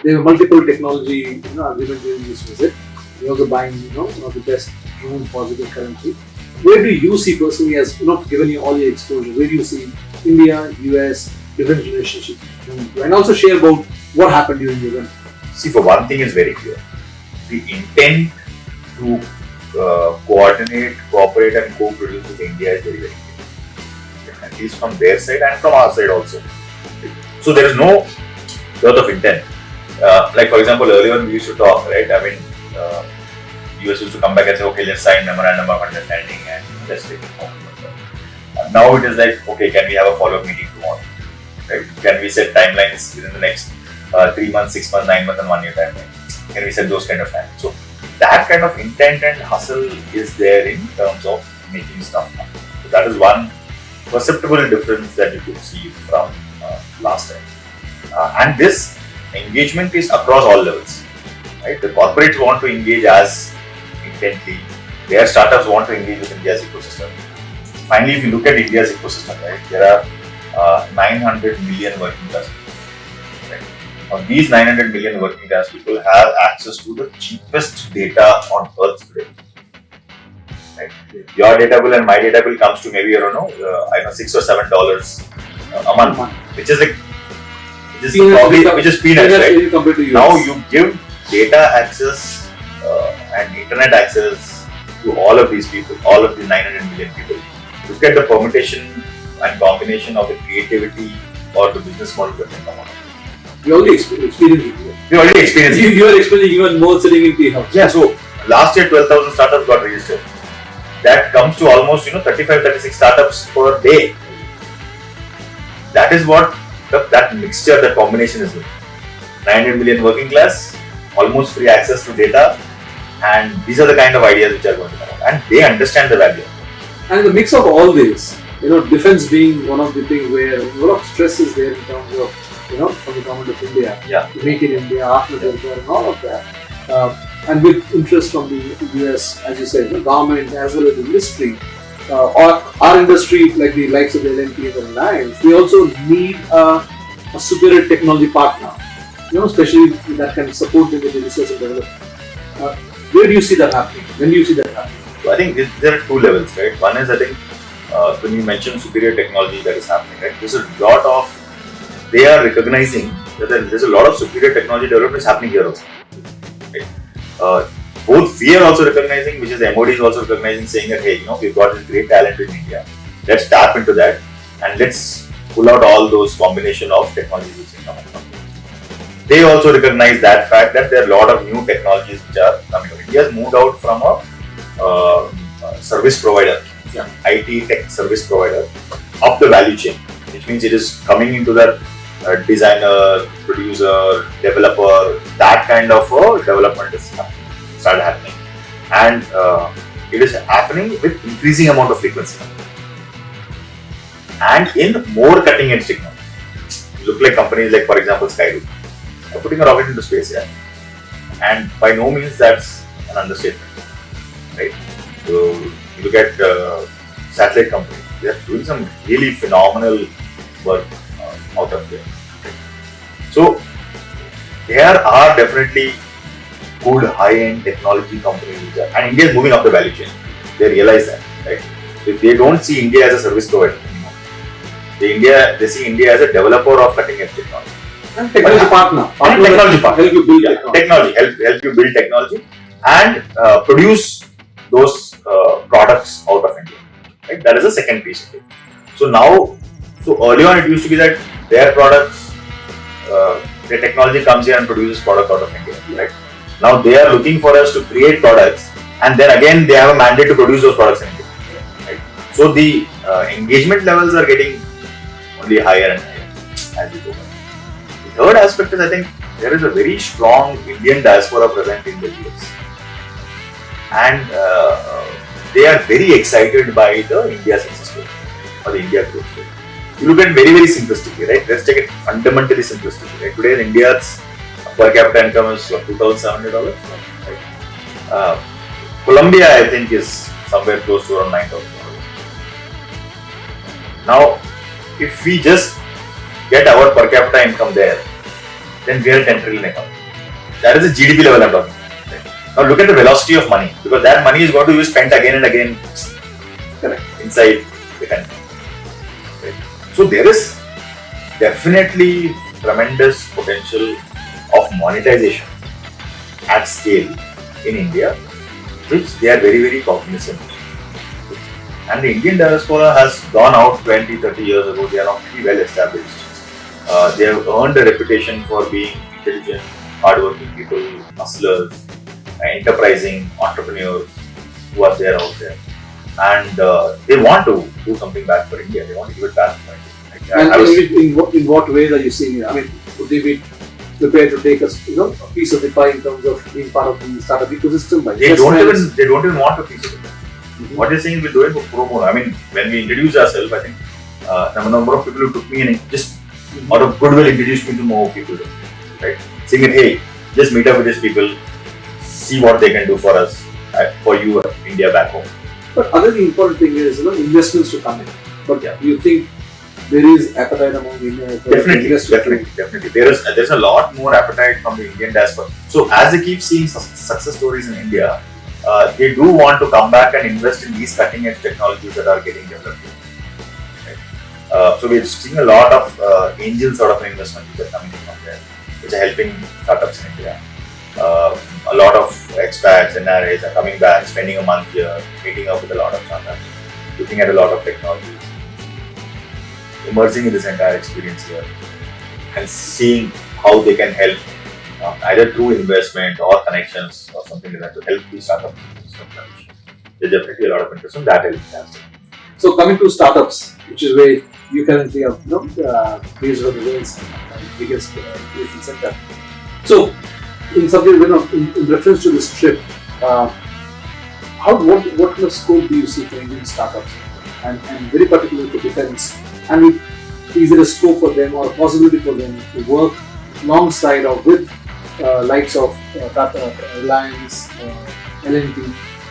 there are multiple technology agreements during this visit. We're also buying the best drones possible currently. Where do you see personally, as given you all your exposure, where do you see India, US, different relationship? And also share about what happened during the event. See, for one thing is very clear. The intent to coordinate, cooperate and co-produce with India is very, very clear. At least from their side and from our side also. So there is no dearth of intent. Like for example, earlier when we used to talk, right? I mean, US used to come back and say, okay, let's sign memorandum of understanding and let's take it forward. Now it is like, okay, can we have a follow-up meeting tomorrow? Right? Can we set timelines within the next 3 months, 6 months, 9 months and 1 year timeline? Can we set those kind of timelines? So that kind of intent and hustle is there in terms of making stuff happen. So that is one perceptible difference that you could see from last time. And this engagement is across all levels. Right? The corporates want to engage as intently. Their startups want to engage with India's ecosystem. Finally, if you look at India's ecosystem, right, there are 900 million working class people. Right? Now, these 900 million working class people have access to the cheapest data on earth today. Right? Your data bill and my data bill comes to maybe, $6 or $7 a month, which is peanuts, right? Now you give data access and internet access to all of these people, all of the 900 million people. Look at the permutation and combination of the creativity or the business model that can come out. We already experienced it. We already experienced it. You are experiencing even more sitting in the house. Yeah, so last year 12,000 startups got registered. That comes to almost 35-36 startups per day. That is what that mixture, that combination is doing. 900 million working class, almost free access to data, and these are the kind of ideas which are going to come out. And they understand the value. And the mix of all this, defense being one of the things where a lot of stress is there in terms of, from the government of India, to make it India, Atmanirbhar and all of that. And with interest from the US, as you said, the government as well as the industry, our industry, like the likes of the L&T and the Reliance, we also need a superior technology partner, especially that can support them with the research and development. Where do you see that happening? When do you see that happening? So I think there are two levels, right? One is, I think, when you mention superior technology that is happening, right? There's a lot of, they are recognizing that there's a lot of superior technology development is happening here also. Right? Both we are also recognizing, which is the MOD is also recognizing, saying that, hey, we've got this great talent in India. Let's tap into that and let's pull out all those combination of technologies which are coming from. They also recognize that fact that there are a lot of new technologies which are coming out. India has moved out from a service provider IT tech service provider up the value chain, which means it is coming into the designer, producer, developer, that kind of development is started happening, and it is happening with increasing amount of frequency and in more cutting edge technology. Look like companies like, for example, Skyroot are putting a rocket into space, and by no means that's an understatement, right? So you look at satellite companies; they are doing some really phenomenal work out of there. So there are definitely good high-end technology companies, and India is moving up the value chain. They realize that, right? So they don't see India as a service provider anymore. They see India as a developer of cutting-edge technology. And technology partner. And technology partner. Help you build technology. Help you build technology and produce those products out of India. Right? That is the second piece of it. So now, early on it used to be that their products, their technology comes here and produces product out of India. Right? Now they are looking for us to create products, and then again they have a mandate to produce those products in India. Right? So the engagement levels are getting only higher and higher as we go. The third aspect is, I think, there is a very strong Indian diaspora present in the US, and they are very excited by the India success story or the India growth story. You look at very simplistically, right? Let's take it fundamentally simplistically, right? Today in India's per capita income is $2,700, right? Colombia, I think, is somewhere close to around $9,000. Now, if we just get our per capita income there, then we are 10 trillion economy. That is the GDP level I'm talking about. Right? Now look at the velocity of money, because that money is going to be spent again and again inside the country. Right? So there is definitely tremendous potential of monetization at scale in India, which they are very cognizant. And the Indian diaspora has gone out 20-30 years ago. They are now pretty well established. They have earned a reputation for being intelligent, hardworking people, hustlers, enterprising entrepreneurs who are there out there. And they want to do something back for India. They want to give it back for India. And in what ways are you seeing it? I mean, would they be prepared to take a piece of the pie in terms of being part of the startup ecosystem? They don't even want a piece of it. What they're saying is we're doing for promo. I mean, when we introduced ourselves, I think a number of people who took me and just out of goodwill introduced me to more people, right? Saying that, hey, just meet up with these people, see what they can do for us, for you, India back home. But other important thing is investments to come in. But do you think there is appetite among Indian Definitely. There's a lot more appetite from the Indian diaspora. So as they keep seeing success stories in India, they do want to come back and invest in these cutting edge technologies that are getting developed. Right? So we're seeing a lot of angel sort of investment which are coming from there, which are helping startups in India. A lot of expats and NRIs are coming back, spending a month here, meeting up with a lot of startups, looking at a lot of technologies, immersing in this entire experience here, and seeing how they can help either through investment or connections or something like that to help these startups. There's definitely a lot of interest in that area. So coming to startups, which is where you currently are, based on the world's biggest innovation center. So, in reference to this trip, what kind of scope do you see for Indian startups, and very particularly for defense? And is there a scope for them or a possibility for them to work alongside or with likes of Tata, Reliance, L&T?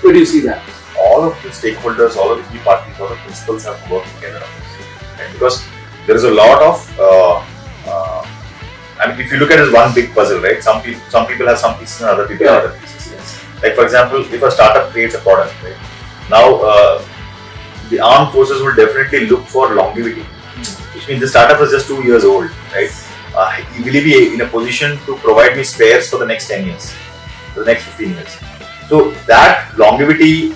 Where do you see that? All of the stakeholders, all of the key parties, all the principals have to work together on this. Right? Because there is a lot of, I mean, if you look at it as one big puzzle, right? Some people have some pieces and other people have other pieces. Yes. Like for example, if a startup creates a product, right? Now the armed forces will definitely look for longevity, which means the startup is just 2 years old, right? Will he be in a position to provide me spares for the next 10 years, for the next 15 years? So that longevity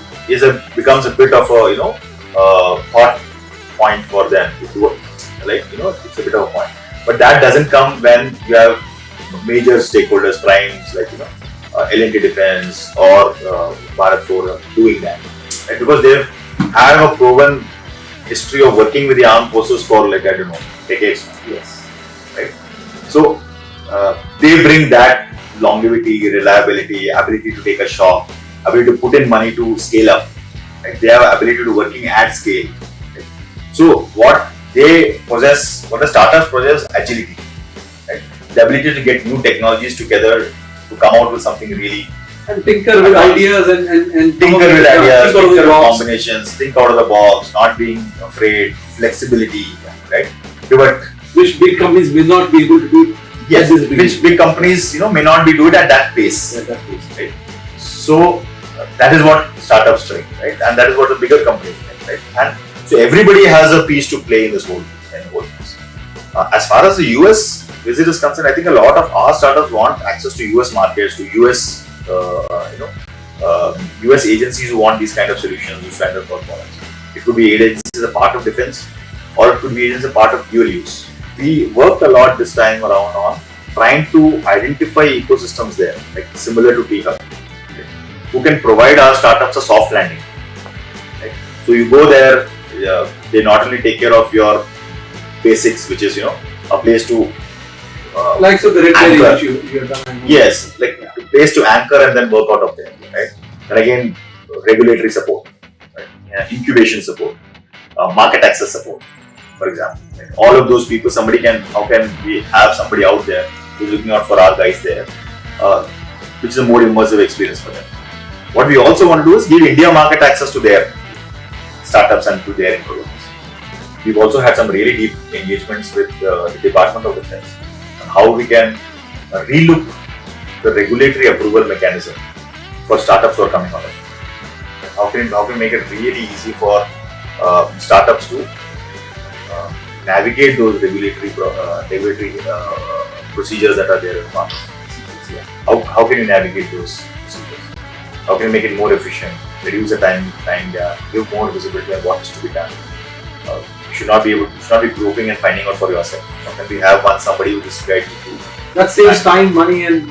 becomes a bit of a thought point for them to do it. Like it's a bit of a point, but that doesn't come when you have major stakeholders, primes like L&T Defense or Bharat Force doing that, right? Because they've have a proven history of working with the armed forces for like, I don't know, decades now. Yes. Right? So they bring that longevity, reliability, ability to take a shock, ability to put in money to scale up. Right? They have ability to working at scale. Right? So what they possess, what the startups possess, agility. Right? The ability to get new technologies together to come out with something really. And tinker with ideas and tinker with ideas, think tinker with combinations, think out of the box, not being afraid, flexibility, right? Pivot. Which big companies may not be able to do. Yes, which big companies may not be doing at that pace. At that pace. Right? So that is what startups doing, right? And that is what the bigger companies doing, right? And so everybody has a piece to play in this whole piece. As far as the US visit is concerned, I think a lot of our startups want access to US markets, to US US agencies who want these kind of solutions, these kind of products. It could be agencies as a part of defense, or it could be agencies as a part of dual use. We worked a lot this time around on trying to identify ecosystems there, like similar to T-Hub, right, who can provide our startups a soft landing. Right? So you go there, they not only take care of your basics, which is a place to like so the red which you have done. Yes, like a place to anchor and then work out of there, right? And again, regulatory support, right? Incubation support, market access support, for example. Right? All of those people, how can we have somebody out there who's looking out for our guys there, which is a more immersive experience for them. What we also want to do is give India market access to their startups and to their programs. We've also had some really deep engagements with the Department of Defense on how we can relook the regulatory approval mechanism for startups who are coming on it. How can we make it really easy for startups to navigate those regulatory procedures that are there in the market? How can you navigate those procedures? How can you make it more efficient, reduce the time gap, give more visibility on what is to be done? You should not be groping and finding out for yourself. How can we have somebody who just guide you through? That saves time, money, and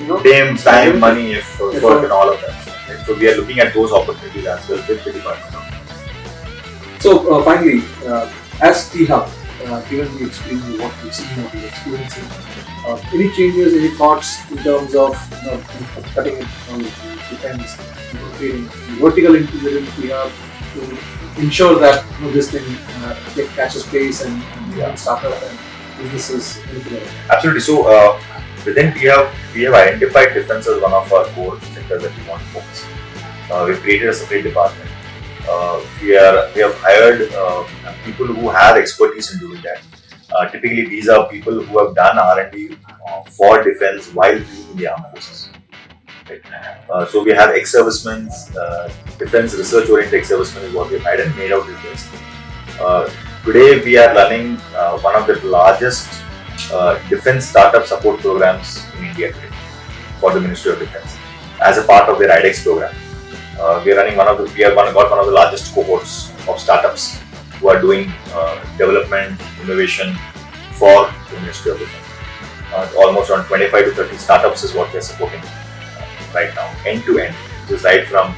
time, money, effort, and all of that. Right? So we are looking at those opportunities as well with the department. So finally, as T-Hub, given the experience of what you've seen, what you're experiencing, any changes, any thoughts in terms of cutting it from defense, creating vertical intelligence T-Hub to ensure that this thing catches pace and startups and businesses together? Absolutely. So within T-Hub, we have identified defense as one of our core sectors that we want to focus on. We've created a separate department. We have hired people who have expertise in doing that. Typically, these are people who have done R&D for defense while being in the armed forces. Right? So we have ex-servicemen, defense research-oriented ex-servicemen is what we've hired and made out this list. Today, we are running one of the largest defense startup support programs in India today for the Ministry of Defense as a part of their IDEX program. We have got one of the largest cohorts of startups who are doing development, innovation for the Ministry of Defense. Almost around 25 to 30 startups is what we are supporting right now, end to end, which is right from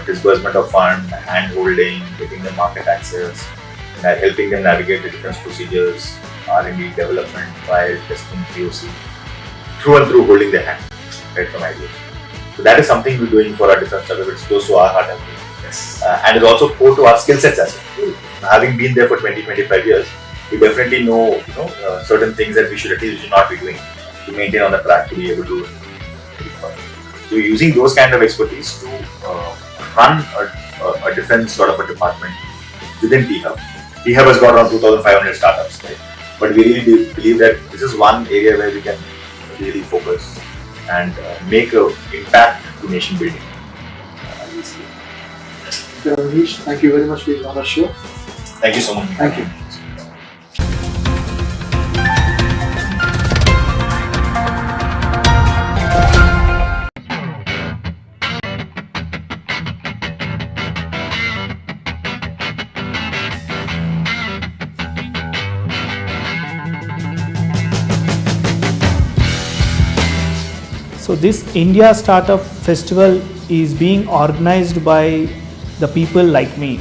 disbursement of fund, hand holding, getting them market access, and helping them navigate the defense procedures, R&D, development, trial, testing, POC, through and through holding their hand, right from ideas. So that is something we're doing for our defense startup. It's close to our heart as well. Yes. And it's also core to our skill sets as well. Having been there for 20-25 years, we definitely know certain things that we should not be doing to maintain on the track to be able to. So using those kind of expertise to run a defense sort of a department within T-Hub. T-Hub has got around 2,500 startups, right? But we really believe that this is one area where we can really focus and make an impact to nation building. Thank you very much for being on our show. Thank you so much. Thank you. So this India Startup Festival is being organized by the people like me.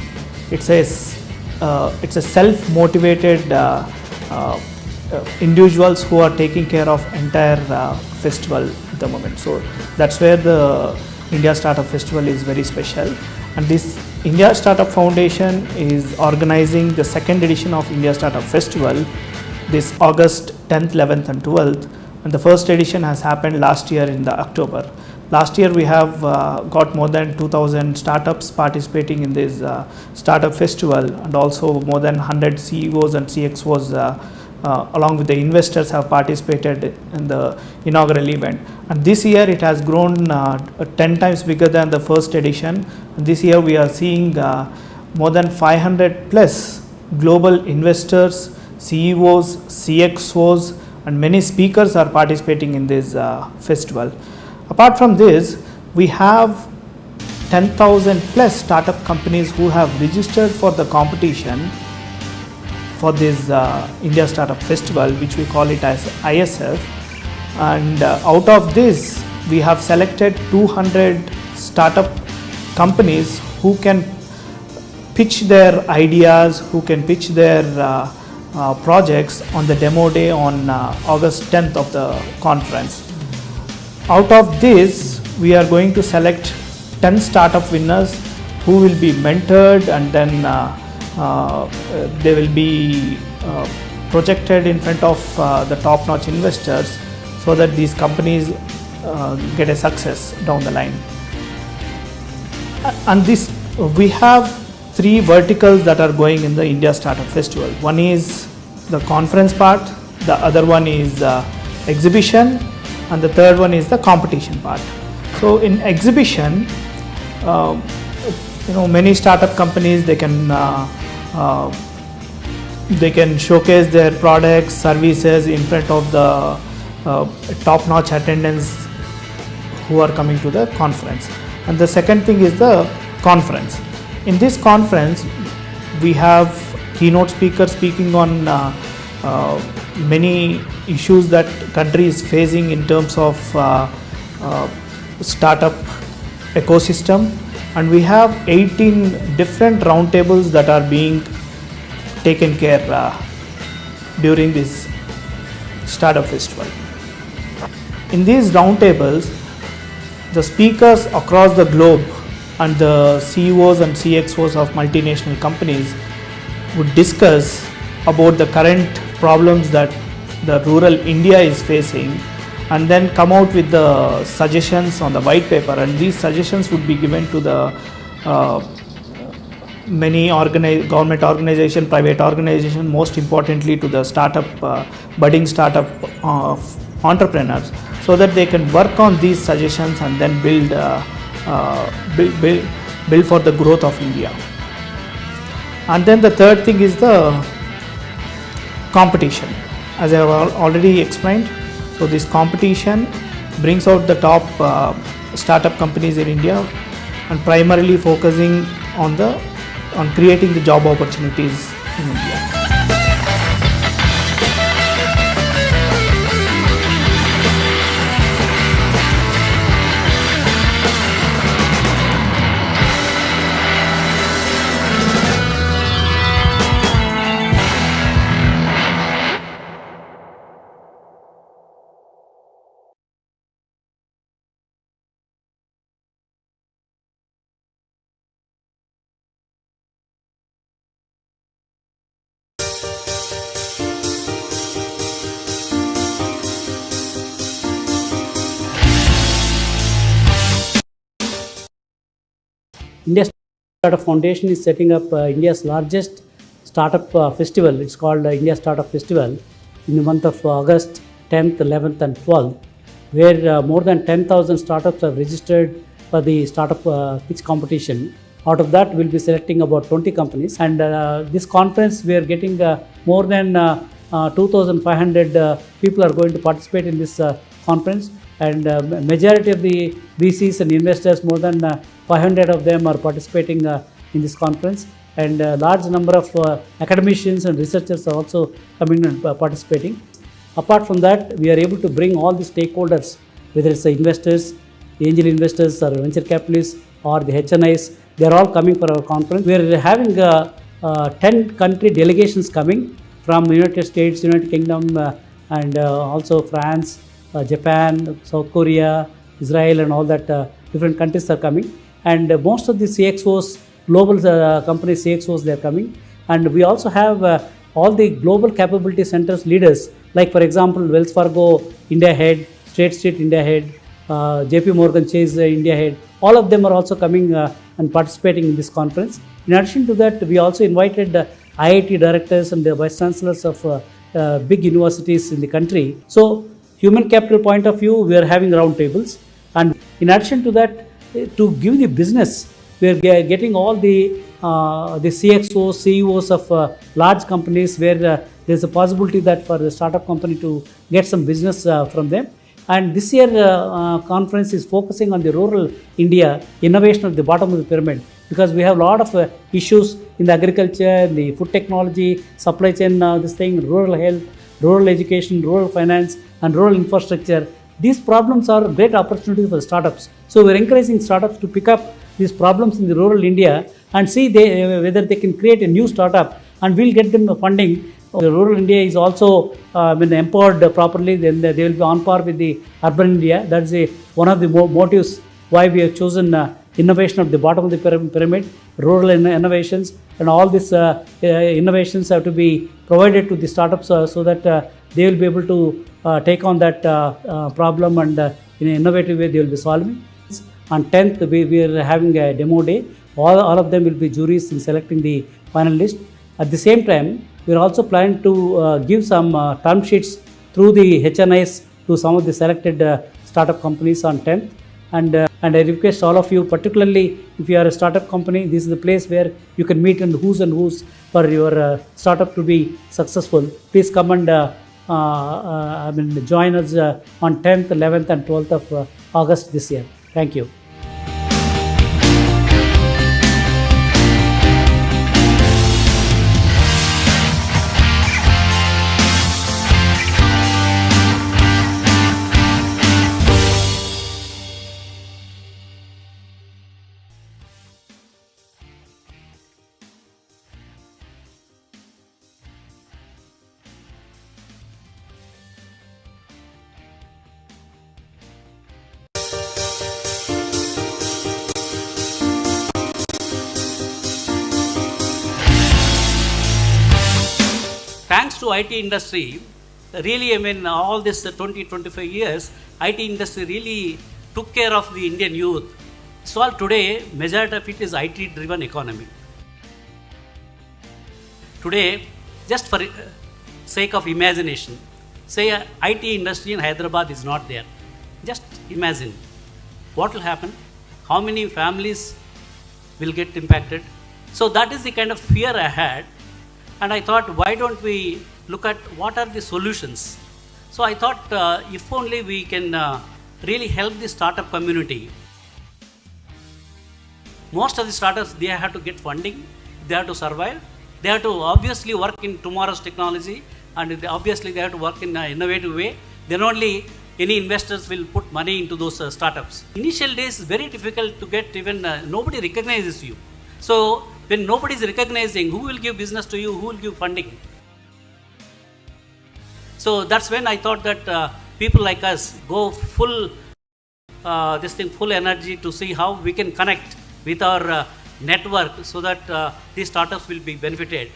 it's a self-motivated individuals who are taking care of entire festival at the moment. So that's where the India Startup Festival is very special. And this India Startup Foundation is organizing the second edition of India Startup Festival this August 10th, 11th and 12th. And the first edition has happened last year in the October. Last year we have got more than 2000 startups participating in this startup festival, and also more than 100 CEOs and CXOs along with the investors have participated in the inaugural event. And this year it has grown 10 times bigger than the first edition. And this year we are seeing more than 500 plus global investors, CEOs, CXOs and many speakers are participating in this festival. Apart from this, we have 10,000 plus startup companies who have registered for the competition for this India Startup Festival, which we call it as ISF. And out of this, we have selected 200 startup companies who can pitch their ideas, who can pitch their projects on the demo day on August 10th of the conference. Out of this, we are going to select 10 startup winners who will be mentored, and then they will be projected in front of the top-notch investors so that these companies get a success down the line. And this, we have 3 verticals that are going in the India Startup Festival. One is the conference part, the other one is exhibition, and the third one is the competition part. So in exhibition, many startup companies, they can showcase their products, services in front of the top-notch attendants who are coming to the conference. And the second thing is the conference. In this conference, we have keynote speakers speaking on many issues that country is facing in terms of startup ecosystem, and we have 18 different roundtables that are being taken care during this startup festival. In these roundtables, the speakers across the globe and the CEOs and CXOs of multinational companies would discuss about the current problems that the rural India is facing, and then come out with the suggestions on the white paper. And these suggestions would be given to the many government organization, private organization, most importantly to the startup, budding startup entrepreneurs, so that they can work on these suggestions and then build for the growth of India. And then the third thing is the competition, as I have already explained. So this competition brings out the top startup companies in India, and primarily focusing on creating the job opportunities in India. India Startup Foundation is setting up India's largest startup festival. It's called India Startup Festival in the month of August 10th, 11th and 12th, where more than 10,000 startups have registered for the startup pitch competition. Out of that, we'll be selecting about 20 companies. And this conference, we are getting more than 2,500 people are going to participate in this conference. And majority of the VCs and investors, more than 500 of them are participating in this conference. And a large number of academicians and researchers are also coming and participating. Apart from that, we are able to bring all the stakeholders, whether it's the investors, angel investors or venture capitalists, or the HNIs, they are all coming for our conference. We are having 10 country delegations coming from United States, United Kingdom, and also France, Japan, South Korea, Israel, and all that different countries are coming. And most of the CXOs, global company CXOs, they are coming. And we also have all the global capability centers leaders, like for example, Wells Fargo India head, State Street India head, JP Morgan Chase India head. All of them are also coming and participating in this conference. In addition to that, we also invited IIT directors and the vice chancellors of big universities in the country. So, human capital point of view, we are having round tables. And in addition to that, to give the business, we are getting all the CXOs, CEOs of large companies where there is a possibility that for the startup company to get some business from them. And this year conference is focusing on the rural India, innovation at the bottom of the pyramid, because we have a lot of issues in the agriculture, the food technology, supply chain, this thing, rural health, rural education, rural finance, and rural infrastructure. These problems are great opportunities for startups. So we are encouraging startups to pick up these problems in the rural India and see whether they can create a new startup, and we'll get them funding. The rural India is also when empowered properly, then they will be on par with the urban India. That's one of the motives why we have chosen innovation at the bottom of the pyramid, rural innovations, and all these innovations have to be provided to the startups so that they will be able to take on that problem, and in an innovative way they will be solving. On 10th, we are having a demo day. All of them will be juries in selecting the finalist. At the same time, we are also planning to give some term sheets through the HNIs to some of the selected startup companies on 10th. And I request all of you, particularly if you are a startup company, this is the place where you can meet and who's for your startup to be successful. Please come and join us on 10th, 11th, and 12th of August this year. Thank you. Thanks to IT industry, really, I mean, all this 20-25 years, IT industry really took care of the Indian youth. So today, majority of it is IT-driven economy. Today, just for sake of imagination, say IT industry in Hyderabad is not there. Just imagine what will happen, how many families will get impacted. So that is the kind of fear I had. And I thought, why don't we look at what are the solutions? So I thought, if only we can really help the startup community. Most of the startups, they have to get funding, they have to survive, they have to obviously work in tomorrow's technology, and obviously they have to work in an innovative way. Then only any investors will put money into those startups. Initial days is very difficult to get, even nobody recognizes you. So when nobody is recognizing, who will give business to you, who will give funding? So that's when I thought that people like us go full full energy to see how we can connect with our network so that these startups will be benefited.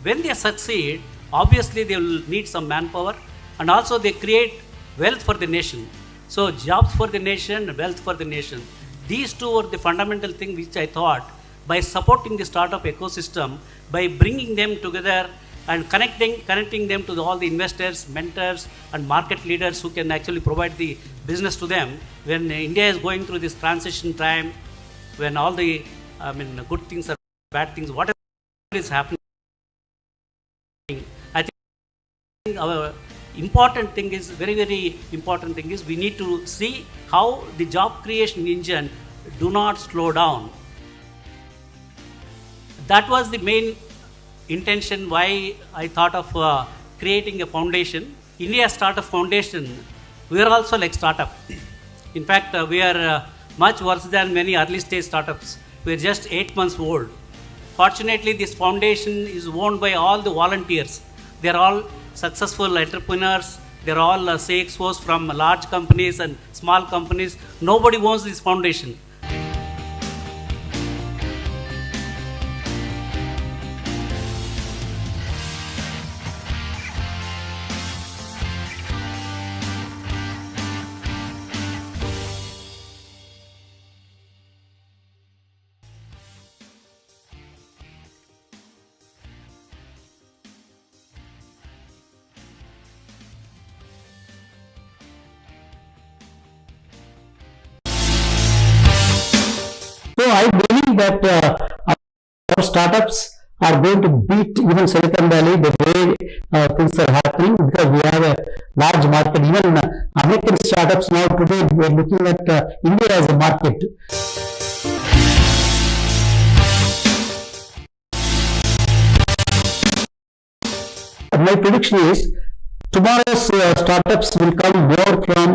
When they succeed, obviously they will need some manpower, and also they create wealth for the nation. So jobs for the nation, wealth for the nation. These two are the fundamental thing which I thought, by supporting the startup ecosystem, by bringing them together and connecting them to all the investors, mentors, and market leaders who can actually provide the business to them. When India is going through this transition time, when all the good things or bad things, whatever is happening, I think our important thing is, very important thing is, we need to see how the job creation engine do not slow down. That was the main intention why I thought of creating a foundation. India Startup Foundation, we are also like startup. In fact, we are much worse than many early stage startups. We are just 8 months old. Fortunately, this foundation is owned by all the volunteers. They are all successful entrepreneurs. They are all CXOs from large companies and small companies. Nobody owns this foundation. So I believe that our startups are going to beat even Silicon Valley the way things are happening, because we have a large market. Even American startups now today we are looking at India as a market. My prediction is tomorrow's startups will come more from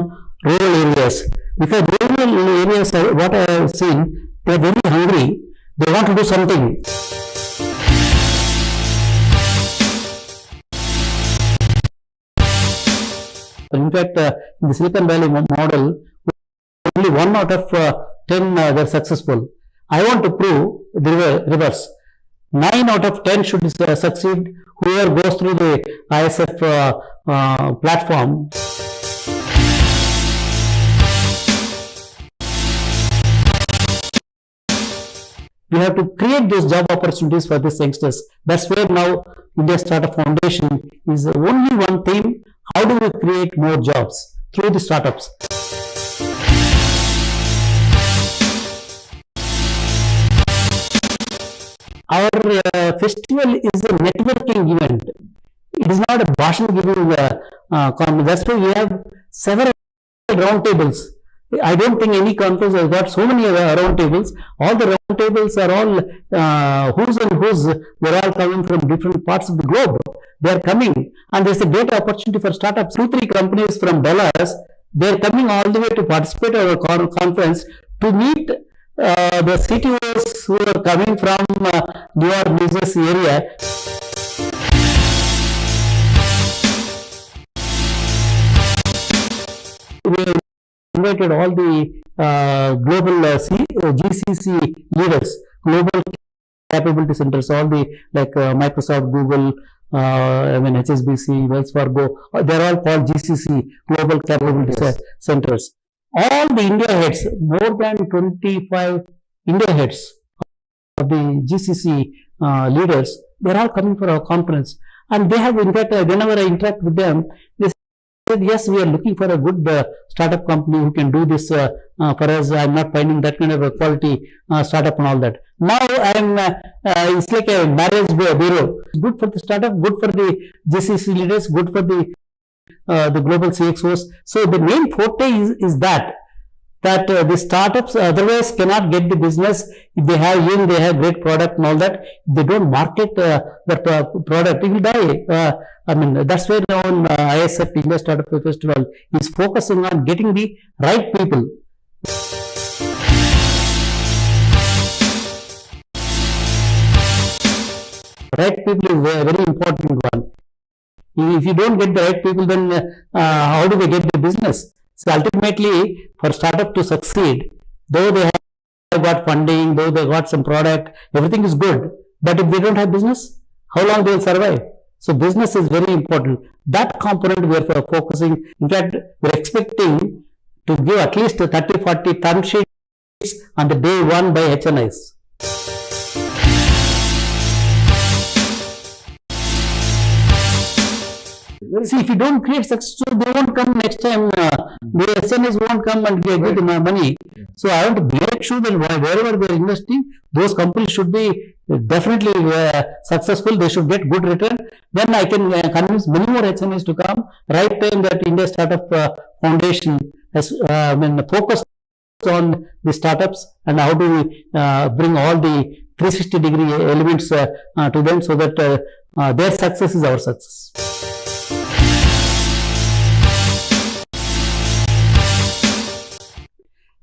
rural areas, because rural areas are what I have seen. They are very hungry. They want to do something. In fact, in the Silicon Valley model, only 1 out of 10 were successful. I want to prove the reverse. 9 out of 10 should succeed. Whoever goes through the ISF platform. We have to create those job opportunities for these youngsters. That's where now India Startup Foundation is only one theme. How do we create more jobs through the startups? Our festival is a networking event. It is not a bhashan giving conference. That's why we have several round tables. I don't think any conference has got so many round tables. All the round tables are all who's and who's. They're all coming from different parts of the globe. They are coming, and there's a great opportunity for startups. 2-3 companies from Dallas, they're coming all the way to participate in our conference to meet the CTOs who are coming from New York, New Jersey area. We invited all the global GCC leaders, global capability centers, all the like Microsoft, Google, HSBC, Wells Fargo, they're all called GCC, global capability centers. All the India heads, more than 25 India heads of the GCC leaders, they're all coming for our conference. And they have, in fact, whenever I interact with them, they said, yes, we are looking for a good startup company who can do this for us. I'm not finding that kind of a quality startup and all that. Now it's like a marriage bureau. Good for the startup, good for the GCC leaders, good for the global CXOs. So the main forte is that the startups otherwise cannot get the business. If they have yield, they have great product and all that. If they don't market that product, it will die. That's why now ISF, India Startup Festival, is focusing on getting the right people. Right people is a very important one. If you don't get the right people, then how do they get the business? So ultimately, for startup to succeed, though they have got funding, though they got some product, everything is good. But if they don't have business, how long they will survive? So business is very important. That component we are focusing. In fact, we are expecting to give at least 30-40 term sheets on the day 1 by HNIs. See, if you don't create success, they won't come next time. The SNs won't come and give the money. So I want to make sure that wherever they are investing, those companies should be definitely successful. They should get good return. Then I can convince many more HNs to come. Right time that India Startup Foundation has focused on the startups and how do we bring all the 360-degree elements to them so that their success is our success.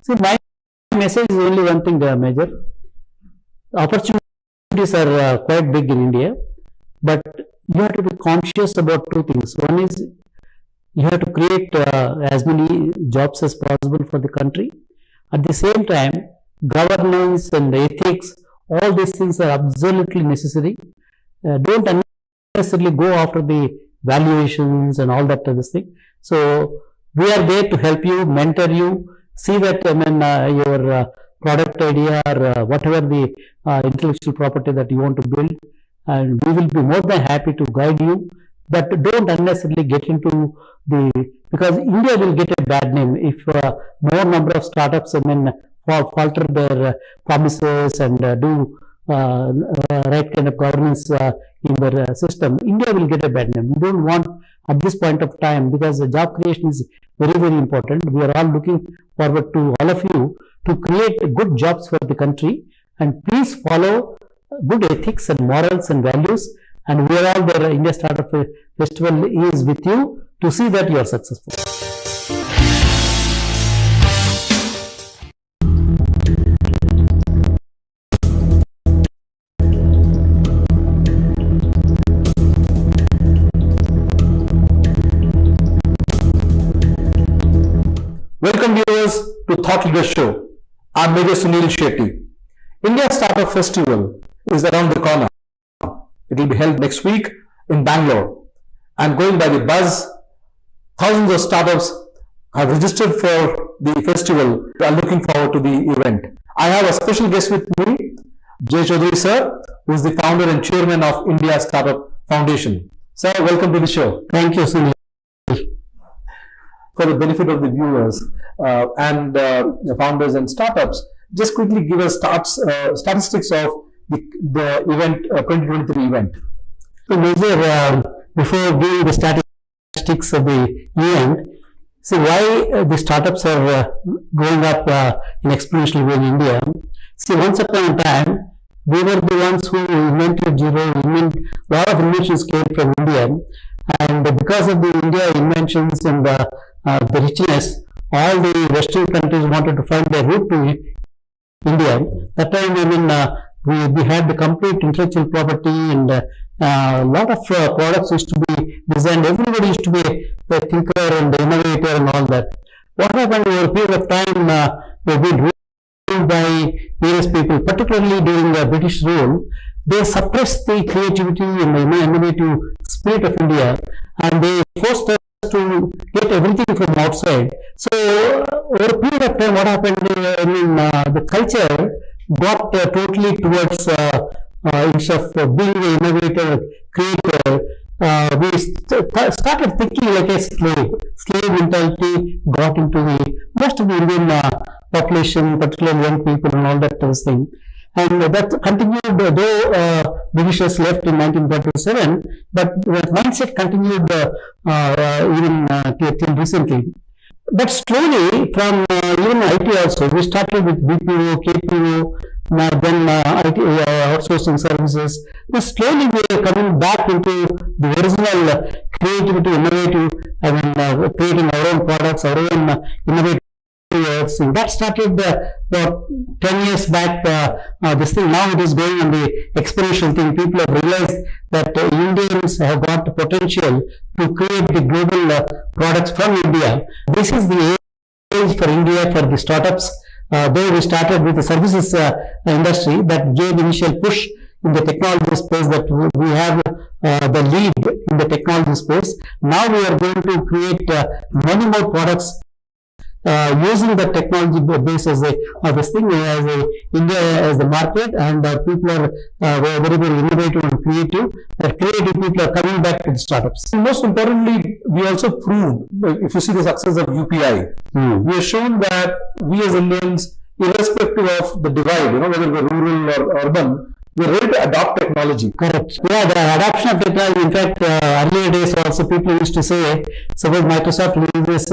See, my message is only one thing, Major. Opportunities are quite big in India, but you have to be conscious about two things. One is you have to create as many jobs as possible for the country. At the same time, governance and ethics, all these things are absolutely necessary. Don't unnecessarily go after the valuations and all that other thing. So we are there to help you, mentor you, see that your product idea or whatever the intellectual property that you want to build, and we will be more than happy to guide you. But don't unnecessarily get into because India will get a bad name if more number of startups falter their promises and do right kind of governance in their system. India will get a bad name. We don't want at this point of time, because the job creation is very, very important. We are all looking forward to all of you to create good jobs for the country, and please follow good ethics and morals and values. And we are all there. India Startup Festival is with you to see that you are successful. Welcome viewers to Thought Leader Show. I'm Major Sunil Shetty. India Startup Festival is around the corner. It will be held next week in Bangalore. I'm going by the buzz. Thousands of startups have registered for the festival. We are looking forward to the event. I have a special guest with me, Jay Chaudhary sir, who is the founder and chairman of India Startup Foundation. Sir, welcome to the show. Thank you, Sunil. For the benefit of the viewers and the founders and startups, just quickly give us statistics of the event, 2023 event. So, Major, before giving the statistics of the event, see why the startups are going up in exponential way in India. See, once upon a time, we were the ones who invented zero. A lot of inventions came from India, and because of the India inventions and the richness, all the Western countries wanted to find their route to India. That time, we had the complete intellectual property, and a lot of products used to be designed. Everybody used to be a thinker and the innovator and all that. What happened over a period of time, we've been ruled by various people, particularly during the British rule. They suppressed the creativity and the innovative spirit of India, and they forced us to get everything from outside. So over a period of time, what happened? The culture got totally towards instead of being an innovator, creator. We started thinking like a slave. Slave mentality got into most of the Indian population, particularly young people and all that thing. And that continued, though Britishers left in 1947, but the mindset continued even till recently. But slowly, from even IT also, we started with BPO, KPO, then IT outsourcing services. Then slowly we are coming back into the original creativity, innovative, creating our own products, our own innovative. That started about 10 years back. This thing now it is going on the exponential thing. People have realized that Indians have got the potential to create the global products from India. This is the age for India for the startups. Though we started with the services industry that gave initial push in the technology space, that we have the lead in the technology space. Now we are going to create many more products using the technology base as this thing, as India as the market, and people are very, very innovative and creative. That creative people are coming back to the startups. And most importantly, we also proved, if you see the success of UPI, we have shown that we as Indians, irrespective of the divide, whether we're rural or urban, we're ready to adopt technology. Correct. Yeah, the adoption of technology. In fact, earlier days also people used to say, suppose Microsoft releases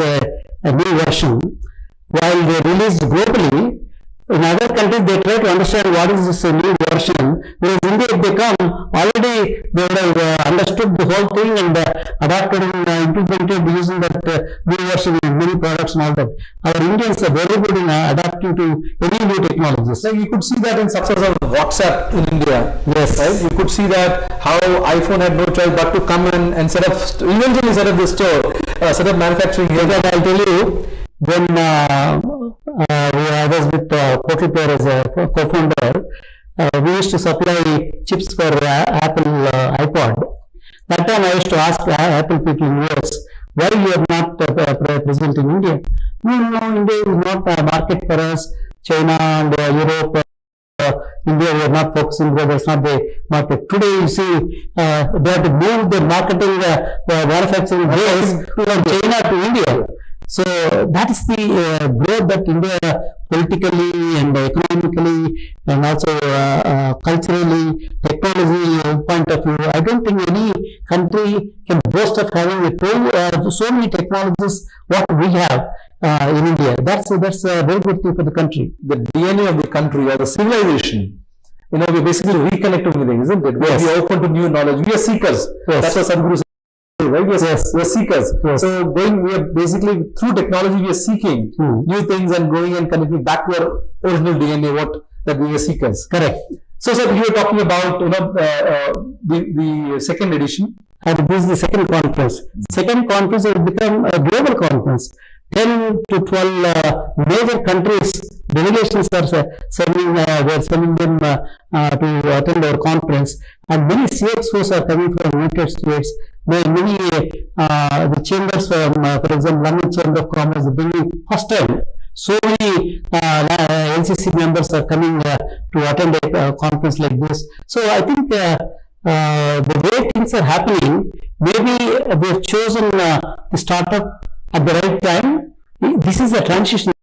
a new version, while they released globally, in other countries they try to understand what is this new version. Whereas India, if they come, already they would have understood the whole thing and adapted and implemented using that new version in many products and all that. Our Indians are very good in adapting to any new technologies. Like you could see that in success of WhatsApp in India. Yes. Right? You could see that how iPhone had no choice but to come in and eventually set up the store, set up manufacturing here. Because I'll tell you, when I was with Portal Player as a co-founder, we used to supply chips for Apple iPod. That time I used to ask Apple people in US, why you are not present in India? No, India is not a market for us. China and Europe, India, we are not focusing because that's not the market. Today, you see, they have to move the marketing, manufacturing base from China to India. So that is the growth that India politically and economically and also culturally, technology point of view. I don't think any country can boast of having so many technologies what we have in India. That's a very good thing for the country. The DNA of the country or the civilization, we basically reconnected with it, isn't it? Yes. We are open to new knowledge. We are seekers. Yes. That's what Sadhguru said. Right? Yes. We are seekers. Yes. So we are basically through technology we are seeking new things and going and connecting back to our original DNA, that we are seekers. Correct. So sir, you were talking about the second edition. And this is the second conference. Second conference has become a global conference. 10 to 12 major countries delegations are sending them to attend our conference, and many CXOs are coming from United States. Many the chambers from, for example, London Chamber of Commerce, bringing first time. So many LCC members are coming to attend a conference like this. So I think the way things are happening, maybe they've chosen the startup at the right time. This is a transition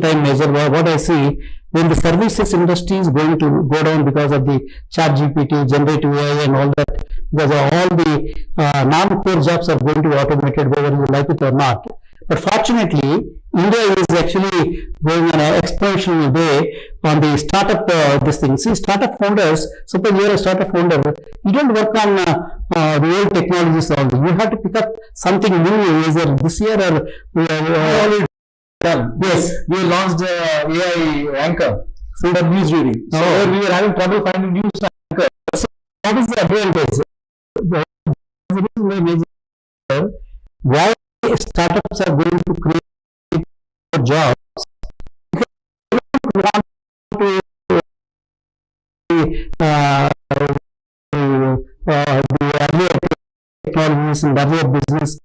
time measure. What I see, when the services industry is going to go down because of the ChatGPT, generative AI and all that, because all the non-core jobs are going to be automated whether you like it or not. But fortunately, India is actually going in an exponential way on the startup this thing. See, startup founders, suppose you are a startup founder, you don't work on the old technologies only. You have to pick up something new, either this year or Already done. Yes. We launched AI anchor for news reading. So we were having trouble finding news anchor. So that is the advantage. Why startups are going to create jobs? Because they want to the earlier technologies and earlier business,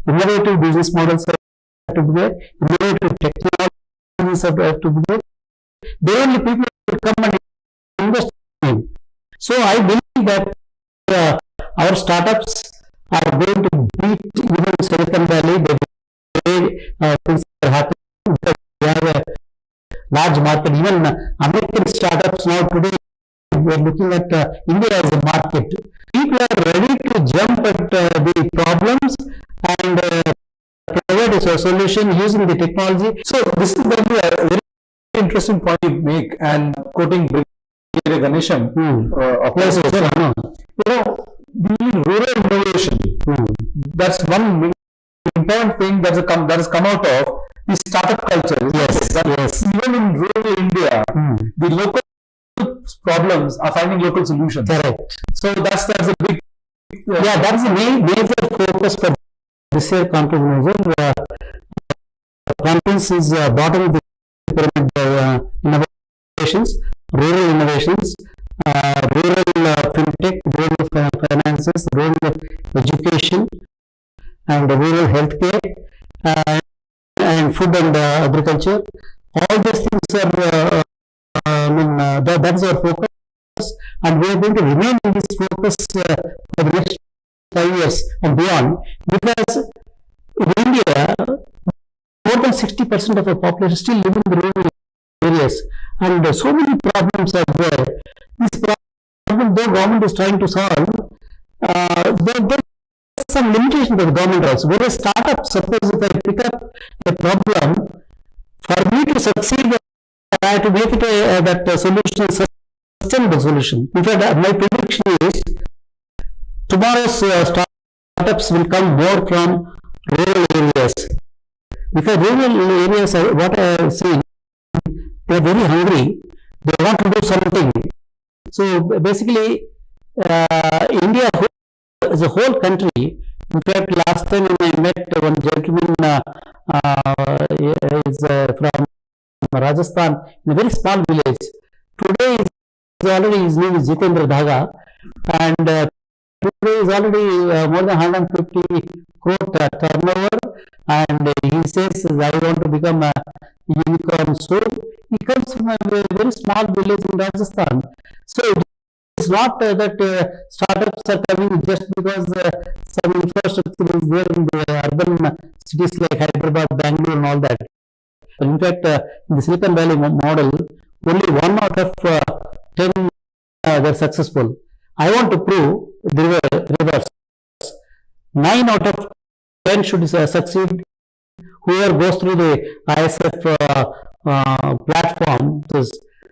innovative business models have to be there, innovative technologies have to be there. There only people will come and invest in. So I believe that our startups are going to beat even Silicon Valley. The way things are happening, because we have a large market. Even American startups now today, we are looking at India as a market. People are ready to jump at the problems and provide a solution using the technology. So this is going to be a very interesting point you make, and quoting Brigadier Ganesham of course, the rural innovation. That's one important thing that has come out of the startup culture. Yes. Even in rural India, the local problems are finding local solutions. Correct. So that's a big that's a major focus for this year conference. Conference is bottom of the pyramid innovations, rural innovations, rural fintech, rural finances, rural education, and rural healthcare, and food and agriculture. All these things are, that is our focus, and we are going to remain in this focus for the next 5 years and beyond, because in India, more than 60% of our population still live in the rural areas, and so many problems are there. This problem, though government is trying to solve, there is some limitation to the government also. Whereas startups, suppose if I pick up a problem, for me to succeed, I have to make it that solution is a sustainable solution. In fact, my prediction is tomorrow's startups will come more from rural areas. Because rural areas, what I have seen, they are very hungry. They want to do something. So basically, India as a whole country. In fact, last time when I met one gentleman is from Rajasthan, in a very small village. Today is already, his name is Jitendra Dhaga, and today is already more than 150 crore turnover, and he says, I want to become a unicorn soon. He comes from a very small village in Rajasthan. So it's not that startups are coming just because some infrastructure is there in the urban cities like Hyderabad, Bangalore and all that. In fact, in the Silicon Valley model, only 1 out of 10 were successful. I want to prove the reverse. 9 out of 10 should succeed. Whoever goes through the ISF platform, this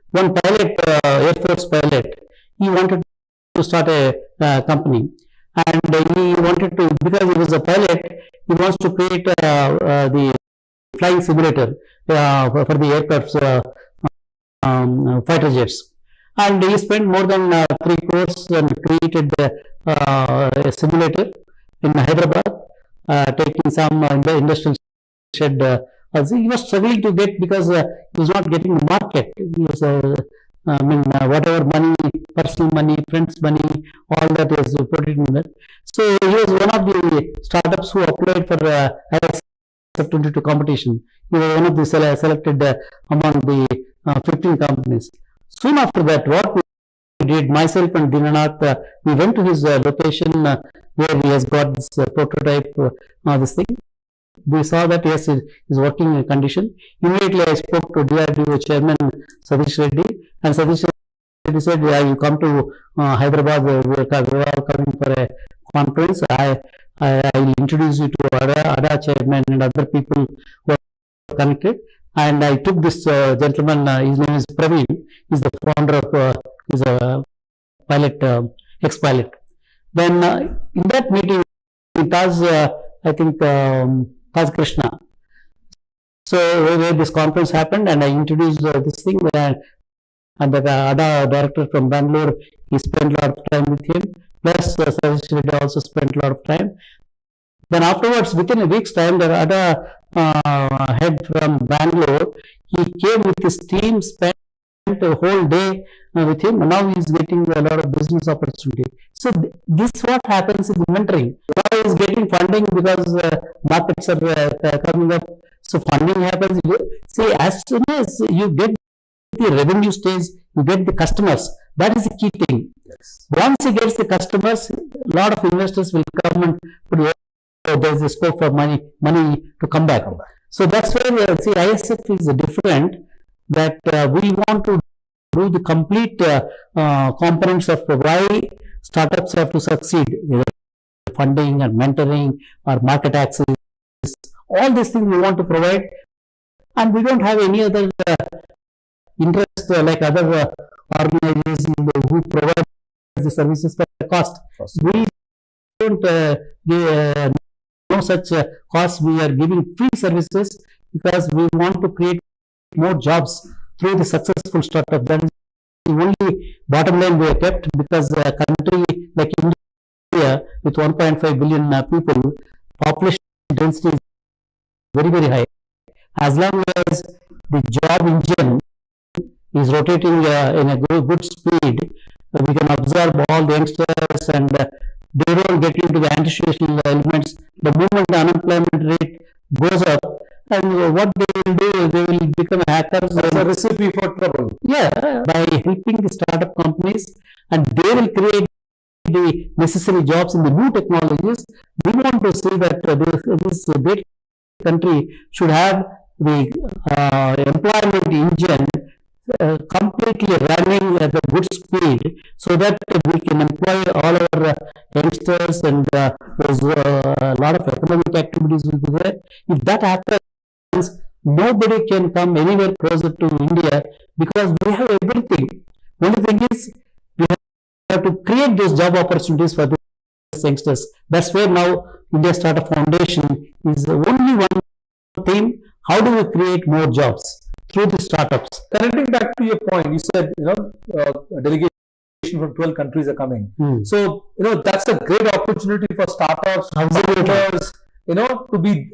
one pilot, Air Force pilot, he wanted to start a company, and he wanted to, because he was a pilot, he wants to create the flying simulator for the aircraft's fighter jets. And he spent more than 3 crores and created a simulator in Hyderabad, taking some industrial shed. He was struggling to get, because he was not getting the market. He was, whatever money, personal money, friends' money, all that was put in that. So he was one of the startups who applied for ISF 22 competition. He was one of the selected among the 15 companies. Soon after that, what we did, myself and Dinanath, we went to his location where he has got this prototype, this thing. We saw that yes, it is working in condition. Immediately I spoke to DRDO chairman Satish Reddy, and Satish Reddy said, yeah, you come to Hyderabad, we are coming for a conference. I will introduce you to ADA chairman and other people who are connected. And I took this gentleman, his name is Praveen, he is the founder of, is a pilot, ex-pilot. Then in that meeting, Taj, I think, Taj Krishna. So where this conference happened, and I introduced this thing, and the ADA director from Bangalore, he spent a lot of time with him, plus Satish Reddy also spent a lot of time. Then afterwards, within a week's time, the ADA head from Bangalore, he came with his team, spent a whole day with him, and now he is getting a lot of business opportunity. So this is what happens in mentoring. Now he is getting funding because markets are coming up. So funding happens. See, as soon as you get the revenue stage, you get the customers. That is the key thing. Yes. Once he gets the customers, a lot of investors will come and put, there is a scope for money to come back. So that's where see, ISF is different. That we want to do the complete components of why startups have to succeed, either funding and mentoring or market access. All these things we want to provide, and we don't have any other interest like other organizations who provide the services for cost. We don't give no such cost. We are giving free services because we want to create more jobs through the successful startup. That is the only bottom line we have kept, because a country like India with 1.5 billion people, population density is very, very high. As long as the job engine is rotating in a good speed, we can absorb all the youngsters, and they don't get into the antisocial elements. The moment the unemployment rate goes up, and what they will do is they will become hackers. That's a recipe for trouble. Yeah, by helping the startup companies, and they will create the necessary jobs in the new technologies. We want to see that this great country should have the employment engine completely running at a good speed, so that we can employ all our youngsters, and there's a lot of economic activities will be there. If that happens, nobody can come anywhere closer to India, because we have everything. Only thing is, we have to create those job opportunities for the youngsters. That's where now India Startup Foundation is only one team, how do we create more jobs through the startups? Connecting back to your point, you said, delegation from 12 countries are coming. So, that's a great opportunity for startups, entrepreneurs, to be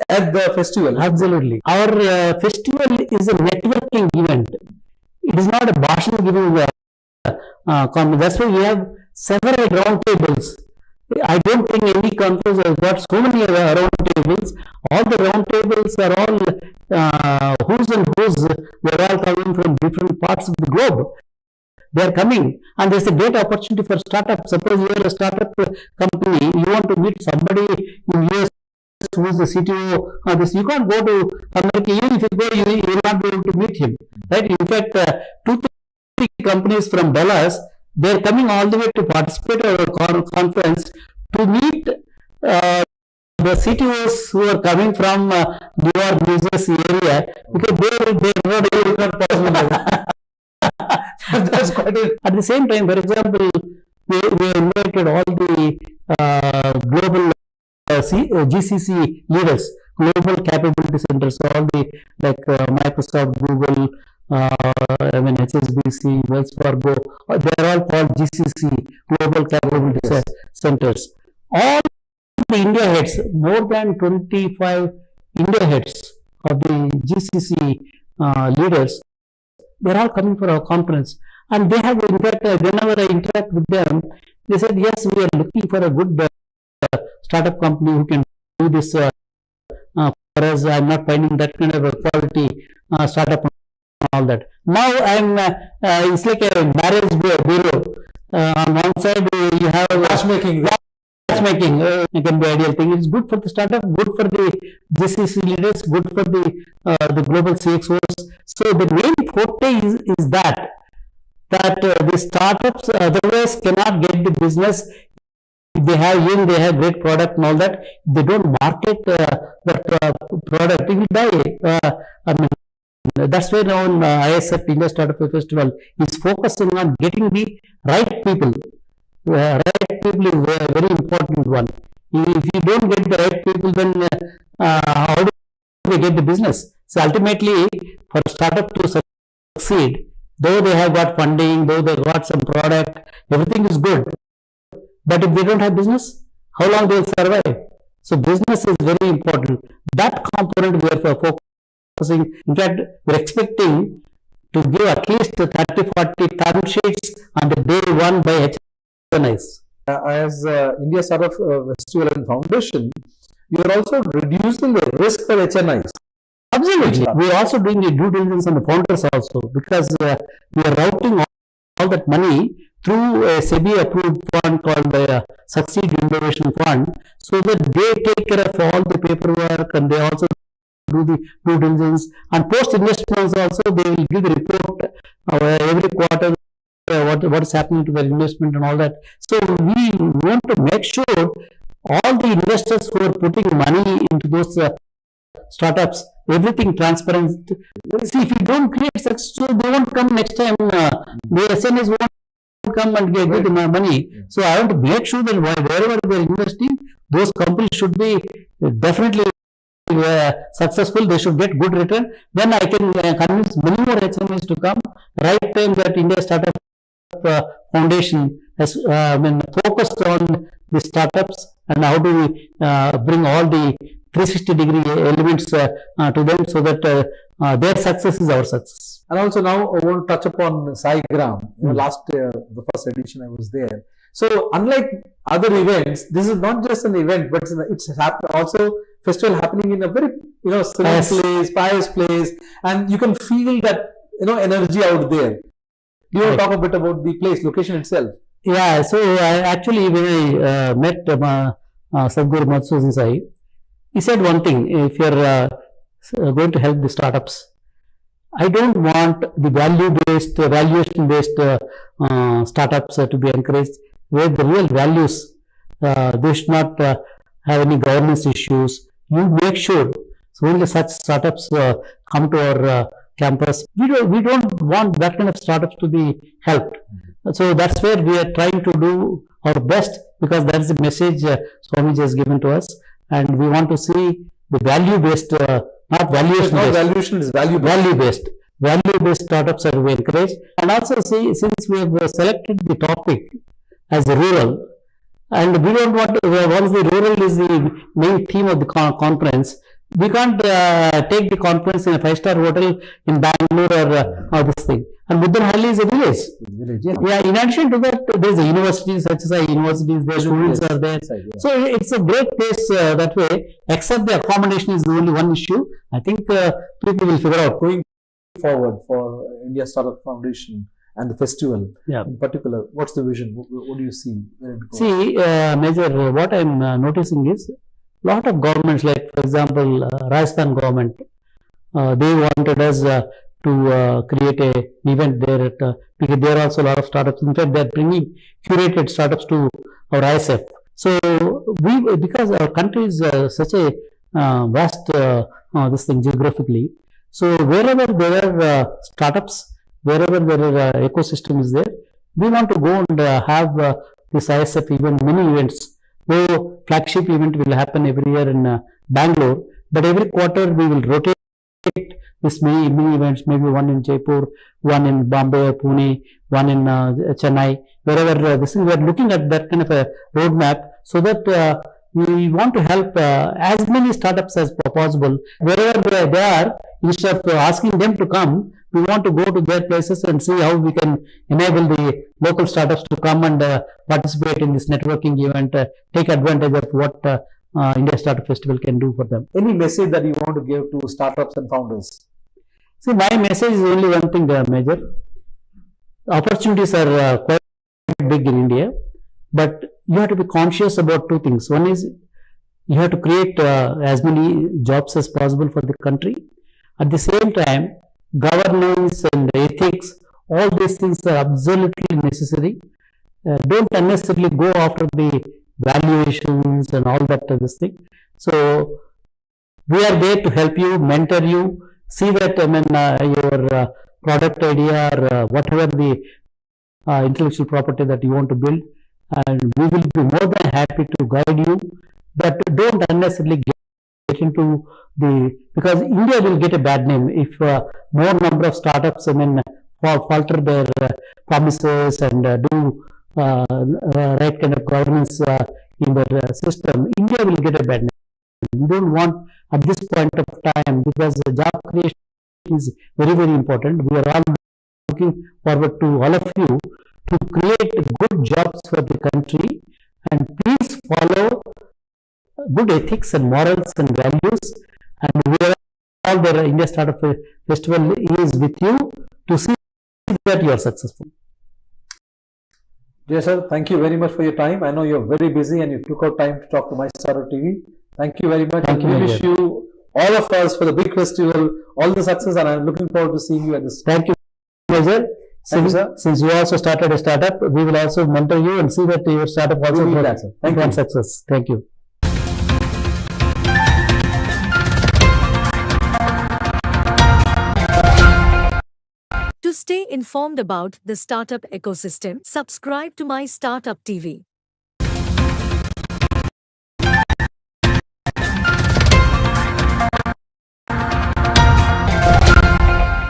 at the festival. Absolutely. Our festival is a networking event. It is not a bashing giving conference. That's why we have several round tables. I don't think any conference has got so many round tables. All the round tables are all who's and who's. They're all coming from different parts of the globe. They are coming, and there's a great opportunity for startups. Suppose you are a startup company, you want to meet somebody in US who is the CTO of this. You can't go to America. Even if you go, you will not be able to meet him, right? In fact, 2-3 companies from Dallas, they are coming all the way to participate in our conference to meet the CTOs who are coming from New York, New Jersey area, because they are not possible. That's quite it. At the same time, for example, we invited all the global GCC leaders, global capability centers, all the Microsoft, Google, HSBC, Wells Fargo, they are all called GCC, global capability centers. All the India heads, more than 25 India heads of the GCC leaders, they are all coming for our conference. And they have, in fact, whenever I interact with them, they said, yes, we are looking for a good startup company who can do this for us. I'm not finding that kind of a quality startup and all that. Now it's like a marriage bureau. On one side, you have matchmaking. It can be ideal thing. It's good for the startup, good for the GCC leaders, good for the global CXOs. So the main forte is that the startups otherwise cannot get the business. They have great product and all that. If they don't market that product, it will die. That's why now ISF, India Startup Festival, is focusing on getting the right people. Right people is a very important one. If you don't get the right people, then how do they get the business? So ultimately, for a startup to succeed, though they have got funding, though they got some product, everything is good. But if they don't have business, how long they will survive? So business is very important. That component we are focusing. In fact, we are expecting to give at least 30-40 term sheets on the day one by HNIs. As India Startup Festival and Foundation, you are also reducing the risk for HNIs. Absolutely. We are also doing the due diligence on the founders also, because we are routing all that money through a SEBI approved fund called the Succeed Innovation Fund, so that they take care of all the paperwork and they also do the due diligence, and post investments also they will give the report every quarter what is happening to their investment and all that. So we want to make sure all the investors who are putting money into those startups, everything transparent. See, if you don't create success, so they won't come next time. The SMEs won't come and give the money. So I want to make sure that wherever they are investing, those companies should be definitely successful. They should get good return. Then I can convince many more SMEs to come. Right time that India Startup Foundation has been focused on the startups and how do we bring all the 360-degree elements to them, so that their success is our success. And also now I want to touch upon Sai Gram. Last year, the first edition, I was there. So unlike other events, this is not just an event, but it's also festival happening in a very serene place, pious place, and you can feel that energy out there. Do you want to talk a bit about the place, location itself? Yeah, so actually when I met Sadhguru Madhusudan Sai, he said one thing: if you're going to help the startups, I don't want the valuation-based startups to be encouraged, where the real values, they should not have any governance issues. You make sure so only such startups come to our campus. We don't want that kind of startups to be helped. So that's where we are trying to do our best, because that's the message Swamiji has given to us, and we want to see the value-based, not valuation. Not valuation, it's Value-based. Value-based startups are encouraged. And also, see, since we have selected the topic as rural, and we don't want to, once the rural is the main theme of the conference, we can't take the conference in a 5-star hotel in Bangalore or this thing. And Muddanhalli is a village. Yeah. In addition to that, there is a university, such as universities, where students are there. So it's a great place that way. Except the accommodation is the only one issue. I think people will figure out. Going forward for India Startup Foundation and the festival in particular, what's the vision? What do you see? See, Major, what I'm noticing is lot of governments, like for example, Rajasthan government, they wanted us to create an event there at, because there are also a lot of startups. In fact, they are bringing curated startups to our ISF. So we, because our country is such a vast this thing geographically. So wherever there are startups, wherever there are ecosystem is there, we want to go and have this ISF event, many events. Though flagship event will happen every year in Bangalore, but every quarter we will rotate this mini events, maybe one in Jaipur, one in Bombay or Pune, one in Chennai, wherever this thing. We are looking at that kind of a roadmap, so that we want to help as many startups as possible. Wherever they are, instead of asking them to come, we want to go to their places and see how we can enable the local startups to come and participate in this networking event, take advantage of what India Startup Festival can do for them. Any message that you want to give to startups and founders? See, my message is only one thing, Major. Opportunities are quite big in India, but you have to be conscious about two things. One is you have to create as many jobs as possible for the country. At the same time, governance and ethics, all these things are absolutely necessary. Don't unnecessarily go after the valuations and all that this thing. So we are there to help you, mentor you, see that your product idea or whatever the intellectual property that you want to build, and we will be more than happy to guide you. But don't unnecessarily get into because India will get a bad name if more number of startups falter their promises and do right kind of governance in their system. India will get a bad name. We don't want at this point of time, because the job creation is very, very important. We are all looking forward to all of you to create good jobs for the country, and please follow good ethics and morals and values, and we are all the India Startup Festival is with you to see that you are successful. Dear sir, thank you very much for your time. I know you're very busy and you took out time to talk to My Startup TV. Thank you very much. Thank you, we wish you, all of us, for the big festival, all the success, and I'm looking forward to seeing you at this. Thank you, Major. Since you also started a startup, we will also mentor you and see that your startup also Thank you. Success. Thank you. To stay informed about the startup ecosystem, subscribe to My Startup TV.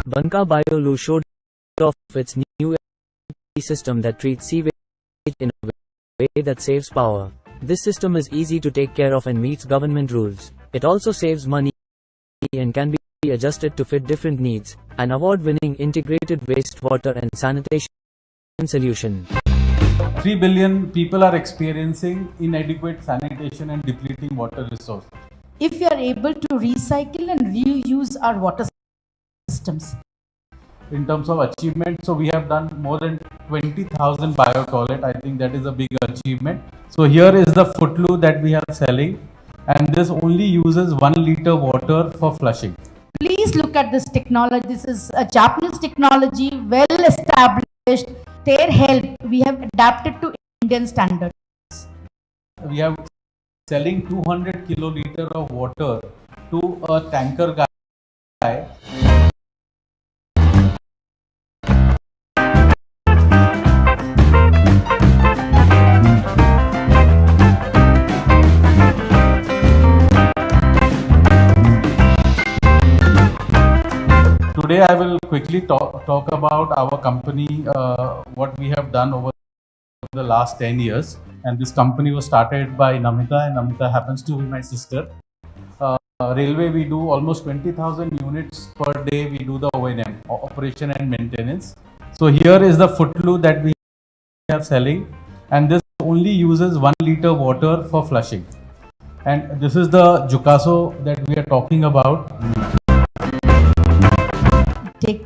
Banka Biolu showed off its new system that treats sewage in a way that saves power. This system is easy to take care of and meets government rules. It also saves money and can be adjusted to fit different needs. An award-winning integrated wastewater and sanitation solution. 3 billion people are experiencing inadequate sanitation and depleting water resources. If we are able to recycle and reuse our water systems. In terms of achievement, so we have done more than 20,000 bio-toilet. I think that is a big achievement. So here is the footloo that we are selling, and this only uses 1 liter water for flushing. Please look at this technology. This is a Japanese technology, well established. Their help, we have adapted to Indian standards. We are selling 200 kiloliter of water to a tanker guy. today I will quickly talk about our company, what we have done over the last 10 years. And this company was started by Namita, and Namita happens to be my sister. Railway, we do almost 20,000 units per day. We do the O&M, operation and maintenance. So here is the footloo that we are selling, and this only uses 1 liter water for flushing. And this is the Jukaso that we are talking about.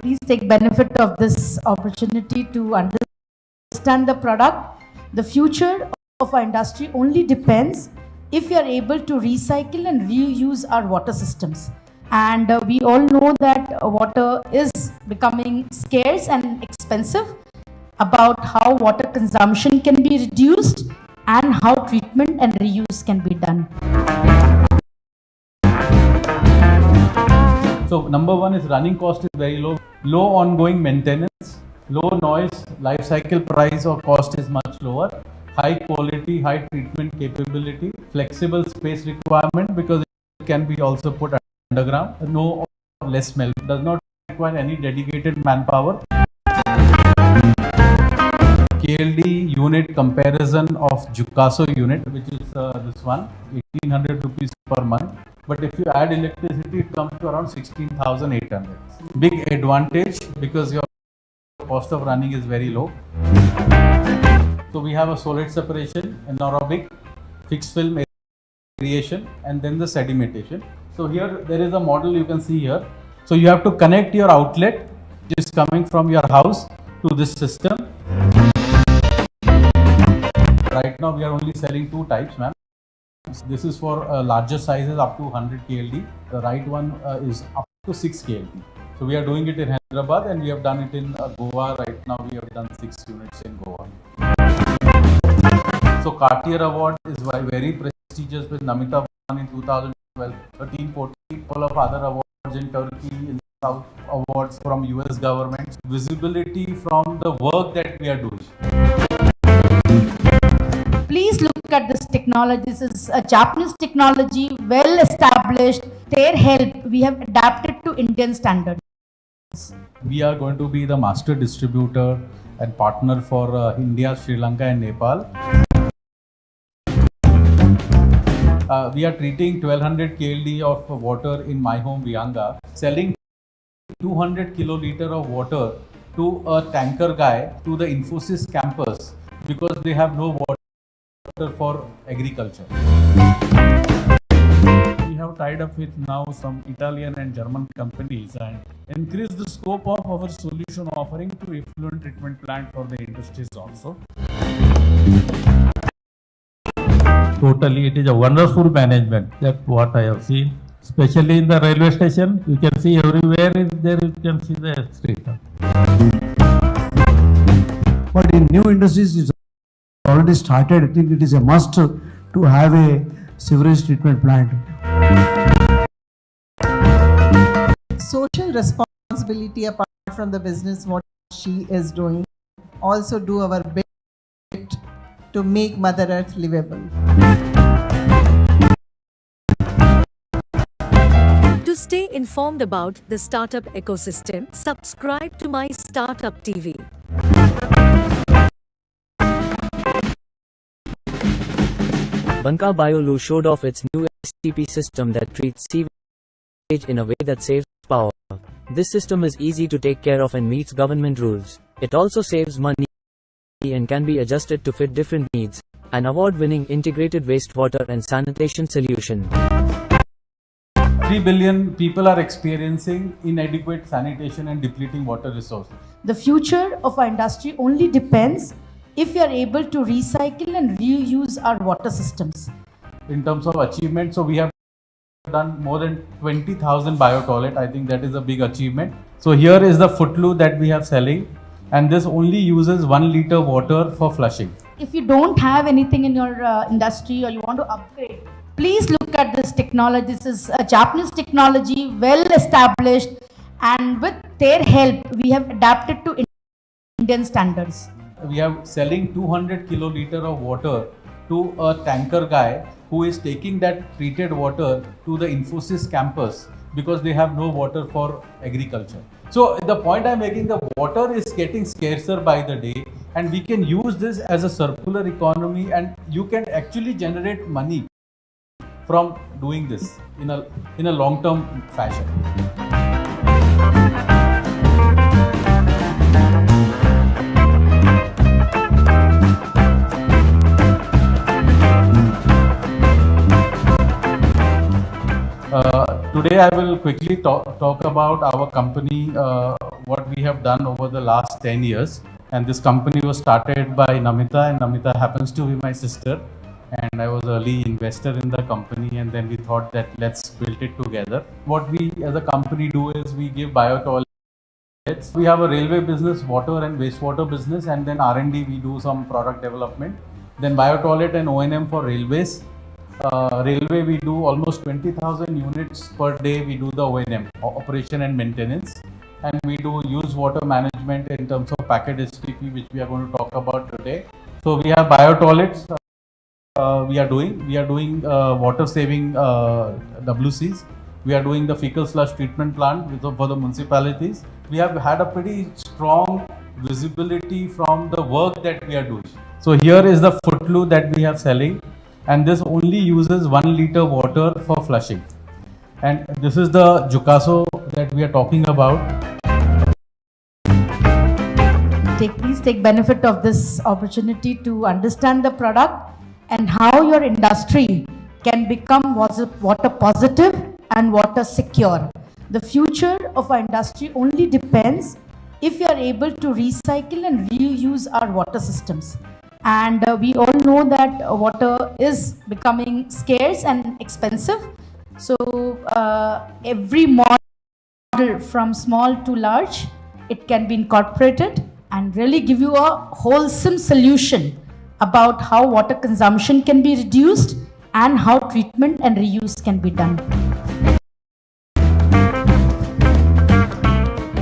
Please take benefit of this opportunity to understand the product. The future of our industry only depends if we are able to recycle and reuse our water systems. And we all know that water is becoming scarce and expensive, about how water consumption can be reduced and how treatment and reuse can be done. So number one is running cost is very low, low ongoing maintenance, low noise, life cycle price or cost is much lower, high quality, high treatment capability, flexible space requirement because it can be also put underground, no or less smell, does not require any dedicated manpower. KLD unit comparison of Jukaso unit, which is this one, 1800 rupees per month. But if you add electricity, it comes to around 16,800. Big advantage because your cost of running is very low. So we have a solid separation, anaerobic, fixed film aeration, and then the sedimentation. So here there is a model you can see here. So you have to connect your outlet, which is coming from your house, to this system. Right now we are only selling 2 types, ma'am. This is for larger sizes up to 100 KLD. The right one is up to 6 KLD. So we are doing it in Hyderabad and we have done it in Goa. Right now we have done 6 units in Goa. So Cartier Award is very prestigious with Namita won in 2012, 13, 14, all of other awards in Turkey, in South awards from US government. Visibility from the work that we are doing. Please look at this technology. This is a Japanese technology, well established. Their help, we have adapted to Indian standards. We are going to be the master distributor and partner for India, Sri Lanka and Nepal. We are treating 1200 KLD of water in my home Vihanga, selling 200 kiloliter of water to a tanker guy to the Infosys campus because they have no water for agriculture. We have tied up with now some Italian and German companies and increase the scope of our solution offering to effluent treatment plant for the industries also. Totally, it is a wonderful management. That's what I have seen. Especially in the railway station, you can see everywhere is there. You can see the street. But in new industries, it's already started. I think it is a must to have a sewerage treatment plant. Social responsibility apart from the business, what she is doing, also do our bit to make Mother Earth livable. To stay informed about the startup ecosystem, subscribe to My Startup TV. Banka Biolu showed off its new STP system that treats sewage in a way that saves power. This system is easy to take care of and meets government rules. It also saves money and can be adjusted to fit different needs. An award-winning integrated wastewater and sanitation solution. 3 billion people are experiencing inadequate sanitation and depleting water resources. The future of our industry only depends if we are able to recycle and reuse our water systems. In terms of achievement, so we have done more than 20,000 bio-toilet. I think that is a big achievement. So here is the footloo that we have selling, and this only uses 1 liter water for flushing. If you don't have anything in your industry or you want to upgrade, please look at this technology. This is a Japanese technology, well established, and with their help, we have adapted to Indian standards. We are selling 200 kiloliter of water to a tanker guy who is taking that treated water to the Infosys campus because they have no water for agriculture. So the point I'm making, the water is getting scarcer by the day, and we can use this as a circular economy, and you can actually generate money from doing this in a long-term fashion. Today I will quickly talk about our company, what we have done over the last 10 years. And this company was started by Namita, and Namita happens to be my sister. And I was early investor in the company, and then we thought that let's build it together. What we as a company do is we give bio-toilets. We have a railway business, water and wastewater business, and then R&D we do some product development. Then bio-toilet and O&M for railways. Railway we do almost 20,000 units per day. We do the O&M, operation and maintenance, and we do use water management in terms of packet STP, which we are going to talk about today. So we have bio-toilets. We are doing water saving WCs. We are doing the fecal slush treatment plant for the municipalities. We have had a pretty strong visibility from the work that we are doing. So here is the footloo that we are selling, and this only uses 1 liter water for flushing. And this is the Jukaso that we are talking about. Please take benefit of this opportunity to understand the product and how your industry can become water positive and water secure. The future of our industry only depends if you are able to recycle and reuse our water systems. And we all know that water is becoming scarce and expensive. So every model from small to large, it can be incorporated and really give you a wholesome solution about how water consumption can be reduced and how treatment and reuse can be done.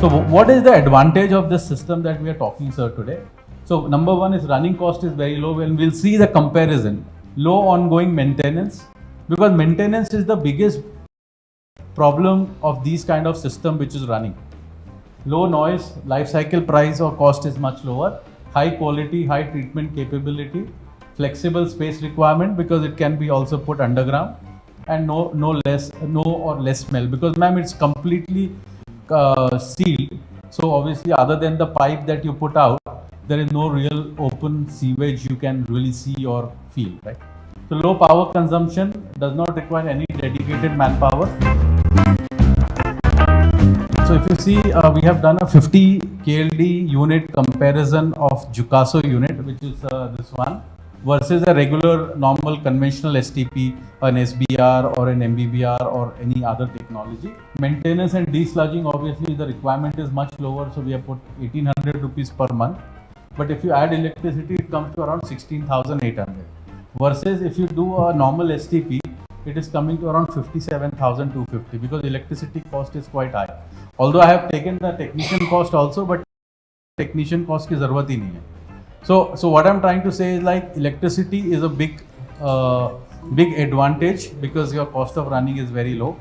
So what is the advantage of this system that we are talking, sir, today? So number one is running cost is very low, and we'll see the comparison. Low ongoing maintenance, because maintenance is the biggest problem of these kind of system which is running. Low noise, life cycle price or cost is much lower. High quality, high treatment capability, flexible space requirement because it can be also put underground, and no or less smell, because ma'am it's completely sealed. So obviously other than the pipe that you put out, there is no real open sewage you can really see or feel, right? So low power consumption, does not require any dedicated manpower. So if you see, we have done a 50 KLD unit comparison of Jukaso unit, which is this one, versus a regular normal conventional STP, an SBR or an MBBR or any other technology. Maintenance and desludging, obviously the requirement is much lower, so we have put 1800 rupees per month. But if you add electricity, it comes to around 16,800. Versus if you do a normal STP, it is coming to around 57,250, because electricity cost is quite high. Although I have taken the technician cost also, but technician cost ki zarurat hi nahi hai. So what I'm trying to say is, like, electricity is a big advantage because your cost of running is very low.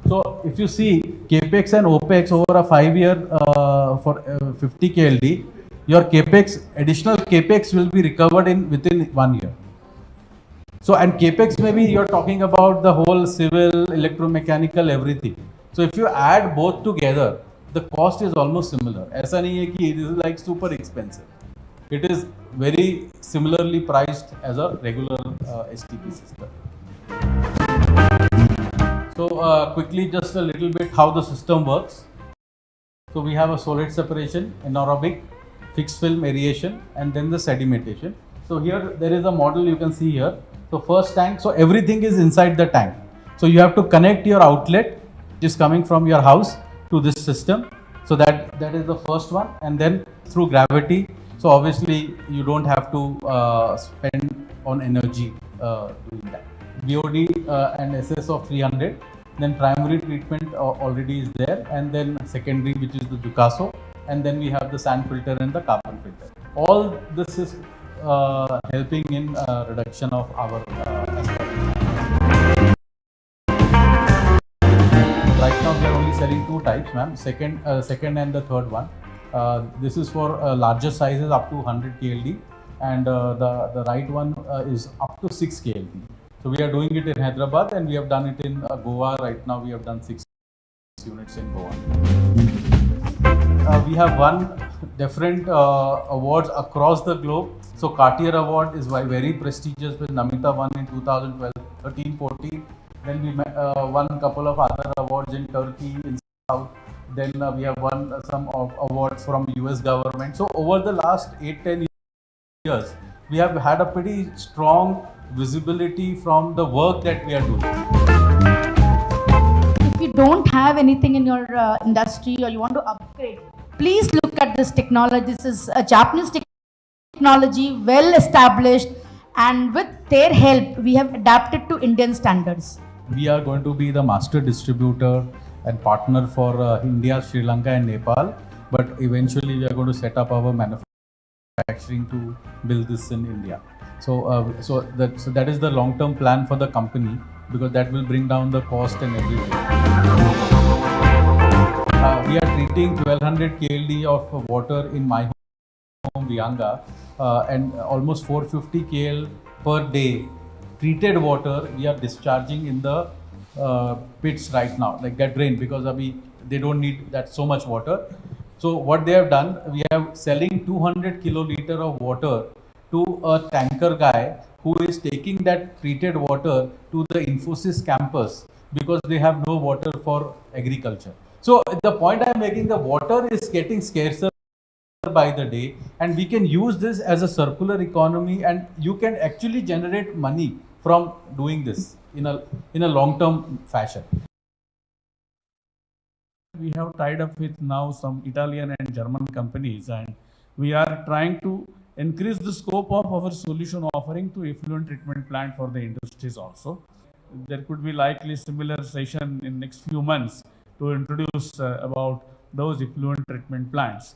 So if you see capex and opex over a 5-year for 50 KLD, your capex, additional capex will be recovered within 1 year. So, and capex, maybe you're talking about the whole civil, electromechanical, everything. So if you add both together, the cost is almost similar. Aisa nahi hai ki it is like super expensive. It is very similarly priced as a regular STP system. So quickly, just a little bit how the system works. So we have a solid separation, anaerobic, fixed film aeration, and then the sedimentation. So here there is a model you can see here. So first tank, so everything is inside the tank. So you have to connect your outlet, which is coming from your house, to this system. So that is the first one, and then through gravity. So obviously you don't have to spend on energy doing that. BOD and SS of 300. Then primary treatment already is there, and then secondary, which is the Jukaso, and then we have the sand filter and the carbon filter. All this is helping in reduction of our now we are only selling two types, ma'am. Second and the third one. This is for larger sizes up to 100 KLD, and the right one is up to 6 KLD. So we are doing it in Hyderabad, and we have done it in Goa. Right now we have done 6 units in Goa. We have won different awards across the globe. So Cartier Award is very prestigious, with Namita won in 2012, 13, 14. Then we won a couple of other awards in Turkey, in South. Then we have won some awards from US government. So over the last 8-10 years, we have had a pretty strong visibility from the work that we are doing. If you don't have anything in your industry or you want to upgrade, please look at this technology. This is a Japanese technology, well established, and with their help, we have adapted to Indian standards. We are going to be the master distributor and partner for India, Sri Lanka and Nepal. But eventually we are going to set up our manufacturing to build this in India. So that is the long-term plan for the company, because that will bring down the cost and everything. We are treating 1200 KLD of water in my home, Vianga, and almost 450 KL per day. Treated water we are discharging in the pits right now, like get drained, because they don't need that so much water. So what they have done, we are selling 200 kiloliter of water to a tanker guy who is taking that treated water to the Infosys campus, because they have no water for agriculture. So the point I am making, the water is getting scarcer by the day, and we can use this as a circular economy, and you can actually generate money from doing this in a long-term fashion. We have tied up with now some Italian and German companies, and we are trying to increase the scope of our solution offering to effluent treatment plant for the industries also. There could be likely similar session in next few months to introduce about those effluent treatment plants.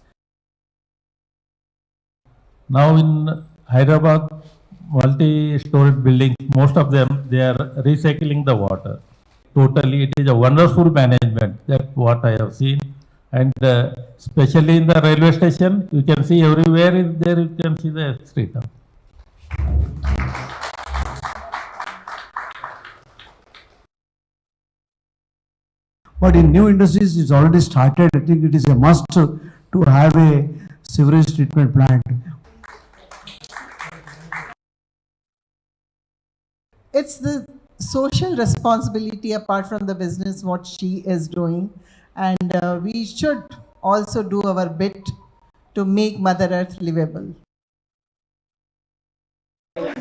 Now in Hyderabad, multi-story buildings, most of them, they are recycling the water. Totally, it is a wonderful management. That's what I have seen. And especially in the railway station, you can see everywhere is there, you can see the street. But in new industries, it's already started. I think it is a must to have a sewage treatment plant. It's the social responsibility apart from the business what she is doing, and we should also do our bit to make Mother Earth livable.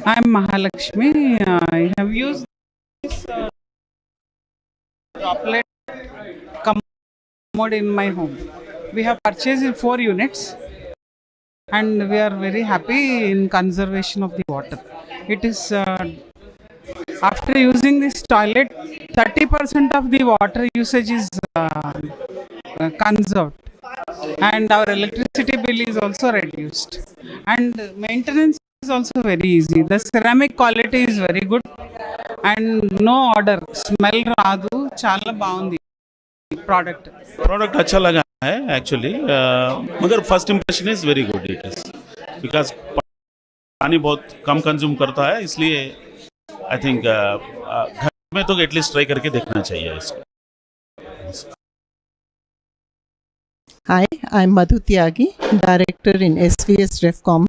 I'm Mahalakshmi. I have used this droplet commode in my home. We have purchased 4 units, and we are very happy in conservation of the water. It is after using this toilet, 30% of the water usage is conserved, and our electricity bill is also reduced, and maintenance is also very easy. The ceramic quality is very good, and no odor, smell raadu, chala baundi product. Product अच्छा लगा है actually, मगर first impression is very good it is, because पानी बहुत कम consume करता है, इसलिए I think घर में तो एटलीस्ट ट्राई करके देखना चाहिए इसको. Hi, I'm Madhu Tyagi, Director in SVS Refcom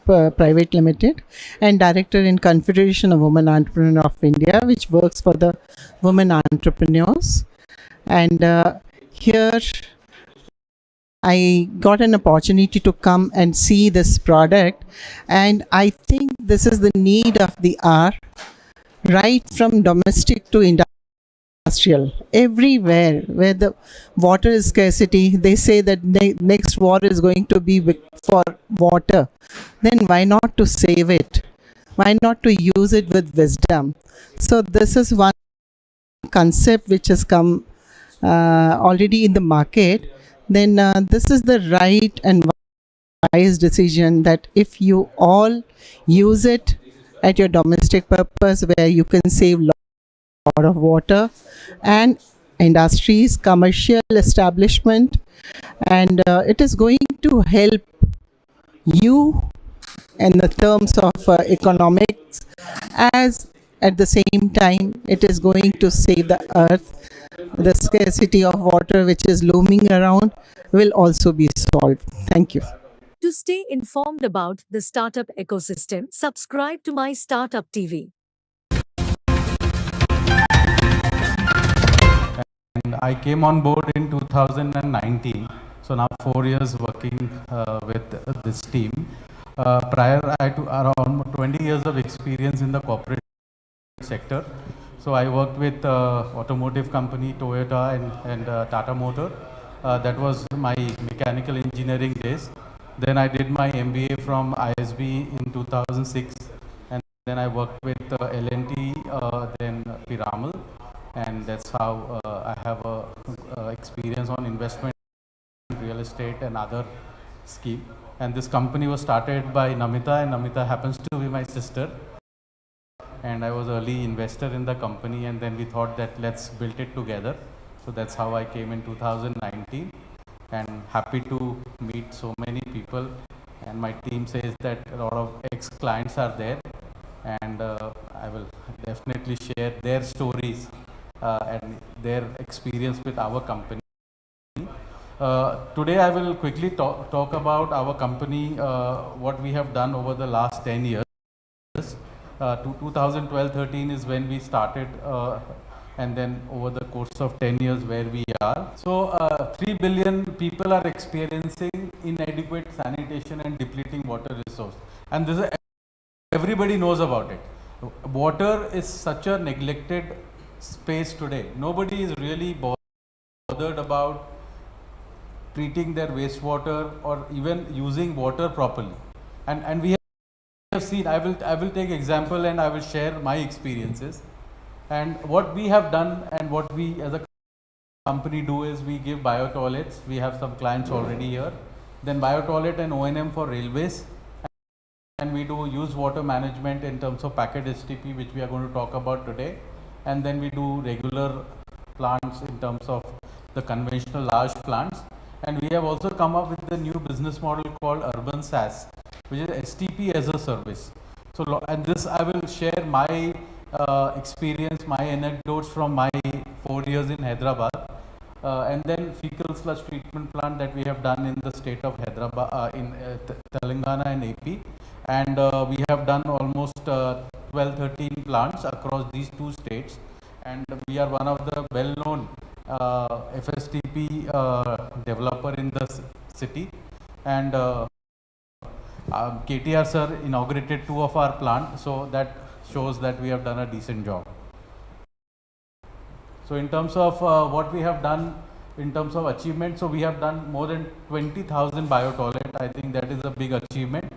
Private Limited and Director in Confederation of Women Entrepreneurs of India, which works for the women entrepreneurs. And here I got an opportunity to come and see this product, and I think this is the need of the hour, right from domestic to industrial. Everywhere where the water is scarcity, they say that next war is going to be for water. Then why not to save it? Why not to use it with wisdom? So this is one concept which has come already in the market. Then this is the right and wise decision that if you all use it at your domestic purpose, where you can save lot of water, and industries, commercial establishment, and it is going to help you in the terms of economics, as at the same time it is going to save the earth. The scarcity of water which is looming around will also be solved. Thank you. To stay informed about the startup ecosystem, subscribe to My Startup TV. And I came on board in 2019, so now 4 years working with this team. Prior, I had around 20 years of experience in the corporate sector. So I worked with automotive company Toyota and Tata Motor. That was my mechanical engineering days. Then I did my MBA from ISB in 2006, and then I worked with L&T, then Piramal, and that's how I have experience on investment, real estate, and other scheme. And this company was started by Namita, and Namita happens to be my sister. And I was early investor in the company, and then we thought that let's build it together. So that's how I came in 2019, and happy to meet so many people. And my team says that a lot of ex-clients are there, and I will definitely share their stories and their experience with our company. Today I will quickly talk about our company, what we have done over the last 10 years. 2012-13 is when we started, and then over the course of 10 years where we are. So 3 billion people are experiencing inadequate sanitation and depleting water resource, and this is, everybody knows about it. Water is such a neglected space today. Nobody is really bothered about treating their wastewater or even using water properly, and we have seen, I will take example and I will share my experiences. And what we have done and what we as a company do is we give bio toilets. We have some clients already here. Then bio toilet and O&M for railways, and we do use water management in terms of packet STP, which we are going to talk about today. And then we do regular plants in terms of the conventional large plants. And we have also come up with the new business model called Urban SaaS, which is STP as a service. So, and this I will share my experience, my anecdotes from my 4 years in Hyderabad, and then fecal sludge treatment plant that we have done in the state of Hyderabad, in Telangana and AP, and we have done almost 12-13 plants across these two states, and we are one of the well-known FSTP developer in the city, and KTR sir inaugurated 2 of our plants, so that shows that we have done a decent job. So in terms of what we have done in terms of achievement, so we have done more than 20,000 bio toilet. I think that is a big achievement.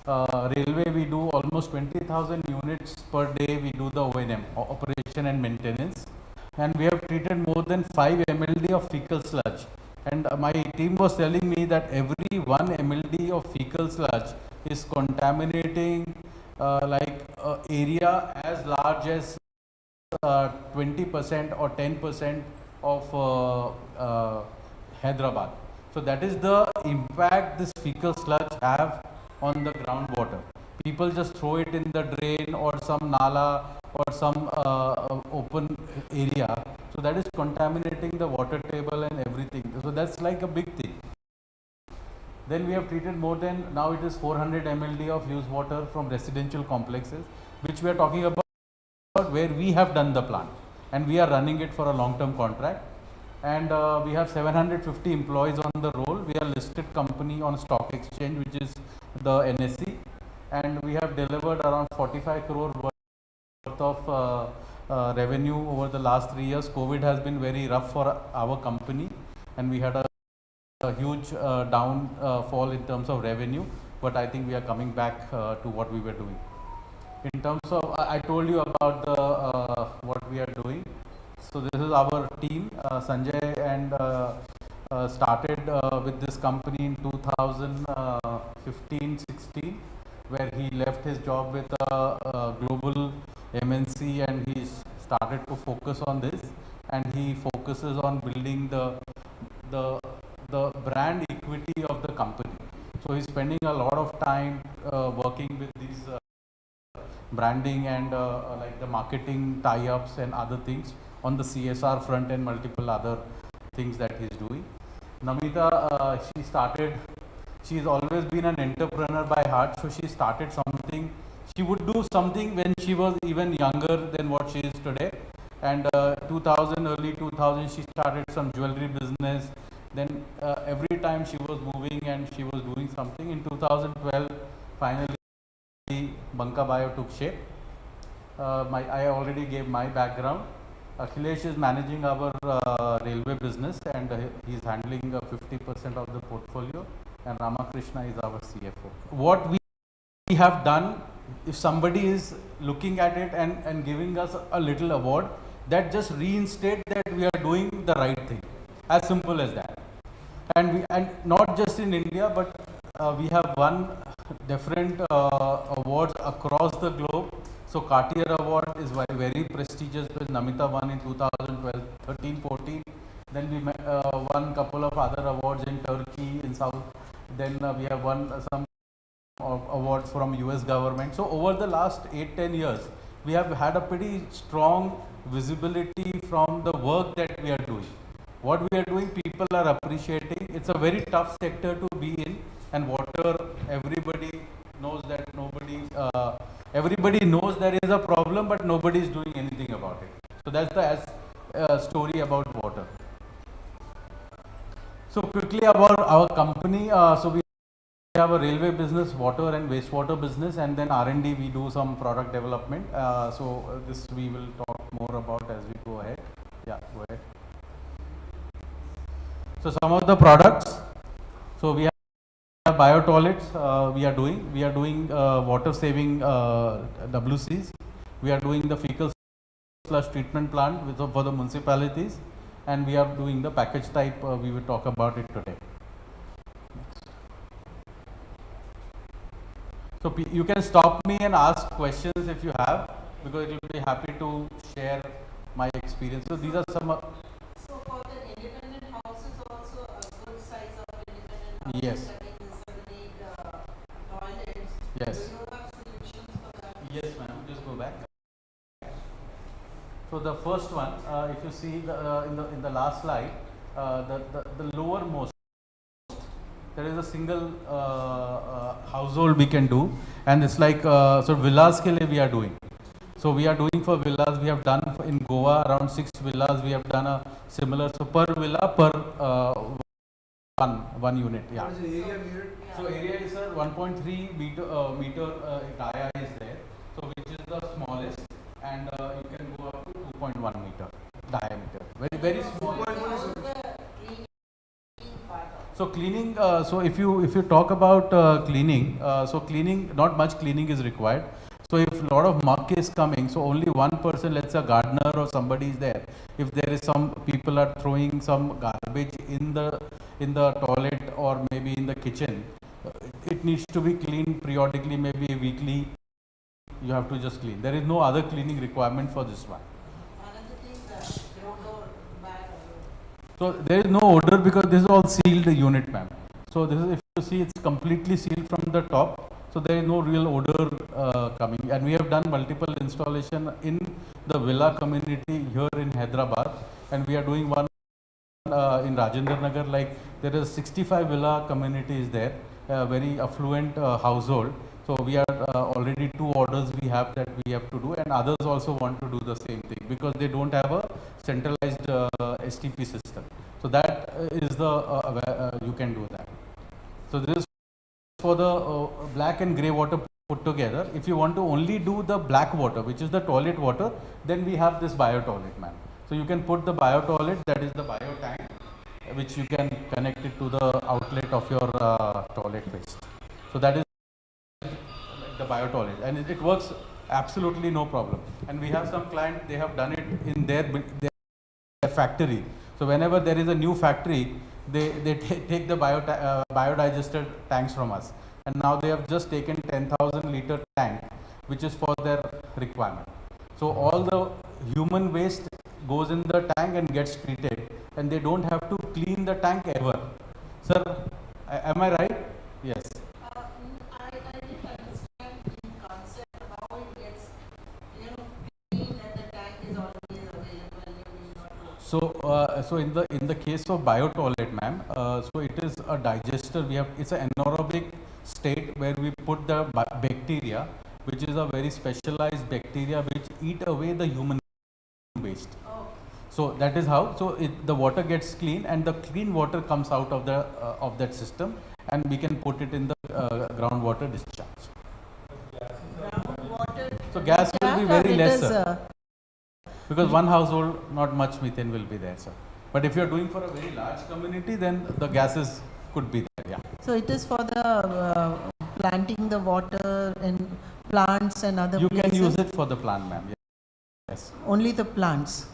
Railway, we do almost 20,000 units per day. We do the O&M, operation and maintenance, and we have treated more than 5 mld of fecal sludge. And my team was telling me that every 1 mld of fecal sludge is contaminating like area as large as 20% or 10% of Hyderabad. So that is the impact this fecal sludge have on the groundwater. People just throw it in the drain or some nala or some open area. So that is contaminating the water table and everything. So that's like a big thing. Then we have treated more than, now it is 400 mld of used water from residential complexes, which we are talking about, where we have done the plant and we are running it for a long-term contract. And we have 750 employees on the roll. We are listed company on stock exchange, which is the NSE, and we have delivered around 45 crore worth of revenue over the last 3 years. COVID has been very rough for our company, and we had a huge downfall in terms of revenue, but I think we are coming back to what we were doing. In terms of, I told you about the what we are doing. So this is our team. Sanjay and started with this company in 2015-16, where he left his job with a global MNC and he started to focus on this. and he focuses on building the brand equity of the company. So he's spending a lot of time working with these branding and like the marketing tie-ups and other things on the CSR front and multiple other things that he's doing. Namita, she's always been an entrepreneur by heart, so she started something. She would do something when she was even younger than what she is today. And early 2000, she started some jewelry business. Then every time she was moving and she was doing something. In 2012, finally, Banka Bio took shape. I already gave my background. Akhilesh is managing our railway business, and he's handling 50% of the portfolio, and Ramakrishna is our CFO. What we have done, if somebody is looking at it and giving us a little award, that just reinstate that we are doing the right thing. As simple as that. And not just in India, but we have won different awards across the globe. So Cartier Award is very prestigious, which Namita won in 2012, 13-14. Then we won a couple of other awards in Turkey, in South. Then we have won some awards from US government. So over the last 8-10 years, we have had a pretty strong visibility from the work that we are doing. What we are doing, people are appreciating. It's a very tough sector to be in, and water, everybody knows that everybody knows there is a problem, but nobody is doing anything about it. So that's the story about water. So quickly about our company. So we have a railway business, water and wastewater business, and then R&D, we do some product development. So this we will talk more about as we go ahead. Yeah, go ahead. So some of the products. So we have bio toilets. We are doing water saving WCs. We are doing the fecal sludge treatment plant for the municipalities, and we are doing the package type. We will talk about it today. So you can stop me and ask questions if you have, because it will be happy to share my experience. So these are some. So for the independent houses also a good size of independent houses. Yes. Need toilets. Yes. Do you have solutions for that? Yes, ma'am. Just go back. So the first one, if you see in the last slide, the lowermost, there is a single household we can do, and it's like so villas ke liye we are doing. So we are doing for villas. We have done in Goa around 6 villas. We have done a similar. So per villa per one unit. Yeah. What is the area meter? So area is 1.3 meter dia is there. So which is the smallest, and you can go up to 2.1 meter diameter. Very small. So cleaning. So if you talk about cleaning, so cleaning, not much cleaning is required. So if a lot of muck is coming, so only one person, let's say a gardener or somebody is there. If there is some people are throwing some garbage in the toilet or maybe in the kitchen, it needs to be cleaned periodically, maybe weekly. You have to just clean. There is no other cleaning requirement for this one. So there is no odor because this is all sealed unit, ma'am. So this is, if you see, it's completely sealed from the top. So there is no real odor coming. And we have done multiple installation in the villa community here in Hyderabad, and we are doing one in Rajendra Nagar. Like there is 65 villa communities there, very affluent household. So we are already 2 orders we have that we have to do, and others also want to do the same thing because they don't have a centralized STP system. So that is the you can do that. So this is for the black and grey water put together. If you want to only do the black water, which is the toilet water, then we have this bio toilet, man. So you can put the bio toilet, that is the bio tank, which you can connect it to the outlet of your toilet waste. So that is the bio toilet, and it works absolutely no problem. And we have some client, they have done it in their factory. So whenever there is a new factory, they take the biodigester tanks from us, and now they have just taken 10,000 liter tank, which is for their requirement. So all the human waste goes in the tank and gets treated, and they don't have to clean the tank ever. Sir, am I right? Yes. I didn't understand in concept how it gets, clean and the tank is always available and you will not go. So in the case of biotoilet, ma'am, so it is a digester. It's an anaerobic state where we put the bacteria, which is a very specialized bacteria which eat away the human waste. So that is how. So the water gets clean, and the clean water comes out of that system, and we can put it in the groundwater discharge. So gas will be very less, sir. Because one household, not much methane will be there, sir. But if you are doing for a very large community, then the gases could be there. Yeah. So it is for the planting the water in plants and other You places? can use it for the plant, ma'am. Yes. Only the plants?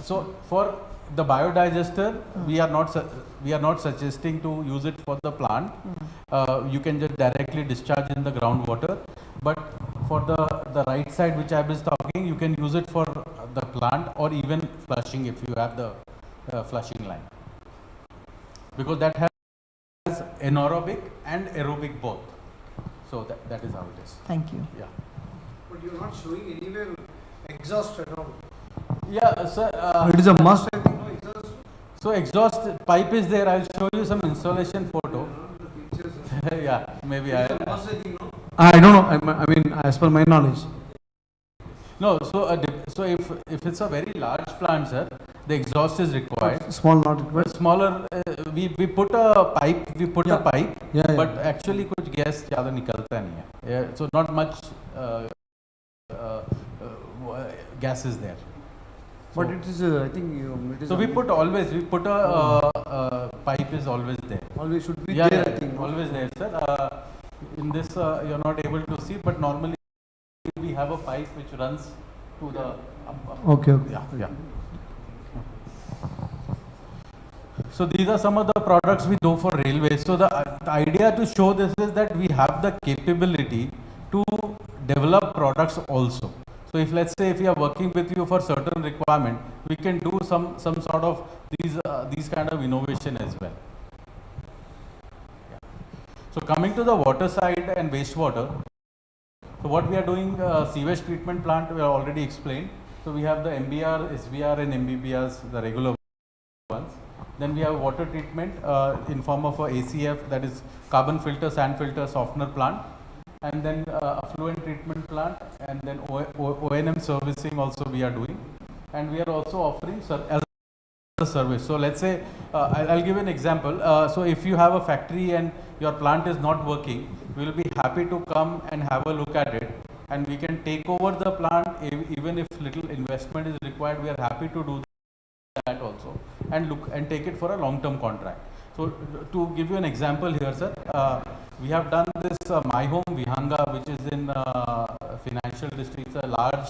So for the biodigester, we are not suggesting to use it for the plant. You can just directly discharge in the groundwater. But for the right side, which I was talking, you can use it for the plant or even flushing if you have the flushing line. Because that has anaerobic and aerobic both. So that is how it is. Thank you. Yeah. But you're not showing anywhere exhaust at all. Yeah, sir. It is a must, I think, no exhaust. So exhaust pipe is there. I'll show you some installation photo. Yeah, maybe I don't know. I mean, as per my knowledge. No, so if it's a very large plant, sir, the exhaust is required. Small, not required. Smaller, we put a pipe. Yeah, but actually, कुछ gas ज़्यादा निकलता नहीं है. Yeah, so not much gas is there. But So- it is, I think, it is. So we put a pipe is always there. Always should be Yeah, there, yeah, I think. always there, sir. In this, you're not able to see, but normally we have a pipe which runs to the. Okay. Yeah. So these are some of the products we do for railways. So the idea to show this is that we have the capability to develop products also. So if let's say if we are working with you for certain requirement, we can do some sort of these kind of innovation as well. Yeah. So coming to the water side and wastewater. So what we are doing, sewage treatment plant, we have already explained. So we have the MBR, SBR and MBBRs, the regular ones. Then we have water treatment in form of a ACF, that is carbon filter, sand filter, softener plant. And then affluent treatment plant, and then O&M servicing also we are doing. And we are also offering as a service. So let's say, I'll give an example. So if you have a factory and your plant is not working, we will be happy to come and have a look at it. And we can take over the plant, even if little investment is required, we are happy to do that also. And take it for a long-term contract. So to give you an example here, sir, we have done this My Home Vihanga, which is in financial district, a large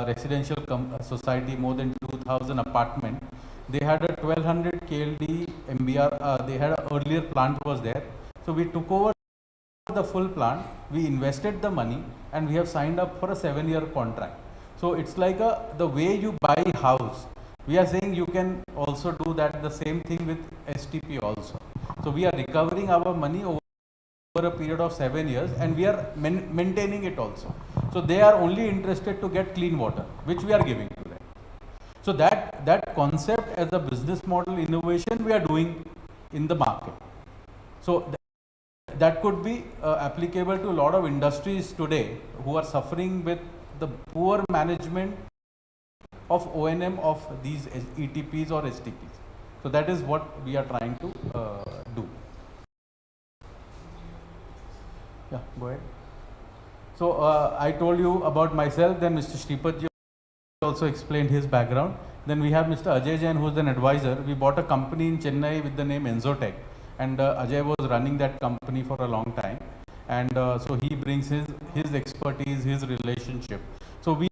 residential society, more than 2,000 apartment. They had a 1200 KLD MBR. They had an earlier plant was there. So we took over the full plant. We invested the money, and we have signed up for a 7-year contract. So it's like the way you buy house. We are saying you can also do that, the same thing with STP also. So we are recovering our money over a period of 7 years, and we are maintaining it also. So they are only interested to get clean water, which we are giving to them. So that concept as a business model innovation we are doing in the market. So that could be applicable to a lot of industries today who are suffering with the poor management of O&M of these ETPs or STPs. So that is what we are trying to do. Yeah, go ahead. So I told you about myself, then Mr. Sripadji also explained his background. Then we have Mr. Ajay Jain, who is an advisor. We bought a company in Chennai with the name Enzotech, and Ajay was running that company for a long time. And so he brings his expertise, his relationship. So we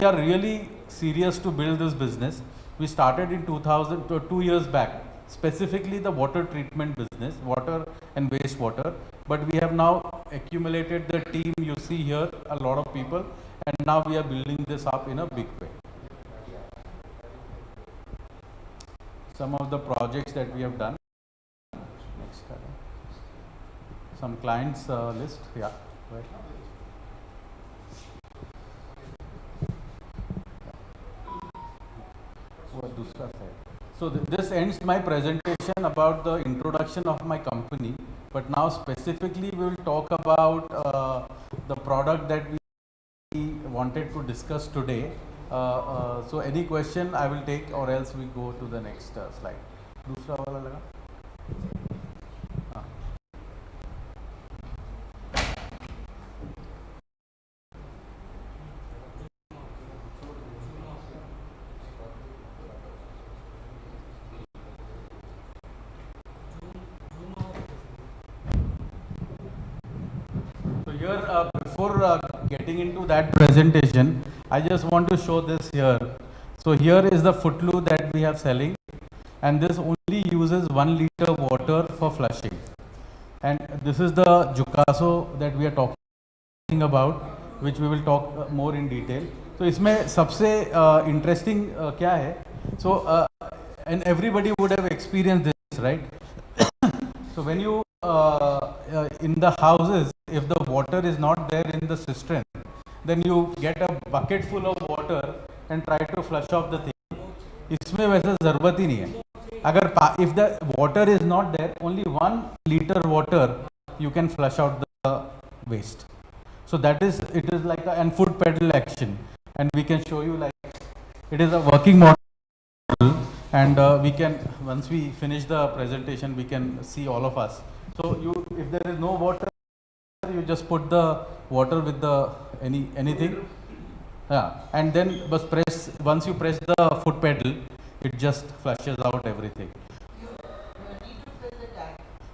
are really serious to build this business. We started in 2 years back, specifically the water treatment business, water and wastewater. But we have now accumulated the team. You see here a lot of people, and now we are building this up in a big way. some of the projects that we have done. Next, some clients list. Yeah. Right. So this ends my presentation about the introduction of my company. But now specifically we will talk about the product that we wanted to discuss today. So any question I will take, or else we go to the next slide. दूसरा वाला लगा? हाँ. So here, before getting into that presentation, I just want to show this here. So here is the footloop that we have selling, and this only uses 1 liter water for flushing. And this is the Jucaso that we are talking about, which we will talk more in detail. So इसमें सबसे interesting क्या है? So and everybody would have experienced this, right? So when you in the houses, if the water is not there in the cistern, then you get a bucket full of water and try to flush off the thing. इसमें वैसे ज़रूरत ही नहीं है. अगर if the water is not there, only 1 liter water you can flush out the waste. So that is, it is like a and foot pedal action, and we can show you like it is a working model, and we can, once we finish the presentation, we can see all of us. So you, if there is no water, you just put the water with the anything, yeah, and then just press. Once you press the foot pedal, it just flushes out everything.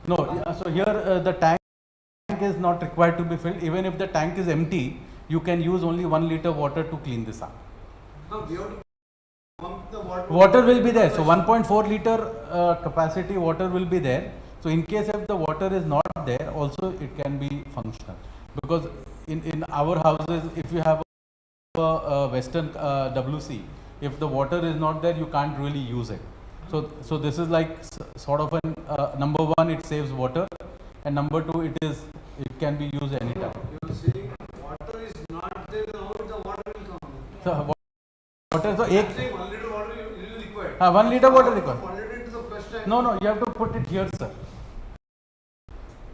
No, so here the tank is not required to be filled. Even if the tank is empty, you can use only 1 liter water to clean this up. No, we have to pump the water. Water will be there. So 1.4 liter capacity water will be there. So in case if the water is not there, also it can be functional. Because in our houses, if you have a Western WC, if the water is not there, you can't really use it. So this is like sort of an number one, it saves water, and number two, it can be used anytime. You are saying water is not there, how the water will come? So water, so 1 liter water is required. 1 liter water required. 1 liter into the flush tank. No, you have to put it here, sir.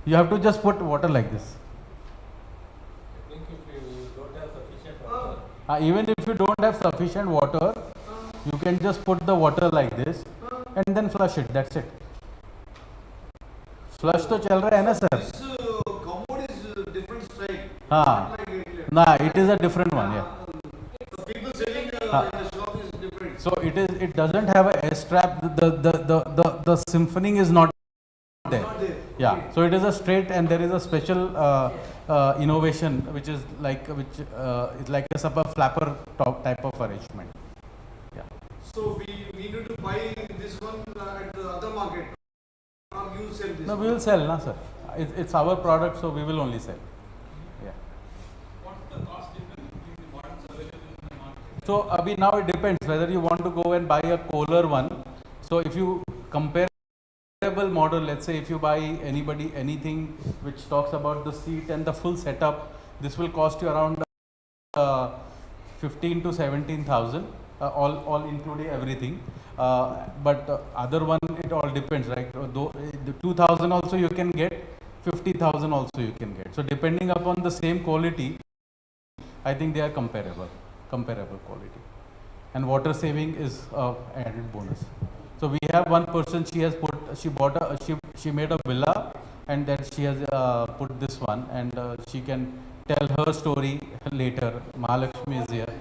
You have to just put water like this. Even if you don't have sufficient water, you can just put the water like this and then flush it. That's it. Flush तो चल रहा है ना sir? This commode is different style. हाँ. Nah, it is a different one. Yeah. The people selling in the shop is different. So it doesn't have a S strap. The symphony is not there. Yeah. So it is a straight, and there is a special innovation which is like a super flapper top type of arrangement. Yeah. So we needed to buy this one at the other market. Or you sell this? No, we will sell, na sir. It's our product, so we will only sell. Yeah. What's the cost difference between the models available in the market? So abhi now it depends whether you want to go and buy a Kohler one. So if you compare model, let's say if you buy anything which talks about the seat and the full setup, this will cost you around 15 to 17,000, all including everything. But other one, it all depends, right? The 2,000 also you can get, 50,000 also you can get. So depending upon the same quality, I think they are comparable quality. And water saving is added bonus. So we have one person, she made a villa, and then she has put this one, and she can tell her story later. Mahalakshmi is here.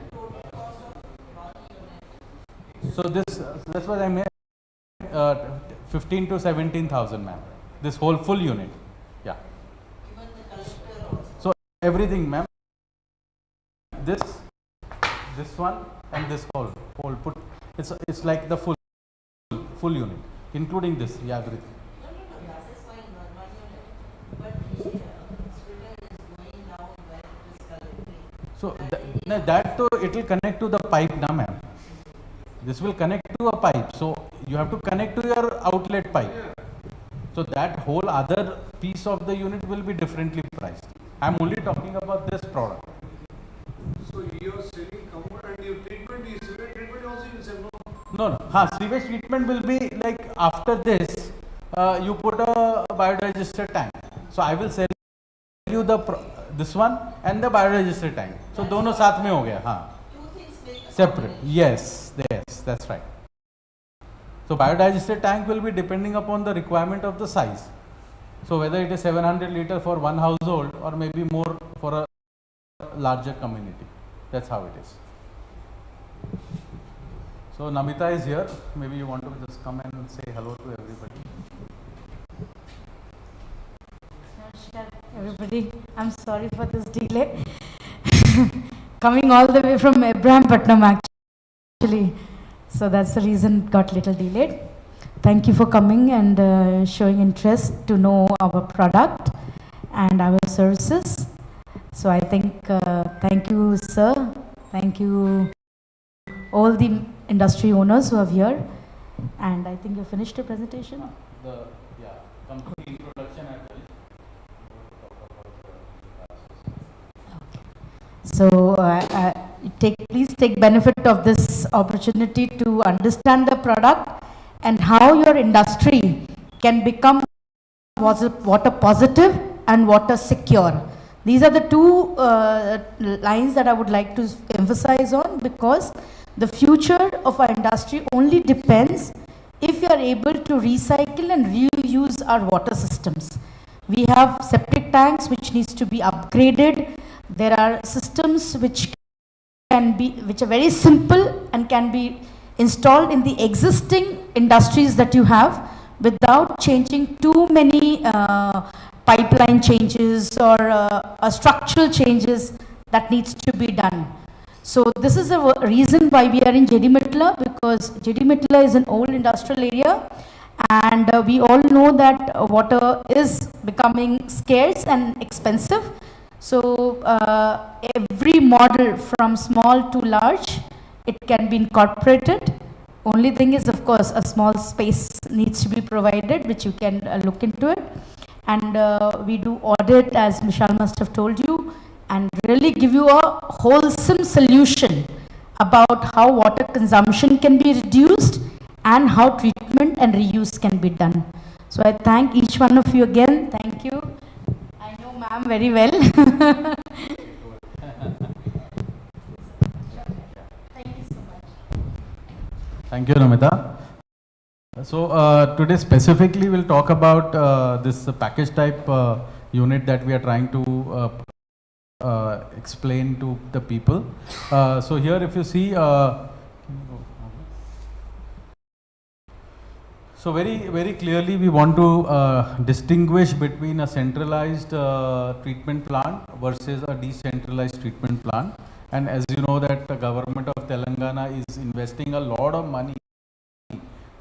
So that's what I made, 15 to 17,000, ma'am. This whole full unit, yeah. So everything, ma'am. This one and this whole put. It's like the full unit, including this, yeah, everything. So that it will connect to the pipe, na ma'am. This will connect to a pipe. So you have to connect to your outlet pipe. So that whole other piece of the unit will be differently priced. I'm only talking about this product. So you're selling comfort and your treatment is sewage treatment also you sell, no? No. Sewage treatment will be like after this, you put a biodigester tank. So I will sell you this one and the biodigester tank. So dono saath mein ho gaya. Separate. Yes, that's right. So biodigester tank will be depending upon the requirement of the size. So whether it is 700 liter for one household or maybe more for a larger community. That's how it is. So Namita is here. Maybe you want to just come and say hello to everybody. Namaskar everybody. I'm sorry for this delay. Coming all the way from Abrahampatnam actually. So that's the reason it got little delayed. Thank you for coming and showing interest to know our product and our services. So I think, thank you sir, thank you all the industry owners who are here, and I think you finished your presentation? Company introduction I will So please take benefit of this opportunity to understand the product and how your industry can become water positive and water secure. These are the two lines that I would like to emphasize on, because the future of our industry only depends if you are able to recycle and reuse our water systems. We have septic tanks which needs to be upgraded. There are systems which are very simple and can be installed in the existing industries that you have without changing too many pipeline changes or structural changes that needs to be done. So this is the reason why we are in Jedimetla, because Jedimetla is an old industrial area, and we all know that water is becoming scarce and expensive. So every model from small to large, it can be incorporated. Only thing is, of course, a small space needs to be provided, which you can look into it. And we do audit, as Michelle must have told you, and really give you a wholesome solution about how water consumption can be reduced and how treatment and reuse can be done. So I thank each one of you again. Thank you. I know ma'am very well. Thank you so much. Thank you, Namita. So today specifically we'll talk about this package type unit that we are trying to explain to the people. So here if you see, so very clearly we want to distinguish between a centralized treatment plant versus a decentralized treatment plant. And as you know that the government of Telangana is investing a lot of money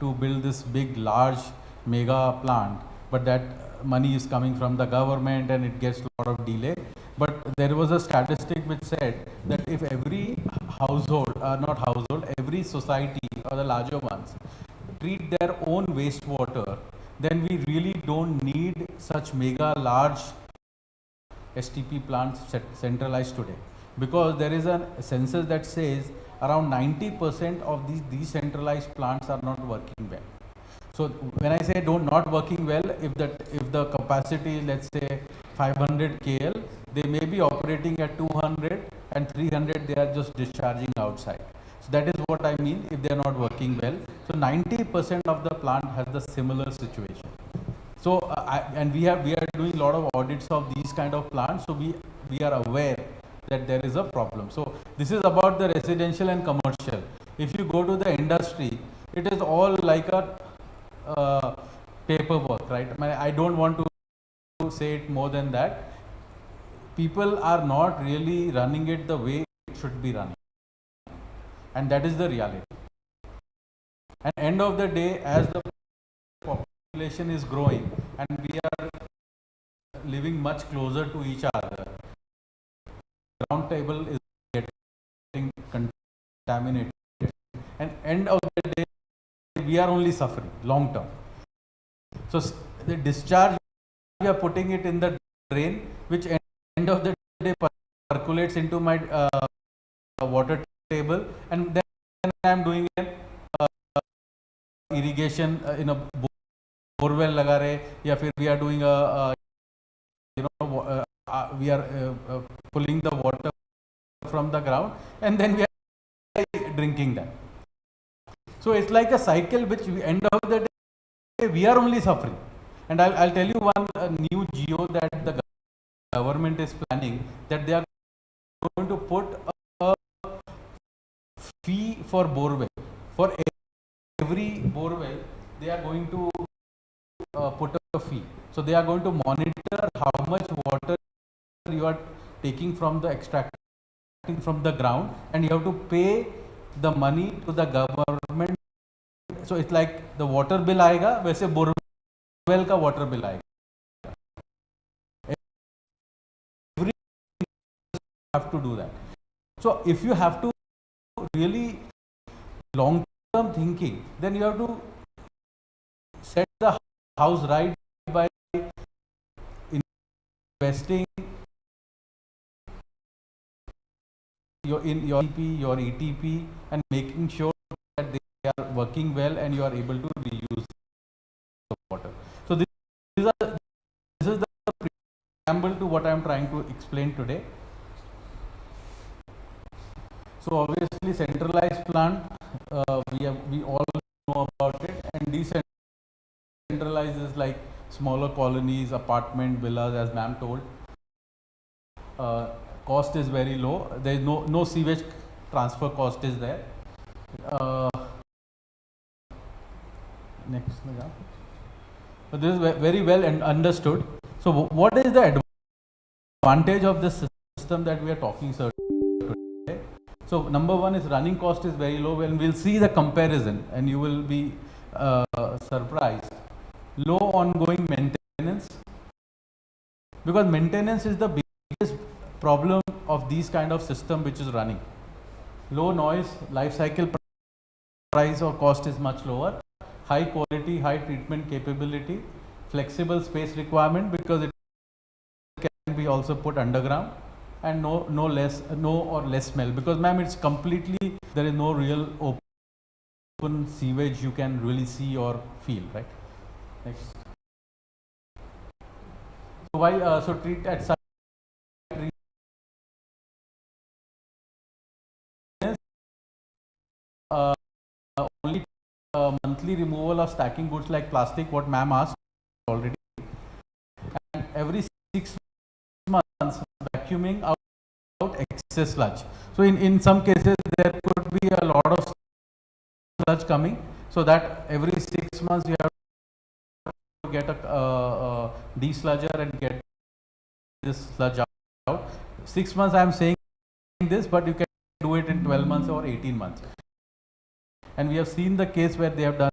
to build this big large mega plant, but that money is coming from the government and it gets a lot of delay. But there was a statistic which said that if every household, every society or the larger ones treat their own wastewater, then we really don't need such mega large STP plants centralized today, because there is a census that says around 90% of these decentralized plants are not working well. So when I say not working well, if the capacity, let's say 500 KL, they may be operating at 200 and 300 they are just discharging outside. So that is what I mean if they are not working well. So 90% of the plant has the similar situation. So we are doing a lot of audits of these kind of plants, so we are aware that there is a problem. So this is about the residential and commercial. If you go to the industry, it is all like a paperwork, right? I don't want to say it more than that. People are not really running it the way it should be running, and that is the reality. And end of the day, as the population is growing and we are living much closer to each other, ground table is getting contaminated, and end of the day we are only suffering long term. So the discharge, we are putting it in the drain, which end of the day percolates into my water table, and then I am doing an irrigation in a borewell laga rahe, या फिर we are doing a we are pulling the water from the ground, and then we are drinking that. So it's like a cycle which we end of the day we are only suffering. And I'll tell you one new geo that the government is planning, that they are going to put a fee for borewell. For every borewell, they are going to put a fee. So they are going to monitor how much water you are taking from the extracting from the ground, and you have to pay the money to the government. So it's like the water bill आएगा, वैसे borewell का water bill आएगा. Every have to do that. So if you have to really long term thinking, then you have to set the house right by investing in your EP, your ETP, and making sure that they are working well and you are able to reuse the water. So this is the preamble to what I am trying to explain today. So obviously centralized plant, we all know about it, and decentralized is like smaller colonies, apartment, villas, as ma'am told. Cost is very low. There is no sewage transfer cost is there. Next, so this is very well understood. So what is the advantage of this system that we are talking today? So number one is running cost is very low. When we'll see the comparison, and you will be surprised. Low ongoing maintenance, because maintenance is the biggest problem of these kind of system which is running. Low noise, life cycle price or cost is much lower. High quality, high treatment capability, flexible space requirement because it can be also put underground, and no or less smell, because ma'am it's completely, there is no real open sewage you can really see or feel, right? Next. So why so treat at site only monthly removal of stacking goods like plastic, what ma'am asked already, and every 6 months vacuuming out excess sludge. So in some cases there could be a lot of sludge coming, so that every 6 months you have to get a desludger and get this sludge out. 6 months I am saying this, but you can do it in 12 months or 18 months. And we have seen the case where they have done